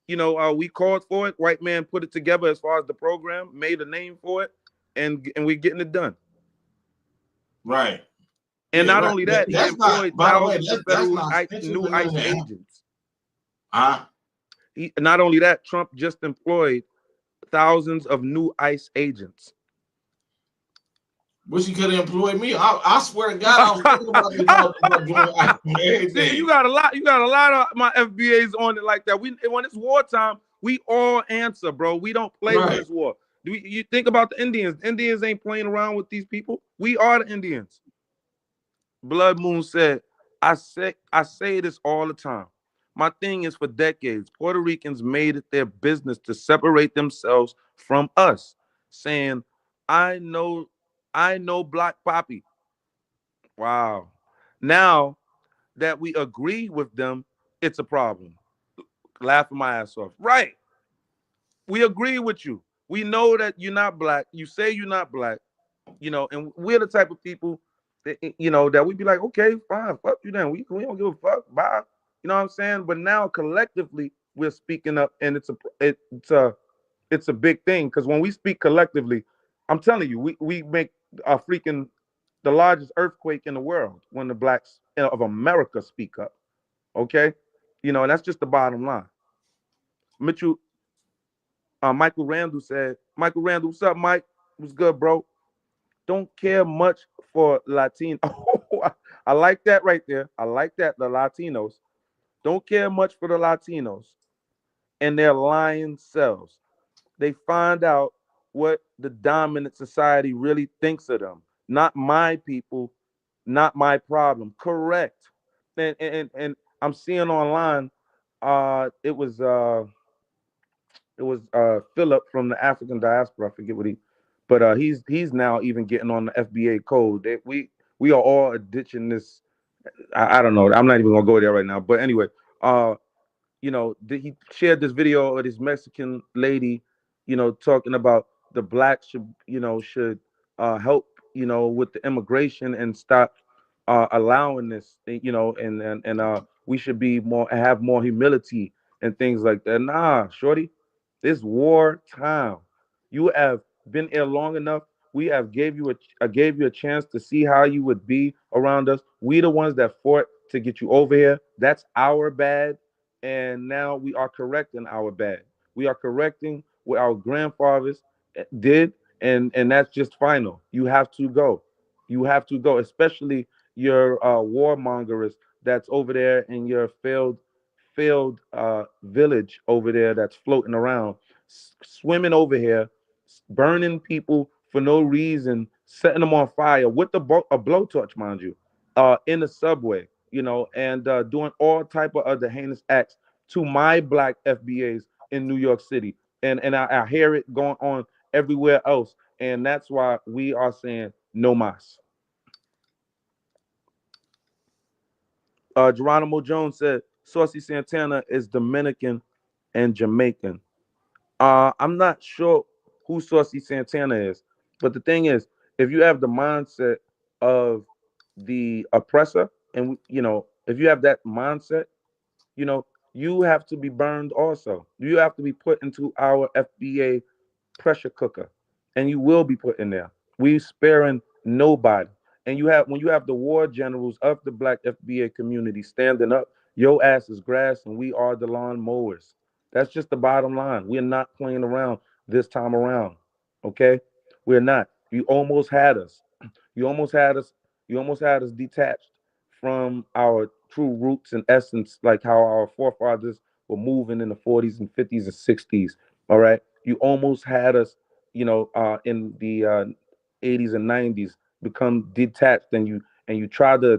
we called for it. White man put it together as far as the program, made a name for it, and we're getting it done. Right. And Yeah, not right. only that, he That's not. employed By the way, thousands of that's federal not snitching new or none of ICE that. agents. Huh? Not only that, Trump just employed thousands of new ICE agents. Wish he could have employed me. I swear to God, I was thinking about this about doing ice every See, you day. got a lot. You got a lot of my FBAs on it like that. When it's wartime, we all answer, bro. We don't play when Right. it's war. You think about the Indians? Indians ain't playing around with these people. We are the Indians. Blood Moon said, I say this all the time. My thing is for decades, Puerto Ricans made it their business to separate themselves from us, saying, I know, I know Black Poppy. Wow. Now that we agree with them, it's a problem. Laughing my ass off. Right. We agree with you. We know that you're not black. You say you're not black, and we're the type of people that we'd be like, okay, fine, fuck you then. We don't give a fuck. Bye. You know what I'm saying? But now collectively we're speaking up, and it's a big thing because when we speak collectively, I'm telling you, we make a freaking the largest earthquake in the world when the blacks of America speak up. Okay, and that's just the bottom line. Mitchell, Michael Randall said, Michael Randall, what's up, Mike? What's good, bro? Don't care much for Latino. Oh, I like that right there. I like that. The Latinos don't care much for the Latinos and their lying selves. They find out what the dominant society really thinks of them. Not my people, not my problem. Correct. And I'm seeing online, it was Philip from the African diaspora. I forget what but he's now even getting on the FBA code. We are all ditching this. I don't know. I'm not even gonna go there right now. But anyway, uh, he shared this video of this Mexican lady, talking about the blacks should help, with the immigration and stop allowing this, and we should be have more humility and things like that. Nah, shorty, it's war time. You have been here long enough. We have I gave you a chance to see how you would be around us. We the ones that fought to get you over here. That's our bad. and now we are correcting our bad. We are correcting what our grandfathers did, and that's just final. You have to go. You have to go, especially your warmongers that's over there in your failed village over there that's floating around, swimming over here, burning people for no reason, setting them on fire with a blowtorch, mind you, in the subway, and doing all type of other heinous acts to my black FBAs in New York City, and I hear it going on everywhere else, and that's why we are saying no mas. Geronimo Jones said Saucy Santana is Dominican and Jamaican. I'm not sure who Saucy Santana is, but the thing is, if you have the mindset of the oppressor, and if you have that mindset, you know, you have to be burned also. You have to be put into our FBA pressure cooker, and you will be put in there. We sparing nobody. And when you have the war generals of the black FBA community standing up, your ass is grass, and we are the lawn mowers. That's just the bottom line. We're not playing around this time around. Okay, we're not. You almost had us. You almost had us. You almost had us detached from our true roots and essence, like how our forefathers were moving in the 40s and 50s and 60s. All right, you almost had us, in the 80s and 90s, become detached, and you tried to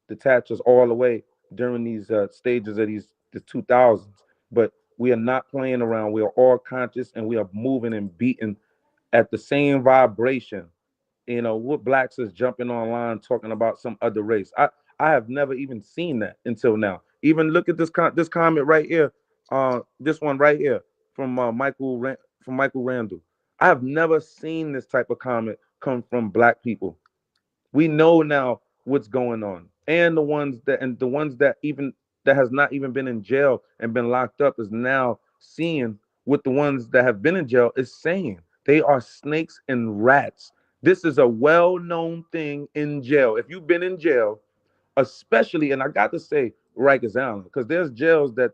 detach us all the way during these stages of the 2000s. But we are not playing around. We are all conscious, and we are moving and beating at the same vibration. What blacks is jumping online talking about some other race. I have never even seen that until now. Even look at this comment right here, this one right here from Michael Randall. I have never seen this type of comment come from black people. We know now what's going on, and the ones that even that has not even been in jail and been locked up is now seeing what the ones that have been in jail is saying. They are snakes and rats. This is a well-known thing in jail. If you've been in jail, especially, and I got to say Rikers Island, because there's jails that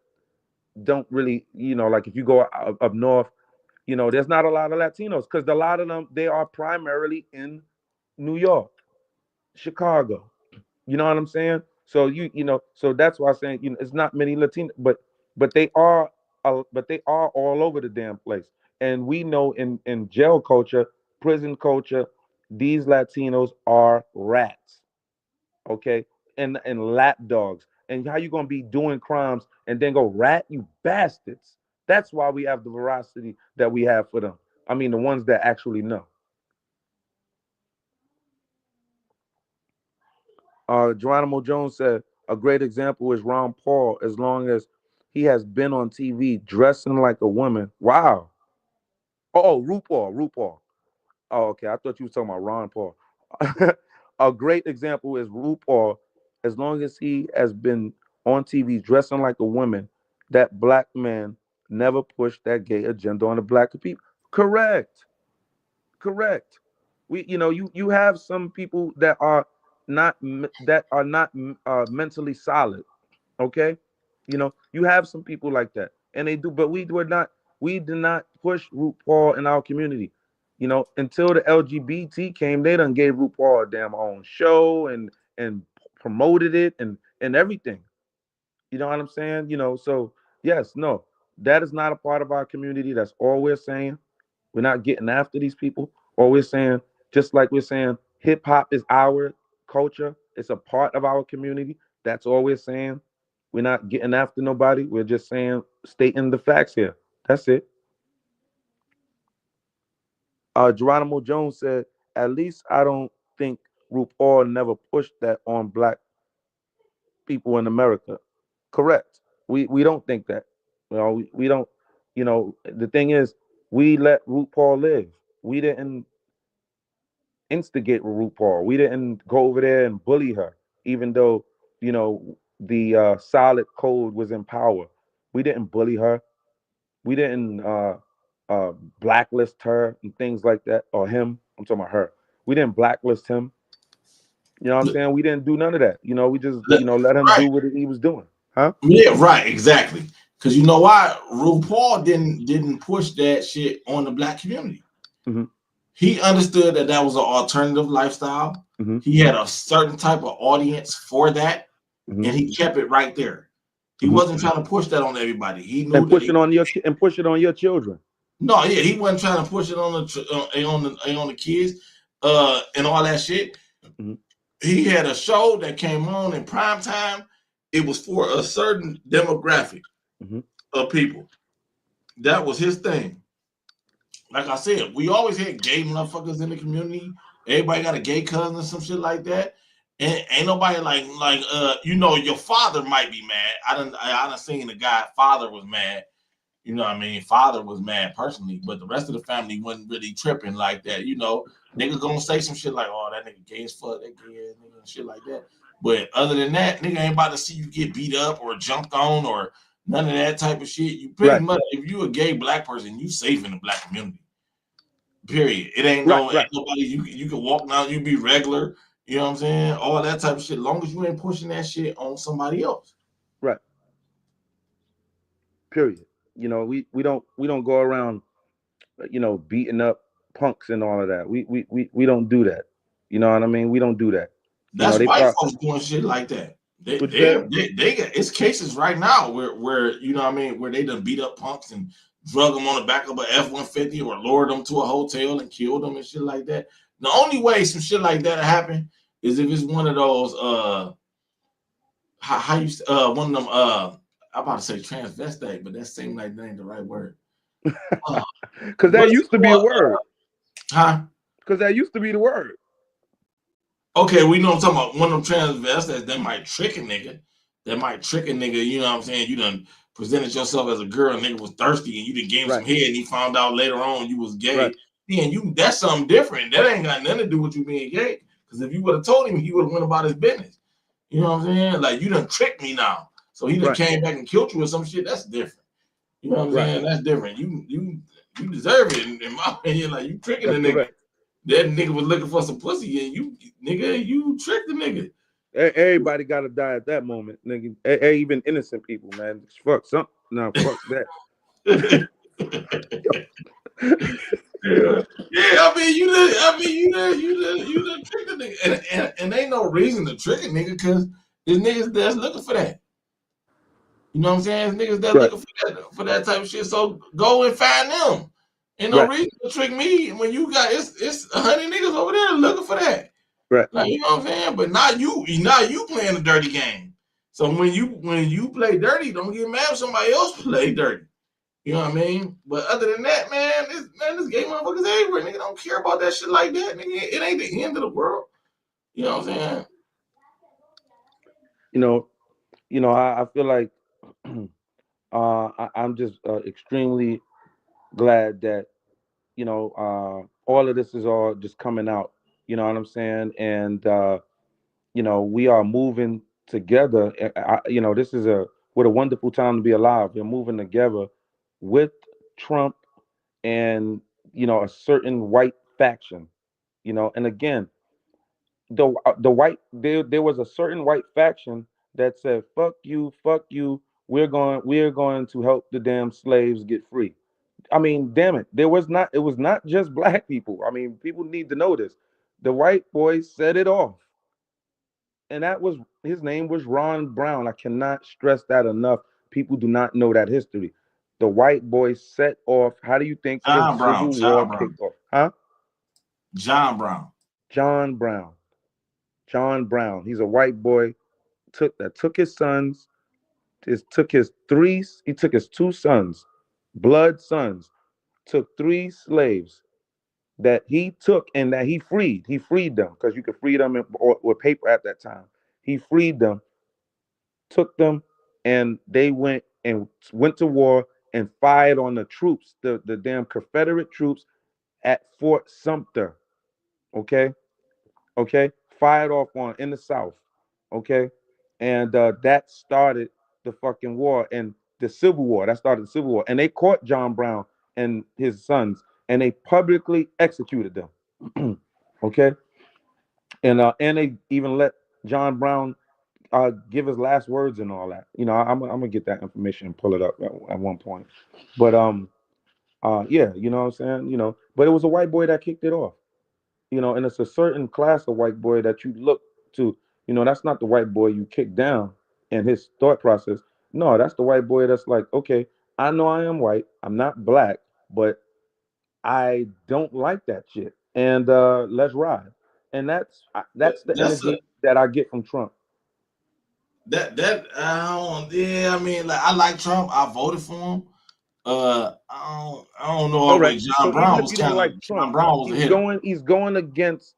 don't really, like if you go up north, there's not a lot of Latinos, because a lot of them, they are primarily in New York, Chicago. You know what I'm saying? So so that's why I'm saying, it's not many Latino, but they are all over the damn place. And we know in jail culture, prison culture, these Latinos are rats, okay, and lap dogs. And how you gonna be doing crimes and then go rat, you bastards? That's why we have the veracity that we have for them. I mean, the ones that actually know. Geronimo Jones said a great example is Ron Paul. As long as he has been on TV dressing like a woman. Wow. Oh, RuPaul. Oh, okay. I thought you were talking about Ron Paul. A great example is RuPaul. As long as he has been on TV dressing like a woman, that black man never pushed that gay agenda on the black people. Correct. Correct. You have some people that are not mentally solid. Okay, you have some people like that, and they do. But we did not push RuPaul in our community. Until the LGBT came, they done gave RuPaul a damn own show and promoted it and everything. You know what I'm saying? So yes, no, that is not a part of our community. That's all we're saying. We're not getting after these people. Or we're saying, just like we're saying, hip hop is our culture. It's a part of our community. That's all we're saying. We're not getting after nobody. We're just saying, stating the facts here. That's it. Geronimo Jones said, at least I don't think RuPaul never pushed that on black people in America. Correct. We don't think that. We don't. The thing is, we let RuPaul live. We didn't instigate with RuPaul. We didn't go over there and bully her, even though the solid code was in power. We didn't bully her. We didn't uh, blacklist her and things like that, or him. I'm talking about her. We didn't blacklist him. You know what I'm saying? We didn't do none of that. We just let him do Right. what he was doing. Huh? Yeah, right, exactly. Because you know why RuPaul didn't push that shit on the black community. Mm-hmm. He understood that was an alternative lifestyle. Mm-hmm. He had a certain type of audience for that, Mm-hmm. and he kept it right there. He Mm-hmm. wasn't trying to push that on everybody. He knew And that push it on your children. no, yeah, he wasn't trying to push it on the kids, and all that shit. Mm-hmm. He had a show that came on in prime time. It was for a certain demographic Mm-hmm. of people. That was his thing. Like I said, we always had gay motherfuckers in the community. Everybody got a gay cousin or some shit like that. And ain't nobody your father might be mad. I done seen the guy father was mad. You know what I mean? Father was mad personally, but the rest of the family wasn't really tripping like that. Nigga gonna say some shit like, oh, that nigga gay as fuck, that gay ass nigga and shit like that. But other than that, nigga ain't about to see you get beat up or jumped on or none of that type of shit. You pretty Right. much, if you a gay black person, you safe in the black community. Period. It ain't Right. ain't nobody you can walk down, you be regular, you know what I'm saying? All that type of shit. Long as you ain't pushing that shit on somebody else. Right. Period. We don't go around, beating up punks and all of that. We don't do that. You know what I mean? We don't do that. That's They white probably. folks doing shit like that. What you said? They got it's cases right now where you know what I mean, where they done beat up punks and drug them on the back of a F-150 or lured them to a hotel and killed them and shit like that. The only way some shit like that happen is if it's one of those how you one of them I'm about to say transvestite, but that seems like that ain't the right word. Because that What's it used to be a called? word. Huh? Because that used to be the word. Okay, we know I'm talking about one of them transvestites that might trick a nigga. That might trick a nigga, you know what I'm saying? You done presented yourself as a girl, nigga was thirsty, and you done gave him Right. some head, and he found out later on you was Right. gay. Then that's something different. That ain't got nothing to do with you being gay. Because if you would have told him, he would have went about his business. You know what I'm saying? Like, you done tricked me now. So he done Right. came back and killed you or some shit. That's different. You know what I'm Right. saying? That's different. You deserve it, in my opinion. Like, you tricking the That's nigga. correct. That nigga was looking for some pussy, and you tricked the nigga. Everybody got to die at that moment, nigga. Even innocent people, man. Fuck some. No, fuck that. Yeah, I mean, you done tricked the nigga, and ain't no reason to trick a nigga because there's niggas that's looking for that. You know what I'm saying? There's niggas that Right. looking for that type of shit. So go and find them. Ain't no Right. reason to trick me when you got it's 100 niggas over there looking for that. Right. Like, you know what I'm saying? But now you playing a dirty game. So when you play dirty, don't get mad if somebody else play dirty. You know what I mean? But other than that, man, this gay motherfuckers everywhere. Nigga don't care about that shit like that. Nigga, it ain't the end of the world. You know what I'm saying? You know. I feel like I'm just extremely glad that all of this is all just coming out. You know what I'm saying? And we are moving together. This is what a wonderful time to be alive. We're moving together with Trump and a certain white faction. And again, the white there was a certain white faction that said, fuck you, fuck you, we're going to help the damn slaves get free. I mean, damn it, it was not just black people. I mean, people need to know this. The white boy set it off, and that was his name was Ron Brown. I cannot stress that enough. People do not know that history. The white boy set off. How do you think the John Brown, Civil War John Brown, kicked off? Huh? John Brown. John Brown. John Brown. He's a white boy took his sons, he took his two sons, blood sons, took three slaves that he took and that he freed. He freed them because you could free them with paper at that time. He freed them, took them, and they went to war and fired on the troops, the damn Confederate troops at Fort Sumter. Okay, okay, fired off on in the South. Okay, and that started the fucking war and the Civil War. That started the Civil War, and they caught John Brown and his sons, and they publicly executed them. Okay, and they even let John Brown give his last words and all that. I'm gonna get that information and pull it up at one point. But yeah, you know what I'm saying. But it was a white boy that kicked it off. And it's a certain class of white boy that you look to. That's not the white boy you kick down and his thought process. No, that's the white boy that's like, okay, I know I am white, I'm not black, but I don't like that shit. And let's ride. And that's the That's a energy that I get from Trump. that I don't, yeah. I mean, like, I like Trump. I voted for him. I don't know All all the right. way. So even if you don't like John Trump, Brown was a hitter. he's going against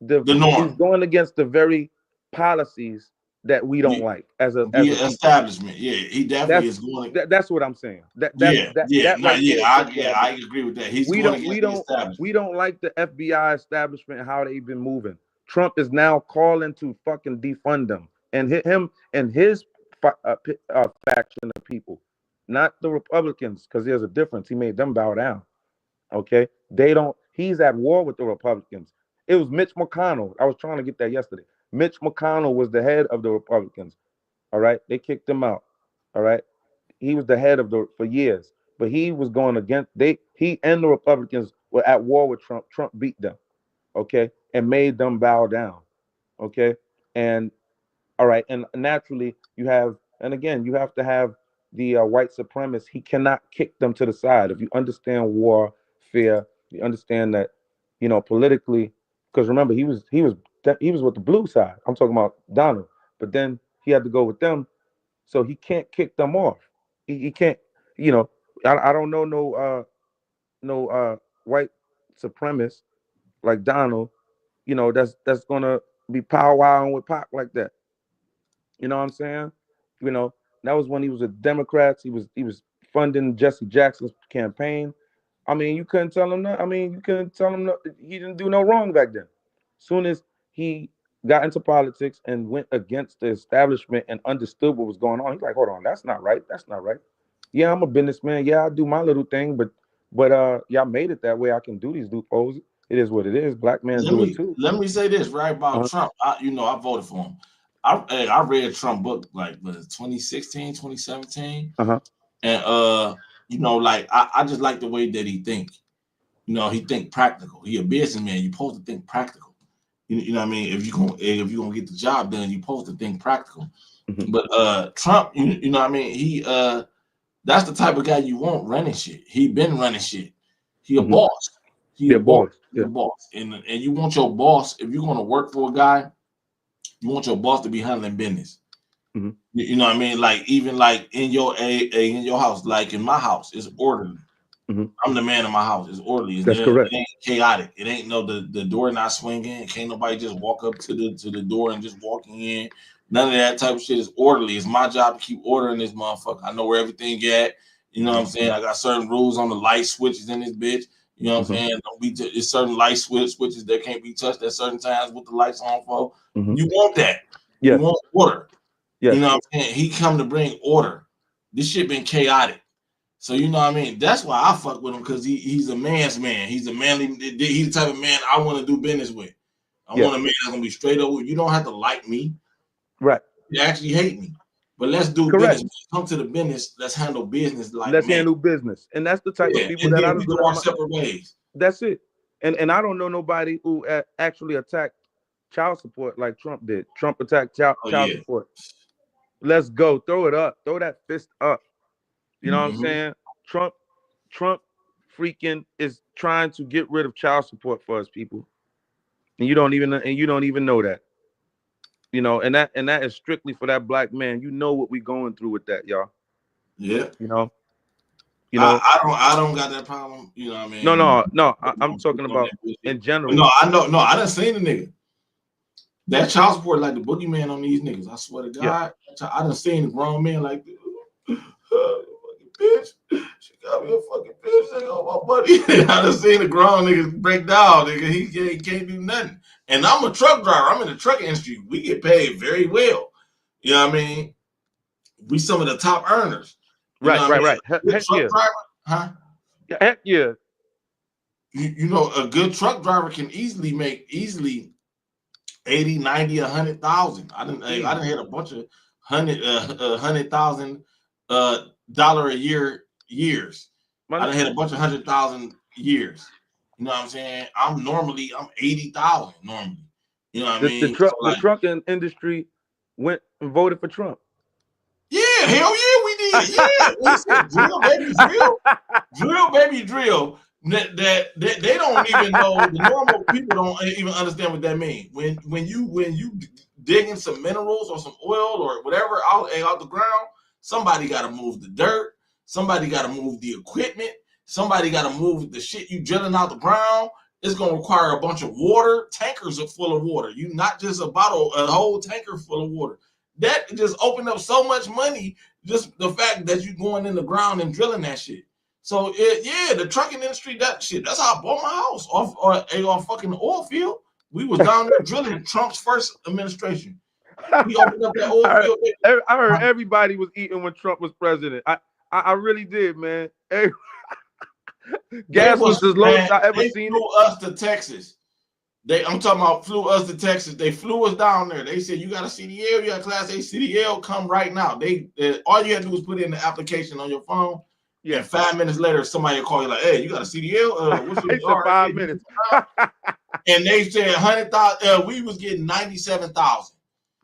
The he's norm, going against the very policies that we don't the, like as the a people. establishment. Yeah, he definitely That's is going. that's what I'm saying. Yeah, yeah, That nah, right there yeah, is the I establishment. agree with that. He's We going don't we against the don't establishment. we don't like the FBI establishment and how they've been moving. Trump is now calling to fucking defund them and hit him and his faction of people, not the Republicans, because there's a difference. He made them bow down. Okay, they don't. He's at war with the Republicans. It was Mitch McConnell. I was trying to get that yesterday. Mitch McConnell was the head of the Republicans. All right, they kicked him out. All right, he was the head of the for years, but he was going against they. He and the Republicans were at war with Trump. Trump beat them. Okay, and made them bow down. Okay, and all right, and naturally you have, and again, you have to have the white supremacist. He cannot kick them to the side. If you understand warfare, you understand that, politically, because remember he was with the blue side. I'm talking about Donald, but then he had to go with them, so he can't kick them off. He can't, you know. I don't know no white supremacist like Donald, that's gonna be powwowing with Pac like that. You know what I'm saying? You know, that was when he was with Democrats. He was funding Jesse Jackson's campaign. I mean, you couldn't tell him no. I mean, you couldn't tell him no, he didn't do no wrong back then. Soon as he got into politics and went against the establishment and understood what was going on, he's like, hold on, that's not right. That's not right. Yeah, I'm a businessman. Yeah, I do my little thing, but y'all made it that way. I can do these loopholes. It is what it is. Black men Let do it me too. let me say this right about Uh-huh. Trump. I voted for him. I read Trump book like, was it 2016, 2017, Uh-huh. and like, I just like the way that he think. He think practical. He a businessman. You supposed to think practical. You know what I mean? If you gonna get the job done, you supposed to think practical. Mhm. But Trump, you know what I mean? He that's the type of guy you want running shit. He been running shit. He a Mhm. boss. He a Yeah, boss. boys. He a Yeah. boss. And you want your boss, if you're gonna work for a guy, you want your boss to be handling business. Mhm. You know what I mean? Like, even like in your house, like in my house, it's orderly. Mhm. I'm the man in my house. It's orderly. That's It correct. ain't chaotic. It ain't the door not swinging. Can't nobody just walk up to the door and just walking in. None of that type of shit is orderly. It's my job to keep ordering this motherfucker. I know where everything at. You know what Mhm. I'm saying? I got certain rules on the light switches in this bitch. You know what I'm Mhm. saying? Don't be it's certain light switches that can't be touched at certain times with the lights on for. Mhm. You want that. You Yes. want order. You Yes. know what I'm saying? He come to bring order. This shit been chaotic. So you know what I mean? That's why I fuck with him, because he's a man's man. He's a manly. He's the type of man I want to do business with. I Yes. want a man that's gonna be straight up with. You don't have to like me. Right. You actually hate me, but let's do business. Correct. Come to the business. Let's handle business like Let's men. handle business, and that's the type of Yeah, people and that I then we just go let our my. separate ways. That's it. And I don't know nobody who actually attacked child support like Trump did. Trump attacked Oh child yeah. support. Let's go. Throw it up. Throw that fist up. You know what I'm Mm-hmm. saying? Trump freaking is trying to get rid of child support for us people. And you don't even know that. And that is strictly for that black man. You know what we going through with that, y'all. Yeah. You know, you I, know. I don't got that problem. You know what I No, mean? no, no. I'm Don't speak talking on about that bullshit. in But no, general. I know. No, I done seen the nigga. That child support like the boogeyman on these niggas. I swear to Yeah. God. I done seen a grown man like, fucking bitch. She got me a fucking bitch. They got my money. I done seen a grown niggas break down. Nigga, he can't do nothing. And I'm a truck driver. I'm in the truck industry. We get paid very well. You know what I mean? We some of the top earners. You know Right, what I right, mean? right. A good Heck truck yeah. driver, huh? Heck yeah. You know, a good truck driver can easily 80, 90, 100,000. I didn't hit a bunch of $100,000 dollar a year years. I done hit a bunch of 100,000 years. You know what I'm saying? I'm 80,000 normally. You know what I mean? So The like, trucking industry went and voted for Trump. yeah, hell yeah, we did. Yeah, we said drill, baby, drill, baby, drill. That they don't even know. The normal people don't even understand what that means. When you digging some minerals or some oil or whatever out the ground, somebody got to move the dirt. Somebody got to move the equipment. Somebody got to move the shit you drilling out the ground. It's gonna require a bunch of water. Tankers are full of water. You not just a whole tanker full of water. That just opened up so much money. Just the fact that you going in the ground and drilling that shit. So the trucking industry, that shit. That's how I bought my house off fucking oil field. We was down there drilling Trump's first administration. We opened up that oil field. I heard everybody was eating when Trump was president. I really did, man. Gas was as low as I ever seen it. They flew us to Texas. I'm talking about flew us to Texas. They flew us down there. They said, you got a CDL, you got a Class A CDL, come right now. All you had to do was put in the application on your phone. Yeah, and 5 minutes later, somebody will call you like, hey, you got a CDL? What's your 5 minutes. And they said 100,000. We was getting 97,000.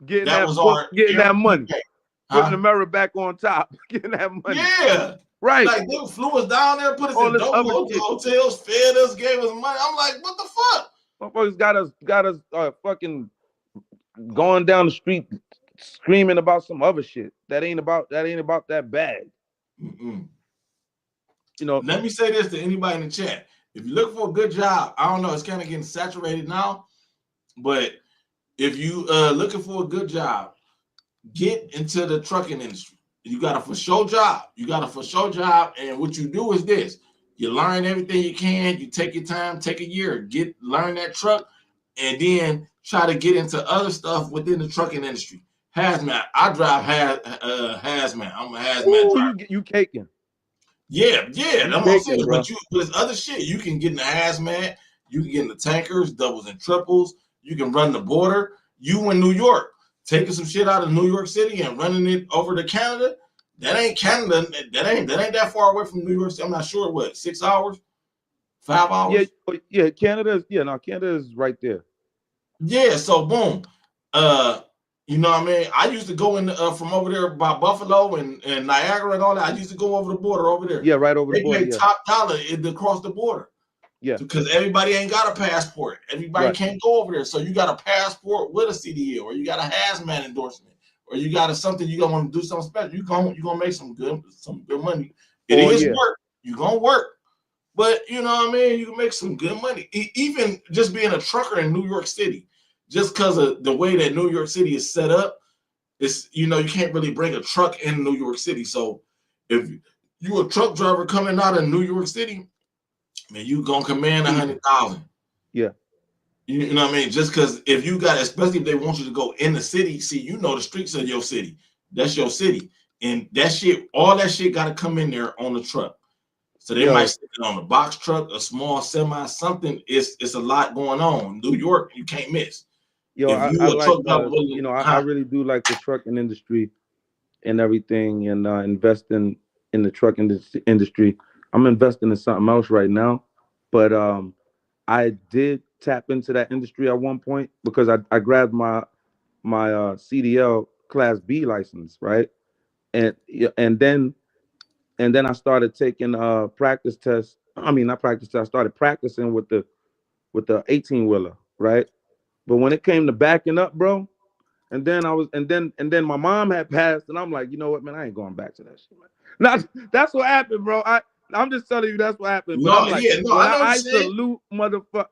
Getting that money. Putting the mirror back on top. Getting that money. Yeah. Right. Like they flew us down there, put us in dope hotels, fed us, gave us money. I'm like, what the fuck? Motherfuckers got us fucking going down the street screaming about some other shit that ain't about that bag. Mm-mm. You know, let me say this to anybody in the chat. If you look for a good job, I don't know, it's kind of getting saturated now, but if you looking for a good job, get into the trucking industry. You got a for sure job. And what you do is this. You learn everything you can. You take your time, take a year, learn that truck, and then try to get into other stuff within the trucking industry. Hazmat. I drive hazmat. I'm a hazmat driver. You caking. Yeah. I'm gonna say, but there's other shit. You can get in the hazmat. You can get in the tankers, doubles and triples. You can run the border. You in New York, taking some shit out of New York City and running it over to Canada. That ain't Canada. That ain't that far away from New York City. I'm not sure what, 6 hours, 5 hours. Yeah. Canada is right there. Yeah. So boom. You know what I mean? I used to go in from over there by Buffalo and Niagara and all that. I used to go over the border over there. Yeah, right over the border. They pay top dollar to cross the border. Yeah. Because everybody ain't got a passport. Everybody can't go over there. So you got a passport with a CDL, or you got a hazmat endorsement, or you got something you gonna want to do something special. You gonna make some good money. It is work. You gonna work. But you know what I mean? You can make some good money. Even just being a trucker in New York City. Just because of the way that New York City is set up, you can't really bring a truck in New York City. So if you a truck driver coming out of New York City, man, you gonna command 100,000. Yeah. You know what I mean? Just because if you got, especially if they want you to go in the city, see, the streets of your city. That's your city. And all that shit got to come in there on the truck. So they might sit on a box truck, a small semi, something. It's a lot going on. New York, you can't miss. I really do like the trucking industry and everything, and investing in the trucking industry. I'm investing in something else right now, but I did tap into that industry at one point because I grabbed my CDL Class B license, right, and then I started taking practice tests. I mean, not practice tests. I started practicing with the 18-wheeler, right. But when it came to backing up, bro, and then my mom had passed, and I'm like, you know what, man, I ain't going back to that shit, man. That's what happened, bro. I'm just telling you that's what happened. But I salute motherfucker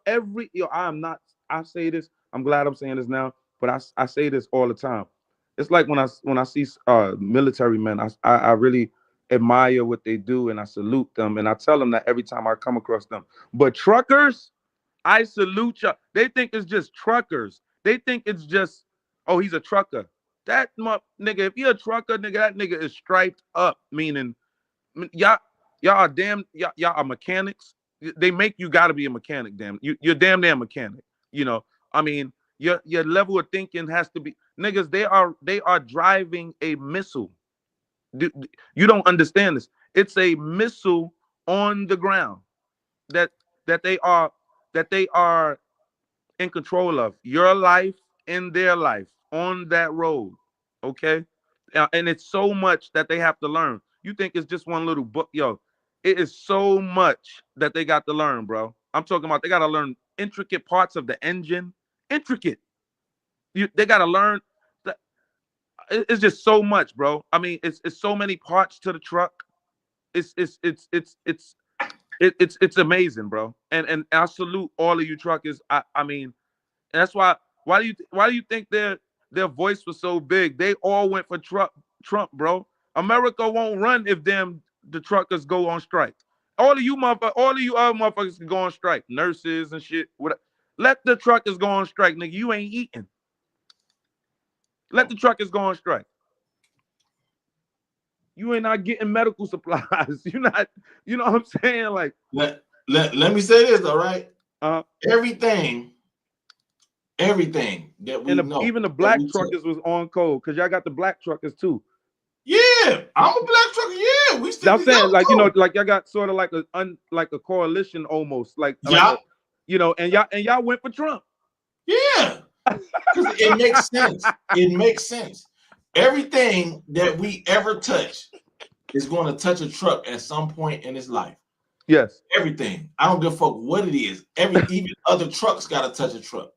I say this, I'm glad I'm saying this now, but I say this all the time. It's like when I see military men, I really admire what they do, and I salute them, and I tell them that every time I come across them. But truckers, I salute you. They think it's just truckers. They think it's just, oh, he's a trucker. That nigga, if you're a trucker, nigga, that nigga is striped up. Meaning, y'all are y'all are mechanics. They make you gotta be a mechanic, damn. You're damn mechanic. I mean, Your level of thinking has to be niggas. They are driving a missile. You don't understand this. It's a missile on the ground that that they are that they are in control of your life and their life on that road. Okay, and it's so much that they have to learn. You think it's just one little book, yo? It is so much that they got to learn, bro. I'm talking about they got to learn intricate parts of the engine, intricate. They got to learn. That, it's just so much, bro. I mean, it's so many parts to the truck. It's amazing, bro. And I salute all of you truckers. I mean, and that's why do you think their voice was so big? They all went for Trump, bro. America won't run if the truckers go on strike. All of you other motherfuckers can go on strike. Nurses and shit. Let the truckers go on strike, nigga. You ain't eating. Let the truckers go on strike. You ain't not getting medical supplies. You not, you know what I'm saying? Like, let me say this, all right? uh, Everything that we know, even the that black we took. truckers was on code because y'all got the black truckers too. Yeah, I'm a black trucker. Yeah, we stick I'm saying, together like, too. like y'all got sort of like a coalition almost, like Yeah, a, and y'all went for Trump. yeah, because it makes sense. It makes sense. Everything that we ever touch is going to touch a truck at some point in its life. Yes. Everything. I don't give a fuck what it is. Even other trucks got to touch a truck.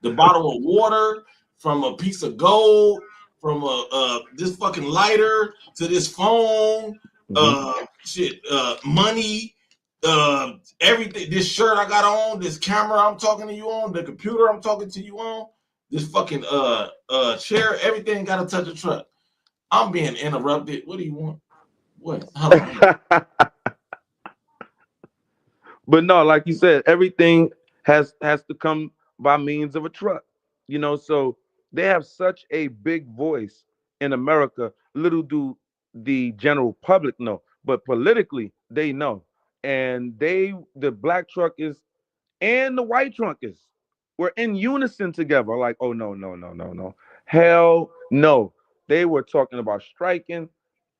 The bottle of water, from a piece of gold, from this fucking lighter to this phone, money, everything. This shirt I got on, this camera I'm talking to you on, the computer I'm talking to you on, this fucking chair, everything got to touch a truck. I'm being interrupted. What do you want? What? Hold on. But no, like you said, everything has to come by means of a truck. So they have such a big voice in America. Little do the general public know, but politically they know. And the black truckers and the white truckers were in unison together. Like, oh no, no, no, no, no. Hell no. They were talking about striking.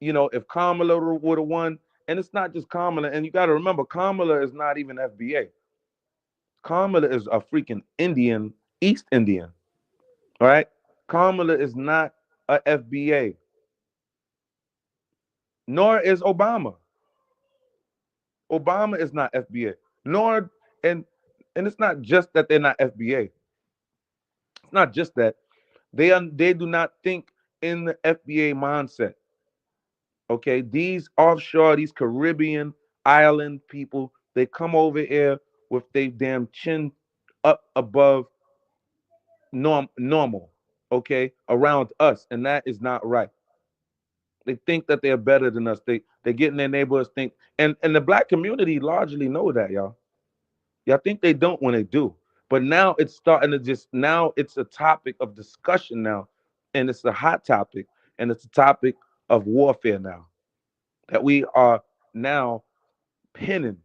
If Kamala would have won, and it's not just Kamala, and you got to remember, Kamala is not even FBA. Kamala is a freaking Indian, East Indian. All right. Kamala is not a FBA, nor is Obama. Obama is not FBA, nor and it's not just that they're not FBA. It's not just that they do not think in the FBA mindset. Okay, these offshore, these Caribbean island people, they come over here with their damn chin up above normal, okay, around us, and that is not right. They think that they're better than us. They get in their neighborhoods, think, and the black community largely know that, y'all. Y'all think they don't when they do, but now it's starting to now it's a topic of discussion now, and it's a hot topic, and it's a topic of warfare now that we are now pinning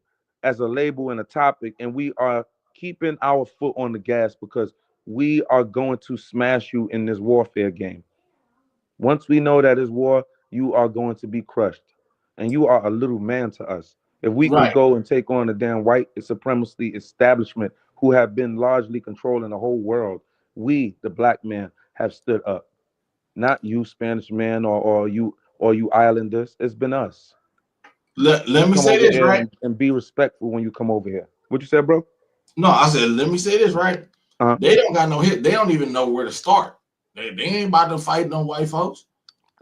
as a label and a topic, and we are keeping our foot on the gas because we are going to smash you in this warfare game. Once we know that is war, you are going to be crushed. And you are a little man to us. If we can Right. go and take on the damn white supremacy establishment who have been largely controlling the whole world, we, the black man, have stood up. Not you, Spanish man, or you islanders. It's been us. Let You me come say over this, here right? and be respectful when you come over here. What you said, bro? No, I said, let me say this, right? Uh-huh. They don't got no hit. They don't even know where to start. They ain't about to fight no white folks.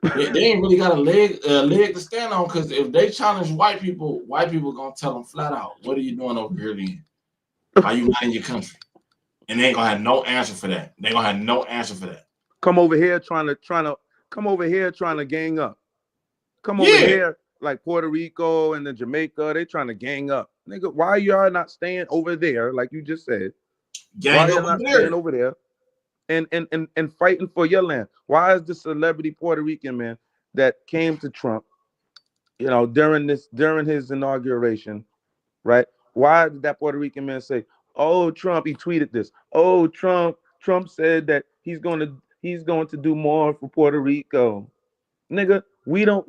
They ain't really got a leg to stand on, because if they challenge white people gonna tell them flat out, what are you doing over here then? Are you not in your country? And they ain't gonna have no answer for that. They gonna have no answer for that. Come over here trying to come over here trying to gang up. Come over Yeah, here like Puerto Rico and then Jamaica. They trying to gang up. Nigga, why y'all not staying over there like you just said? Why gang y'all up over not staying there. over there and fighting for your land? Why is the celebrity Puerto Rican man that came to Trump, during his inauguration, right? Why did that Puerto Rican man say, "Oh, Trump"? He tweeted this. "Oh, Trump, Trump said that he's going to do more for Puerto Rico. Nigga, we don't.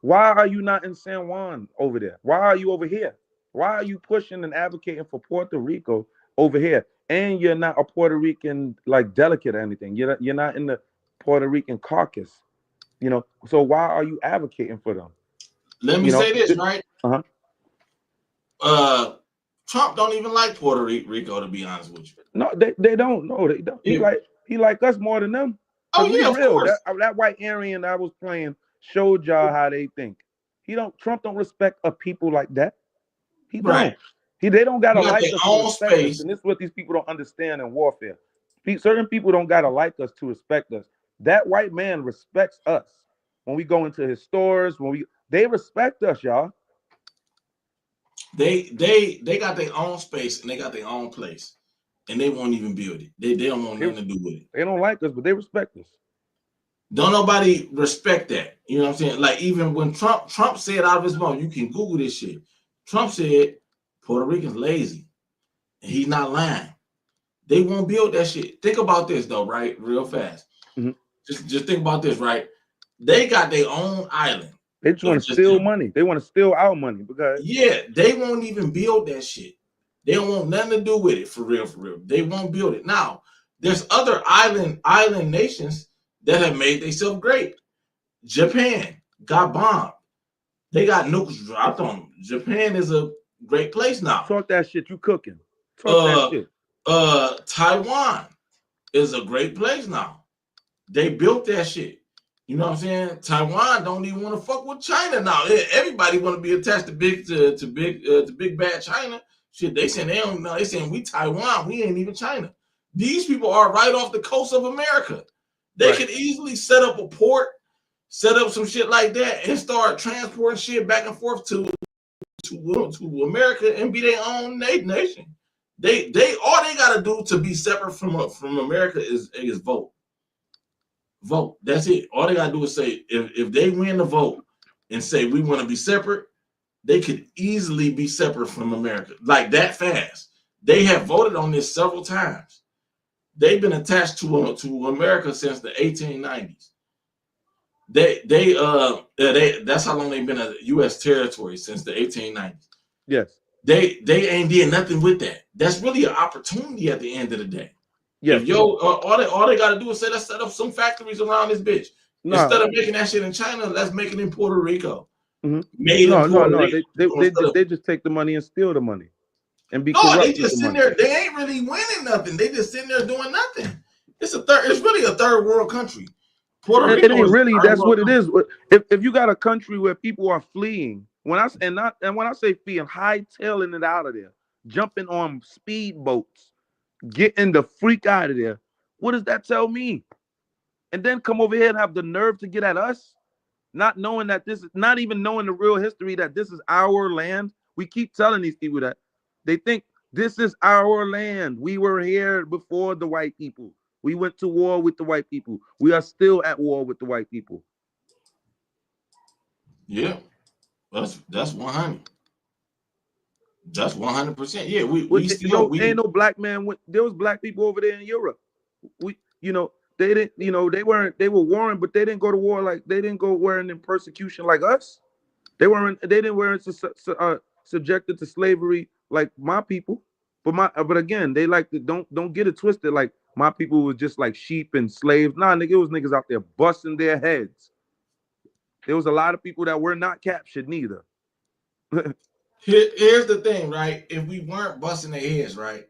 Why are you not in San Juan over there? Why are you over here? Why are you pushing and advocating for Puerto Rico over here? And you're not a Puerto Rican like delegate or anything. You're not in the Puerto Rican caucus. So why are you advocating for them? Let me You know, say this, right? uh-huh. Trump don't even like Puerto Rico, to be honest with you. No, they don't. No, they don't. He like us more than them. Oh Cause we yeah, of real. course. That white Aryan I was playing showed y'all how they think. Trump don't respect a people like that. He Right. don't. They don't gotta You got like their us to own respect us. space. And this is what these people don't understand in warfare. Certain people don't gotta like us to respect us. That white man respects us. When we go into his stores, they respect us, y'all. They got their own space and they got their own place. And they won't even build it. They don't want nothing to do with it. They don't like us, but they respect us. Don't nobody respect that. You know what I'm saying? Like even when Trump said out of his mouth, you can Google this shit. Trump said Puerto Rican's lazy. And he's not lying. They won't build that shit. Think about this though, right? Real fast. Mm-hmm. Just think about this, right? They got their own island. They just want to steal money. They want to steal our money because they won't even build that shit. They don't want nothing to do with it for real, for real. They won't build it. Now, there's other island nations that have made themselves great. Japan got bombed. They got nukes dropped on them. Japan is a great place now. Talk that shit. You cooking. Talk that shit. Taiwan is a great place now. They built that shit. You know what I'm saying? Taiwan don't even want to fuck with China now. Everybody want to be attached to big bad China. Shit, they saying they don't know. They saying we Taiwan. We ain't even China. These people are right off the coast of America. They could easily set up a port, set up some shit like that, and start transporting shit back and forth to America and be their own nation. They all they gotta do to be separate from America is vote. Vote. That's it. All they gotta do is say if they win the vote and say we want to be separate, they could easily be separate from America like that fast. They have voted on this several times. They've been attached to America since the 1890s. That's how long they've been a U.S. territory, since the 1890s. Yes. They ain't did nothing with that. That's really an opportunity at the end of the day. Yes. If all they got to do is say let's set up some factories around this bitch. Instead of making that shit in China, let's make it in Puerto Rico. Mm-hmm. No. They just take the money and steal the money and be corrupt. They just sitting there. They ain't really winning nothing. They just sitting there doing nothing. It's really a third world country. Puerto Rico it ain't really. That's what it is. If you got a country where people are fleeing, when I say fleeing, hightailing it out of there, jumping on speedboats, getting the freak out of there, what does that tell me? And then come over here and have the nerve to get at us, not knowing that this is, not even knowing the real history, that this is our land. We keep telling these people that they think this is our land. We were here before the white people. We went to war with the white people. We are still at war with the white people. Yeah, that's 100. That's 100%. Yeah, ain't no black man. There was black people over there in Europe. They didn't. They were warring, but they didn't go to war like they didn't go wearing in persecution like us. They didn't wear subjected to slavery like my people. But again, they like to don't get it twisted. Like my people was just like sheep and slaves. Nah, nigga, it was niggas out there busting their heads. There was a lot of people that were not captured neither. Here's the thing, right? If we weren't busting their heads, right,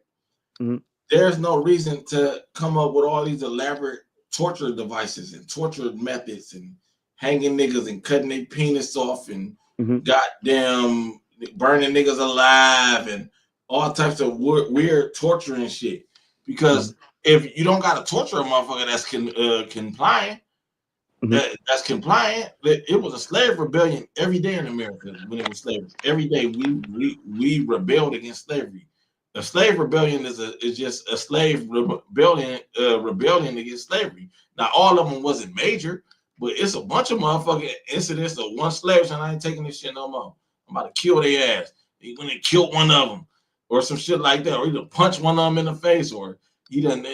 there's no reason to come up with all these elaborate torture devices and torture methods and hanging niggas and cutting their penis off and goddamn burning niggas alive and all types of weird torture and shit. Because if you don't got to torture a motherfucker that's compliant, that's compliant. It was a slave rebellion every day in America when it was slavery. Every day we rebelled against slavery. A slave rebellion is just a slave rebellion against slavery. Now all of them wasn't major, but it's a bunch of motherfucking incidents of one slave saying I ain't taking this shit no more. I'm about to kill their ass. He went and killed one of them, or some shit like that, or either punch one of them in the face, or He done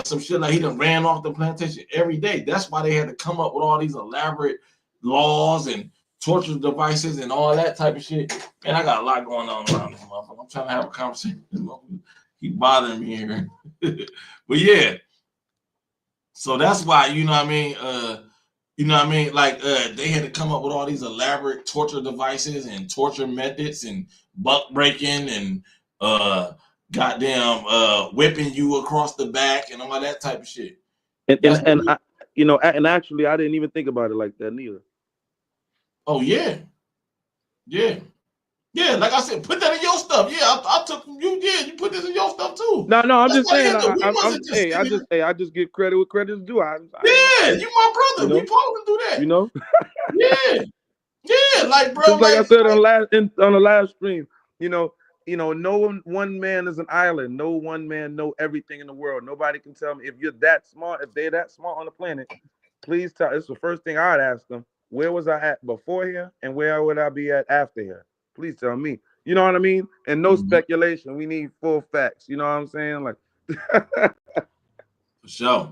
some shit like he done ran off the plantation every day. That's why they had to come up with all these elaborate laws and torture devices and all that type of shit. Man, I got a lot going on around this motherfucker. I'm trying to have a conversation. He bothering me here. But yeah. So that's why, you know what I mean? You know what I mean? Like they had to come up with all these elaborate torture devices and torture methods and buck breaking and goddamn whipping you across the back and all that type of shit. And I, and actually I didn't even think about it like that neither. Oh yeah. Yeah, like I said, put that in your stuff. Yeah, I took from you. Yeah, you put this in your stuff too. No, I'm That's just saying. I I just give credit where credit's due. Yeah, you my brother. We supposed to do that. Yeah, like bro, just like I said on the last stream. No one man is an island. No one man know everything in the world. Nobody can tell me if you're that smart. If they're that smart on the planet, please tell. It's the first thing I'd ask them. Where was I at before here, and where would I be at after here? Please tell me. You know what I mean? And no speculation. We need full facts. You know what I'm saying? Like, for sure.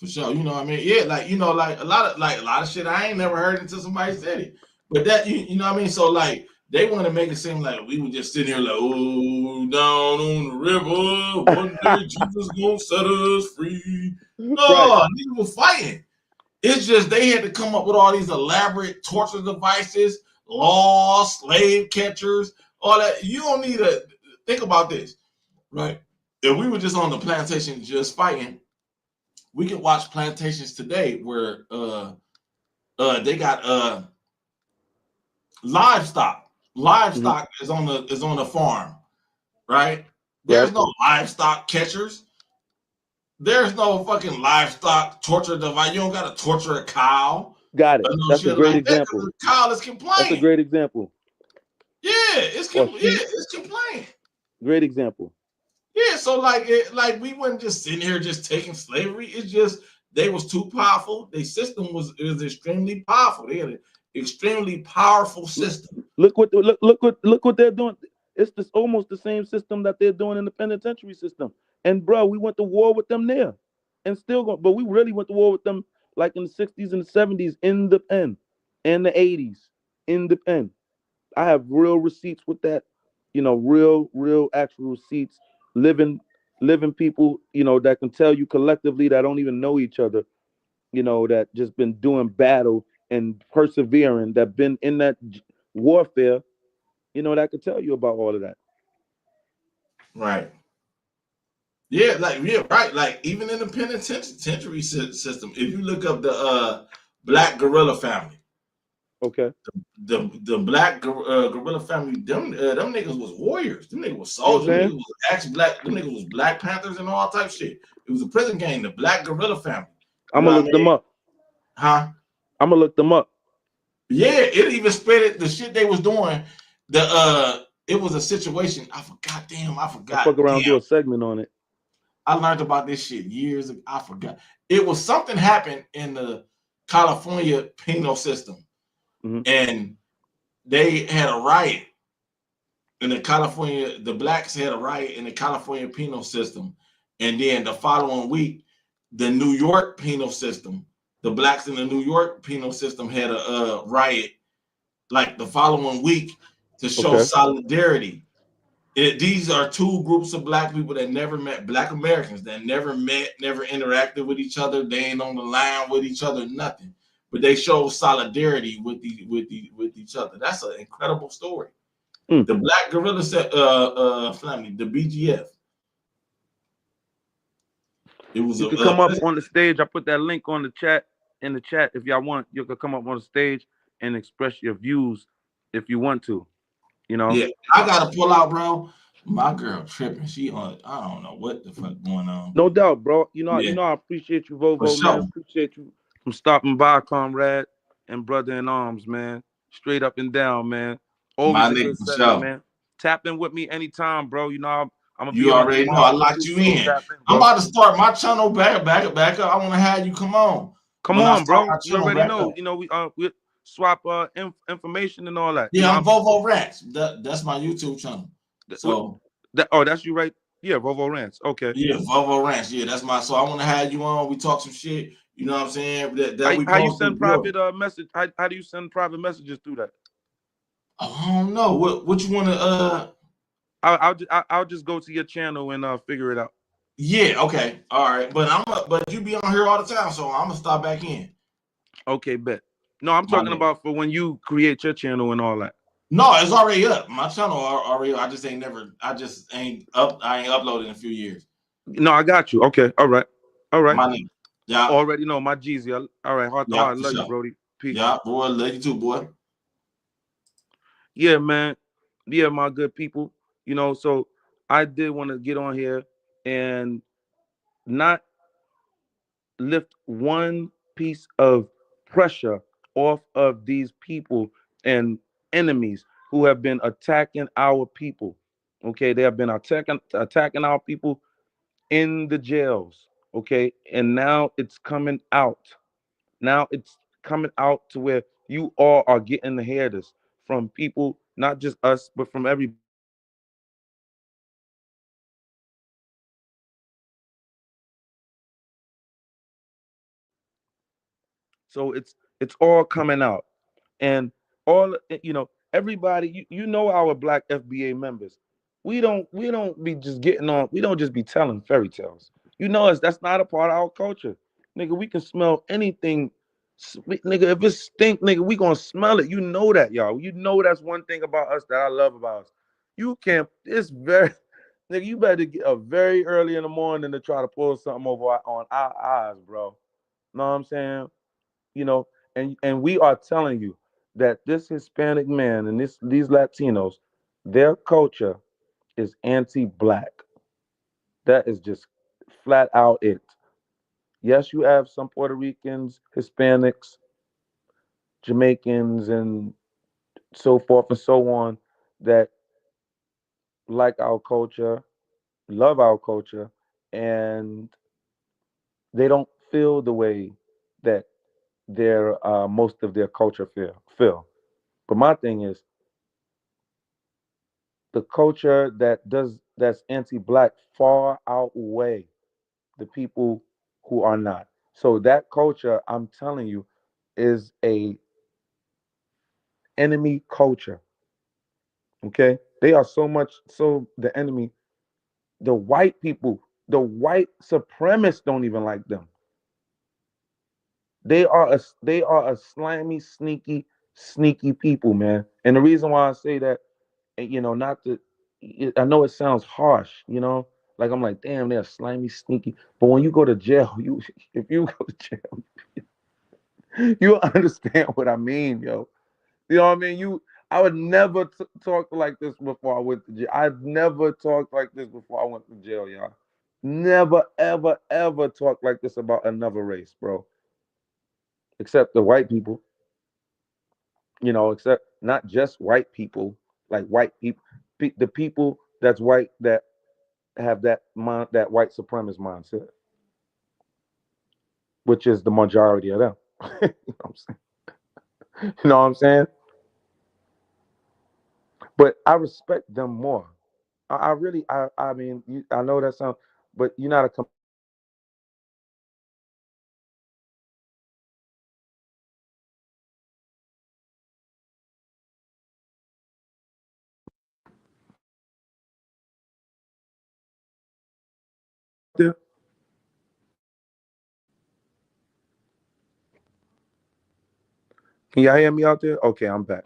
You know what I mean? Yeah, like like a lot of shit I ain't never heard until somebody said it. But that you know what I mean? So like they want to make it seem like we were just sitting here like, oh, down on the river, one day Jesus gonna set us free. No, niggas were fighting. It's just they had to come up with all these elaborate torture devices, laws, slave catchers, all that. You don't need to think about this, right? If we were just on the plantation just fighting, we can watch plantations today where they got livestock. Livestock is on the farm, right? There's no livestock catchers. There's no fucking livestock torture device. You don't gotta torture a cow. Got it. That's a great example. The cow is complaining. That's a great example. Yeah, it's complaining. Great example. Yeah, so like we weren't just sitting here just taking slavery. It's just they was too powerful. Their system was extremely powerful. They had an extremely powerful system. Look what they're doing. It's almost the same system that they're doing in the penitentiary system. And bro, we went to war with them there, and still going. But we really went to war with them like in the 60s and the 70s in the pen, and the 80s in the pen. I have real receipts with that. Real actual receipts. Living people. That can tell you collectively that don't even know each other. That just been doing battle and persevering. That been in that warfare. That could tell you about all of that. Right. Yeah, right. Like even in the penitentiary system, if you look up the Black Gorilla family, okay, the Black Gorilla family, them niggas was warriors. Them niggas was soldiers. Them niggas was ex-black. Them niggas was Black Panthers and all type of shit. It was a prison gang. The Black Gorilla family. I'm gonna look them up. Huh? I'm gonna look them up. Yeah, it even spread it. The shit they was doing. It was a situation. I forgot. I fuck around, do a segment on it. I learned about this shit years ago. I forgot. It was something happened in the California penal system, and they had a riot in the California. The blacks had a riot in the California penal system, and then the following week, the New York penal system, the blacks in the New York penal system had a riot, like the following week, to show solidarity. These are two groups of black people that never met, Black Americans that never met, never interacted with each other. They ain't on the line with each other, nothing. But they show solidarity with each other. That's an incredible story. The Black Gorilla family, the BGF. You could come up on the stage. I put that link on the chat. In the chat, if y'all want, you could come up on the stage and express your views if you want to. Yeah, I gotta pull out, bro. My girl tripping. She on. I don't know what the fuck going on. No doubt, bro. I appreciate you, Vovo, man. Appreciate you from stopping by, comrade and brother in arms, man. Straight up and down, man. Always a good setting, man. Tap in with me anytime, bro. I'm gonna you already know I locked you in. I'm about to start my channel back up. I want to have you come on. Come on, bro. You already know. We swap information and all that. Yeah, I'm Vovo Rats. That's my YouTube channel. So that's you, right? Yeah, Volvo Ranch. Okay. Yeah, Volvo Ranch. Yeah, that's my. So I want to have you on. We talk some shit. You know what I'm saying? That we How you supposed to send build. private message? How do you send private messages through that? Oh, I don't know. What you want to I'll just go to your channel and figure it out. Yeah, okay. All right. But you be on here all the time, so I'm gonna stop back in. Okay, bet. No, I'm My talking name. about for when you create your channel and all that. No, it's already up. My channel already. I just ain't up. I ain't uploaded in a few years. No, I got you. Okay, all right, all right. My name. Yeah, Already know my Jeezy. All right, heart to yeah, heart. for Love you, sure. Brody. Peace. Yeah, boy, love you too, boy. Yeah, man. Yeah, my good people. So I did want to get on here and not lift one piece of pressure off of these people and enemies who have been attacking our people. Okay, they have been attacking our people in the jails. Okay, and now it's coming out. Now it's coming out to where you all are getting to hear this from people, not just us, but from everybody. So it's all coming out. And all everybody, you know our black FBA members. We don't be just getting on, we don't just be telling fairy tales. You know us, that's not a part of our culture. Nigga, we can smell anything. Nigga, if it stink, nigga, we gonna smell it. You know that, y'all. You know that's one thing about us that I love about us. You can't, it's very nigga, you better get up very early in the morning to try to pull something over on our eyes, bro. Know what I'm saying? you know, and we are telling you that this Hispanic man and these Latinos, their culture is anti-black. That is just flat out it. Yes, you have some Puerto Ricans, Hispanics, Jamaicans, and so forth and so on that like our culture, love our culture, and they don't feel the way that their most of their culture feel. But my thing is, the culture that's anti-black far outweigh the people who are not. So that culture, I'm telling you, is a enemy culture. Okay, they are so much so the enemy. The white people, the white supremacists don't even like them. They are a slimy, sneaky people, man. And the reason why I say that, not to, I know it sounds harsh, like I'm like, damn, they're slimy, sneaky. But when you go to jail, if you go to jail, you understand what I mean, yo. You know what I mean? I would never talk like this before I went to jail. I've never talked like this before I went to jail, y'all. Never, ever, ever talk like this about another race, bro. Except the white people, except not just white people, like white people, the people that's white that have that white supremacist mindset, which is the majority of them. you know what I'm saying? You know what I'm saying? But I respect them more. I really, I mean, I know that sounds, but you're not a there. Can y'all hear me out there? Okay, I'm back.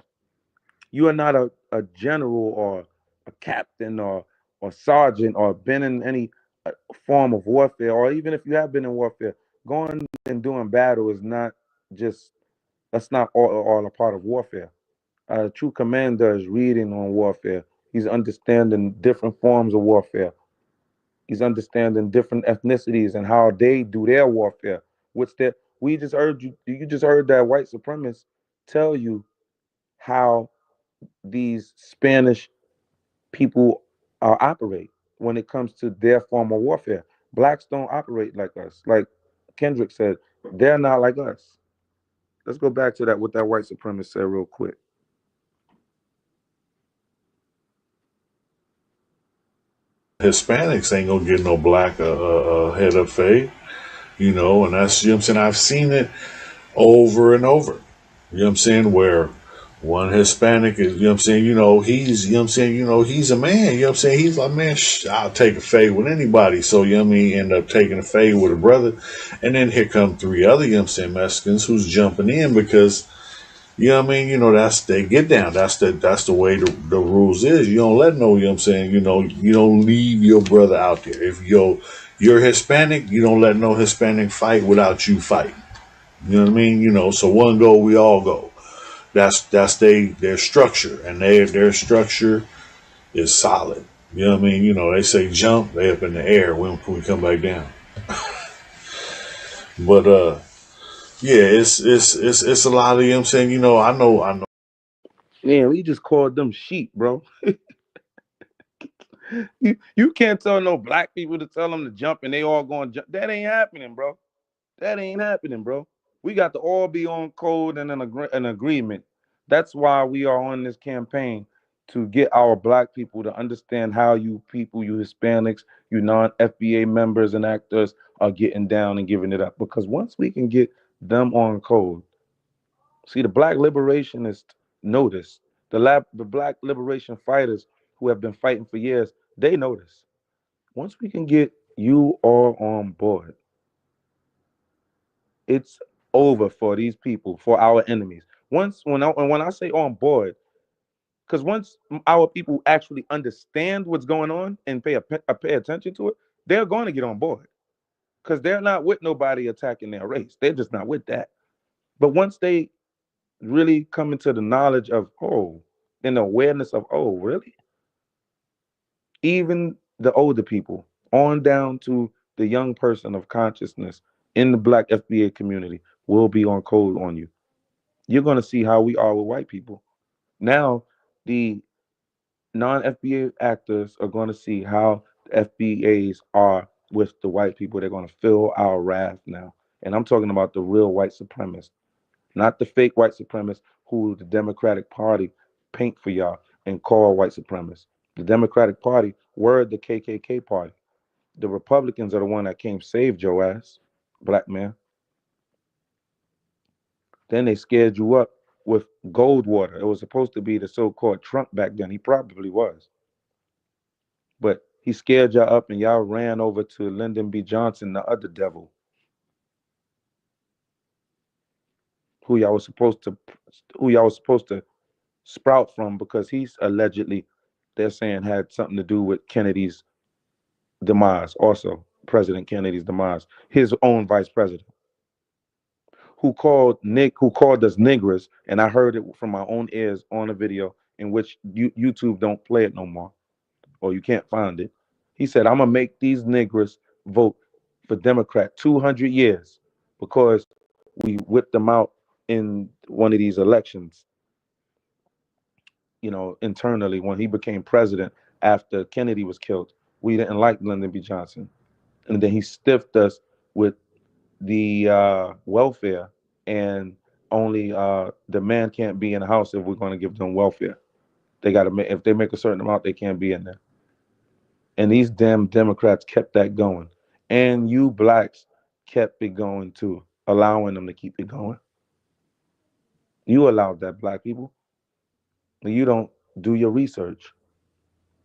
You are not a general or a captain or sergeant or been in any form of warfare, or even if you have been in warfare, going and doing battle is not just that's not all a part of warfare. A true commander is reading on warfare. He's understanding different forms of warfare. He's understanding different ethnicities and how they do their warfare. What's that? We just heard you. You just heard that white supremacists tell you how these Spanish people operate when it comes to their form of warfare. Blacks don't operate like us. Like Kendrick said, they're not like us. Let's go back to that what that white supremacist said real quick. Hispanics ain't gonna get no black head of fade, you know, and that's, you know what I'm saying? I've seen it over and over. You know what I'm saying? Where one Hispanic is, you know what I'm saying, he's, you know what I'm saying, he's a man, you know what I'm saying? He's like, man, I'll take a fade with anybody. So, you know what I mean, end up taking a fade with a brother. And then here come three other, you know what I'm saying, Mexicans who's jumping in because, you know what I mean, that's, they get down. That's the way the rules is. You don't let no, you know what I'm saying, you don't leave your brother out there. If you're Hispanic, you don't let no Hispanic fight without you fighting. You know what I mean? So one go, we all go. That's their structure, and their structure is solid. You know what I mean? They say jump, they up in the air when we come back down. But yeah, it's a lot of, you know what I'm saying. I know. Yeah, we just called them sheep, bro. You can't tell no black people to tell them to jump and they all going to jump. That ain't happening, bro. That ain't happening, bro. We got to all be on code and an agreement. That's why we are on this campaign to get our black people to understand how you people, you Hispanics, you non-FBA members and actors are getting down and giving it up. Because once we can get them on code, see, the black liberationists notice. The black liberation fighters who have been fighting for years, they notice. Once we can get you all on board, it's over for these people, for our enemies. Once when I say on board, because once our people actually understand what's going on and pay attention to it, they're going to get on board. Because they're not with nobody attacking their race. They're just not with that. But once they really come into the knowledge of, oh, and the awareness of, oh, really? Even the older people, on down to the young person of consciousness in the black FBA community will be on code on you. You're going to see how we are with white people. Now, the non FBA actors are going to see how the FBAs are with the white people. They're going to feel our wrath now. And I'm talking about the real white supremacists, not the fake white supremacists who the Democratic Party paint for y'all and call white supremacists. The Democratic Party were the KKK party. The Republicans are the one that came saved your ass, black man. Then they scared you up with Goldwater. It was supposed to be the so-called Trump back then. He probably was. But he scared y'all up and y'all ran over to Lyndon B. Johnson, the other devil, who y'all was supposed to sprout from because he's allegedly, they're saying, had something to do with Kennedy's demise, also President Kennedy's demise, his own vice president, who called us niggers, and I heard it from my own ears on a video in which YouTube don't play it no more, or you can't find it. He said, "I'm gonna make these niggers vote for Democrat 200 years because we whipped them out in one of these elections, internally when he became president after Kennedy was killed. We didn't like Lyndon B. Johnson, and then he stiffed us with the welfare, and only the man can't be in the house if we're going to give them welfare. They got to make, if they make a certain amount, they can't be in there. And these damn Democrats kept that going, and you blacks kept it going too, allowing them to keep it going. You allowed that, black people. You don't do your research.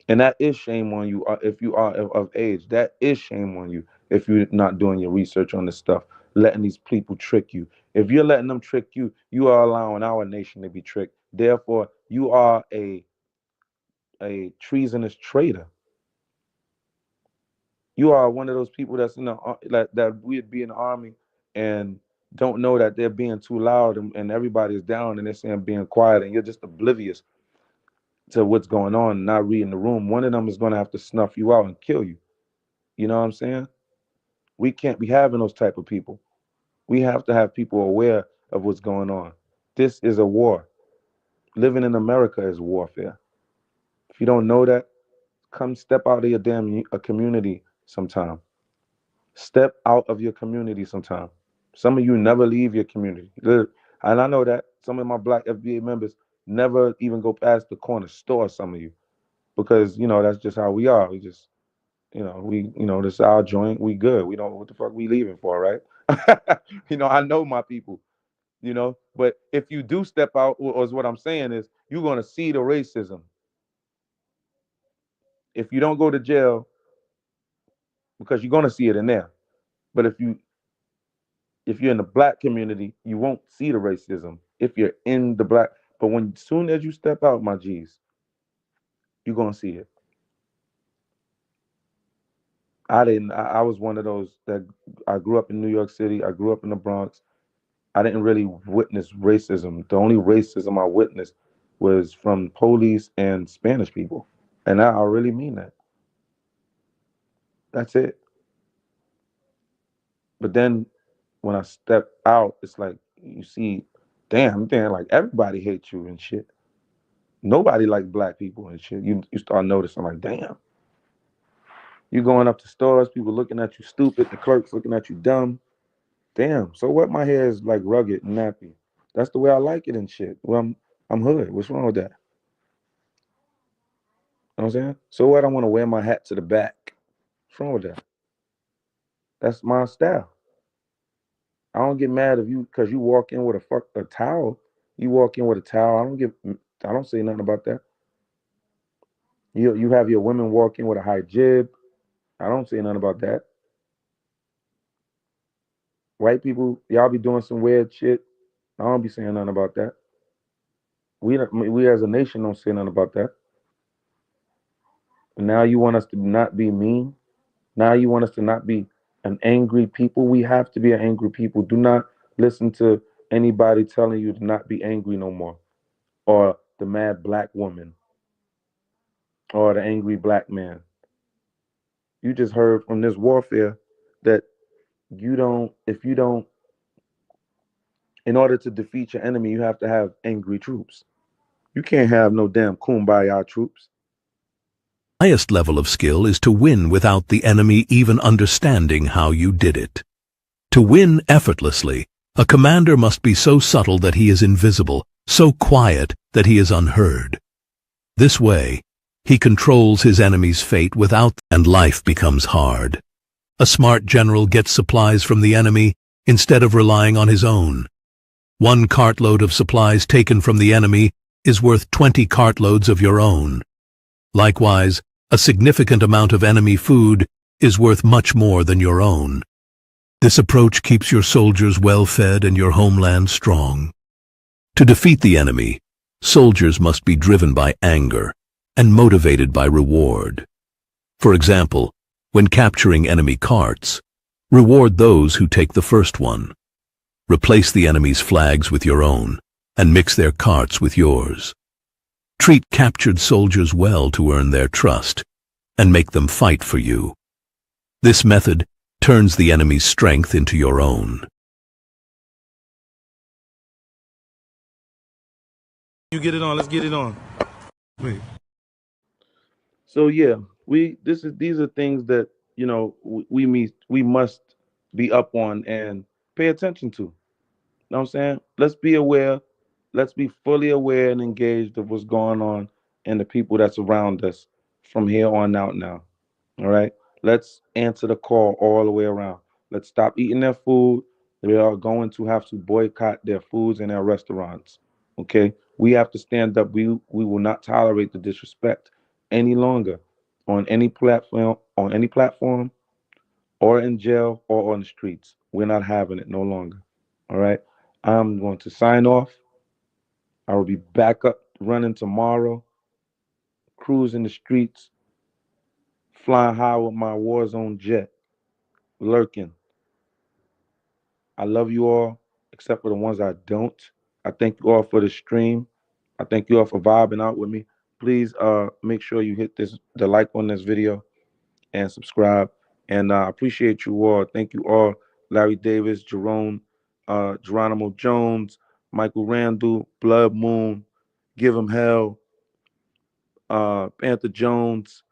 And that is shame on you if you are of age. That is shame on you if you're not doing your research on this stuff, letting these people trick you. If you're letting them trick you, you are allowing our nation to be tricked. Therefore, you are a treasonous traitor. You are one of those people that's in the that would be in the army and don't know that they're being too loud and everybody's down and they're saying being quiet and you're just oblivious to what's going on, not reading the room. One of them is going to have to snuff you out and kill you. You know what I'm saying? We can't be having those type of people. We have to have people aware of what's going on. This is a war. Living in America is warfare. If you don't know that, come step out of your damn community sometime. Step out of your community sometime. Some of you never leave your community. And I know that some of my black FBA members never even go past the corner store, some of you, because, that's just how we are. We just This is our joint. We good. We don't what the fuck we leaving for, right? I know my people. But if you do step out, or is what I'm saying is, you're gonna see the racism. If you don't go to jail, because you're gonna see it in there. But if you're in the black community, you won't see the racism if you're in the black. But when soon as you step out, my G's, you're gonna see it. I didn't. I was one of those that I grew up in New York City. I grew up in the Bronx. I didn't really witness racism. The only racism I witnessed was from police and Spanish people, and I really mean that. That's it. But then when I step out, it's like you see, damn, like everybody hates you and shit. Nobody like black people and shit. You start noticing like, damn, you going up to stores, people looking at you stupid, the clerks looking at you dumb. Damn, so what? My hair is like rugged and nappy. That's the way I like it and shit. Well, I'm hood. What's wrong with that? You know what I'm saying? So what? I want to wear my hat to the back. What's wrong with that? That's my style. I don't get mad if you because you walk in with a towel. You walk in with a towel. I don't say nothing about that. You have your women walk in with a high jib. I don't say nothing about that. White people, y'all be doing some weird shit. I don't be saying nothing about that. We as a nation don't say nothing about that. And now you want us to not be mean. Now you want us to not be an angry people. We have to be an angry people. Do not listen to anybody telling you to not be angry no more, or the mad black woman, or the angry black man. You just heard from this warfare that if you don't, in order to defeat your enemy, you have to have angry troops. You can't have no damn kumbaya troops. Highest level of skill is to win without the enemy even understanding how you did it. To win effortlessly, a commander must be so subtle that he is invisible, so quiet that he is unheard. This way, he controls his enemy's fate without, and life becomes hard. A smart general gets supplies from the enemy instead of relying on his own. One cartload of supplies taken from the enemy is worth 20 cartloads of your own. Likewise, a significant amount of enemy food is worth much more than your own. This approach keeps your soldiers well fed and your homeland strong. To defeat the enemy, soldiers must be driven by anger and motivated by reward. For example, when capturing enemy carts, reward those who take the first one. Replace the enemy's flags with your own and mix their carts with yours. Treat captured soldiers well to earn their trust and make them fight for you. This method turns the enemy's strength into your own. You get it on. Let's get it on. Wait. So yeah, these are things that we must be up on and pay attention to. Know what I'm saying? Let's be aware. Let's be fully aware and engaged of what's going on and the people that's around us from here on out now. All right. Let's answer the call all the way around. Let's stop eating their food. We are going to have to boycott their foods and their restaurants. Okay. We have to stand up. We will not tolerate the disrespect any longer on any platform or in jail or on the streets. We're not having it no longer. All right. I'm going to sign off. I will be back up running tomorrow, cruising the streets, flying high with my war zone jet, lurking. I love you all, except for the ones I don't. I thank you all for the stream. I thank you all for vibing out with me. Please make sure you hit the like on this video and subscribe. And I appreciate you all. Thank you all. Larry Davis, Jerome, Geronimo Jones, Michael Randall, Blood Moon, Give Him Hell, Panther Jones,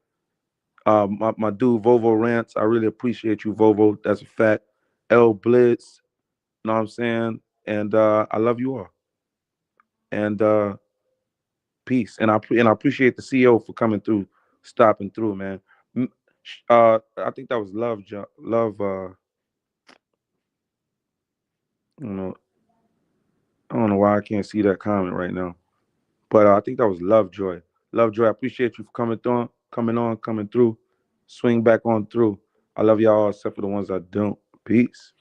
my dude Vovo Rants. I really appreciate you, Vovo. That's a fact. L Blitz, know what I'm saying? And I love you all. And peace. And I appreciate the CEO for coming through, stopping through, man. I think that was Love. Love. You know, I don't know why I can't see that comment right now, but I think that was Lovejoy. Lovejoy, I appreciate you for coming through. Swing back on through. I love y'all except for the ones I don't. Peace.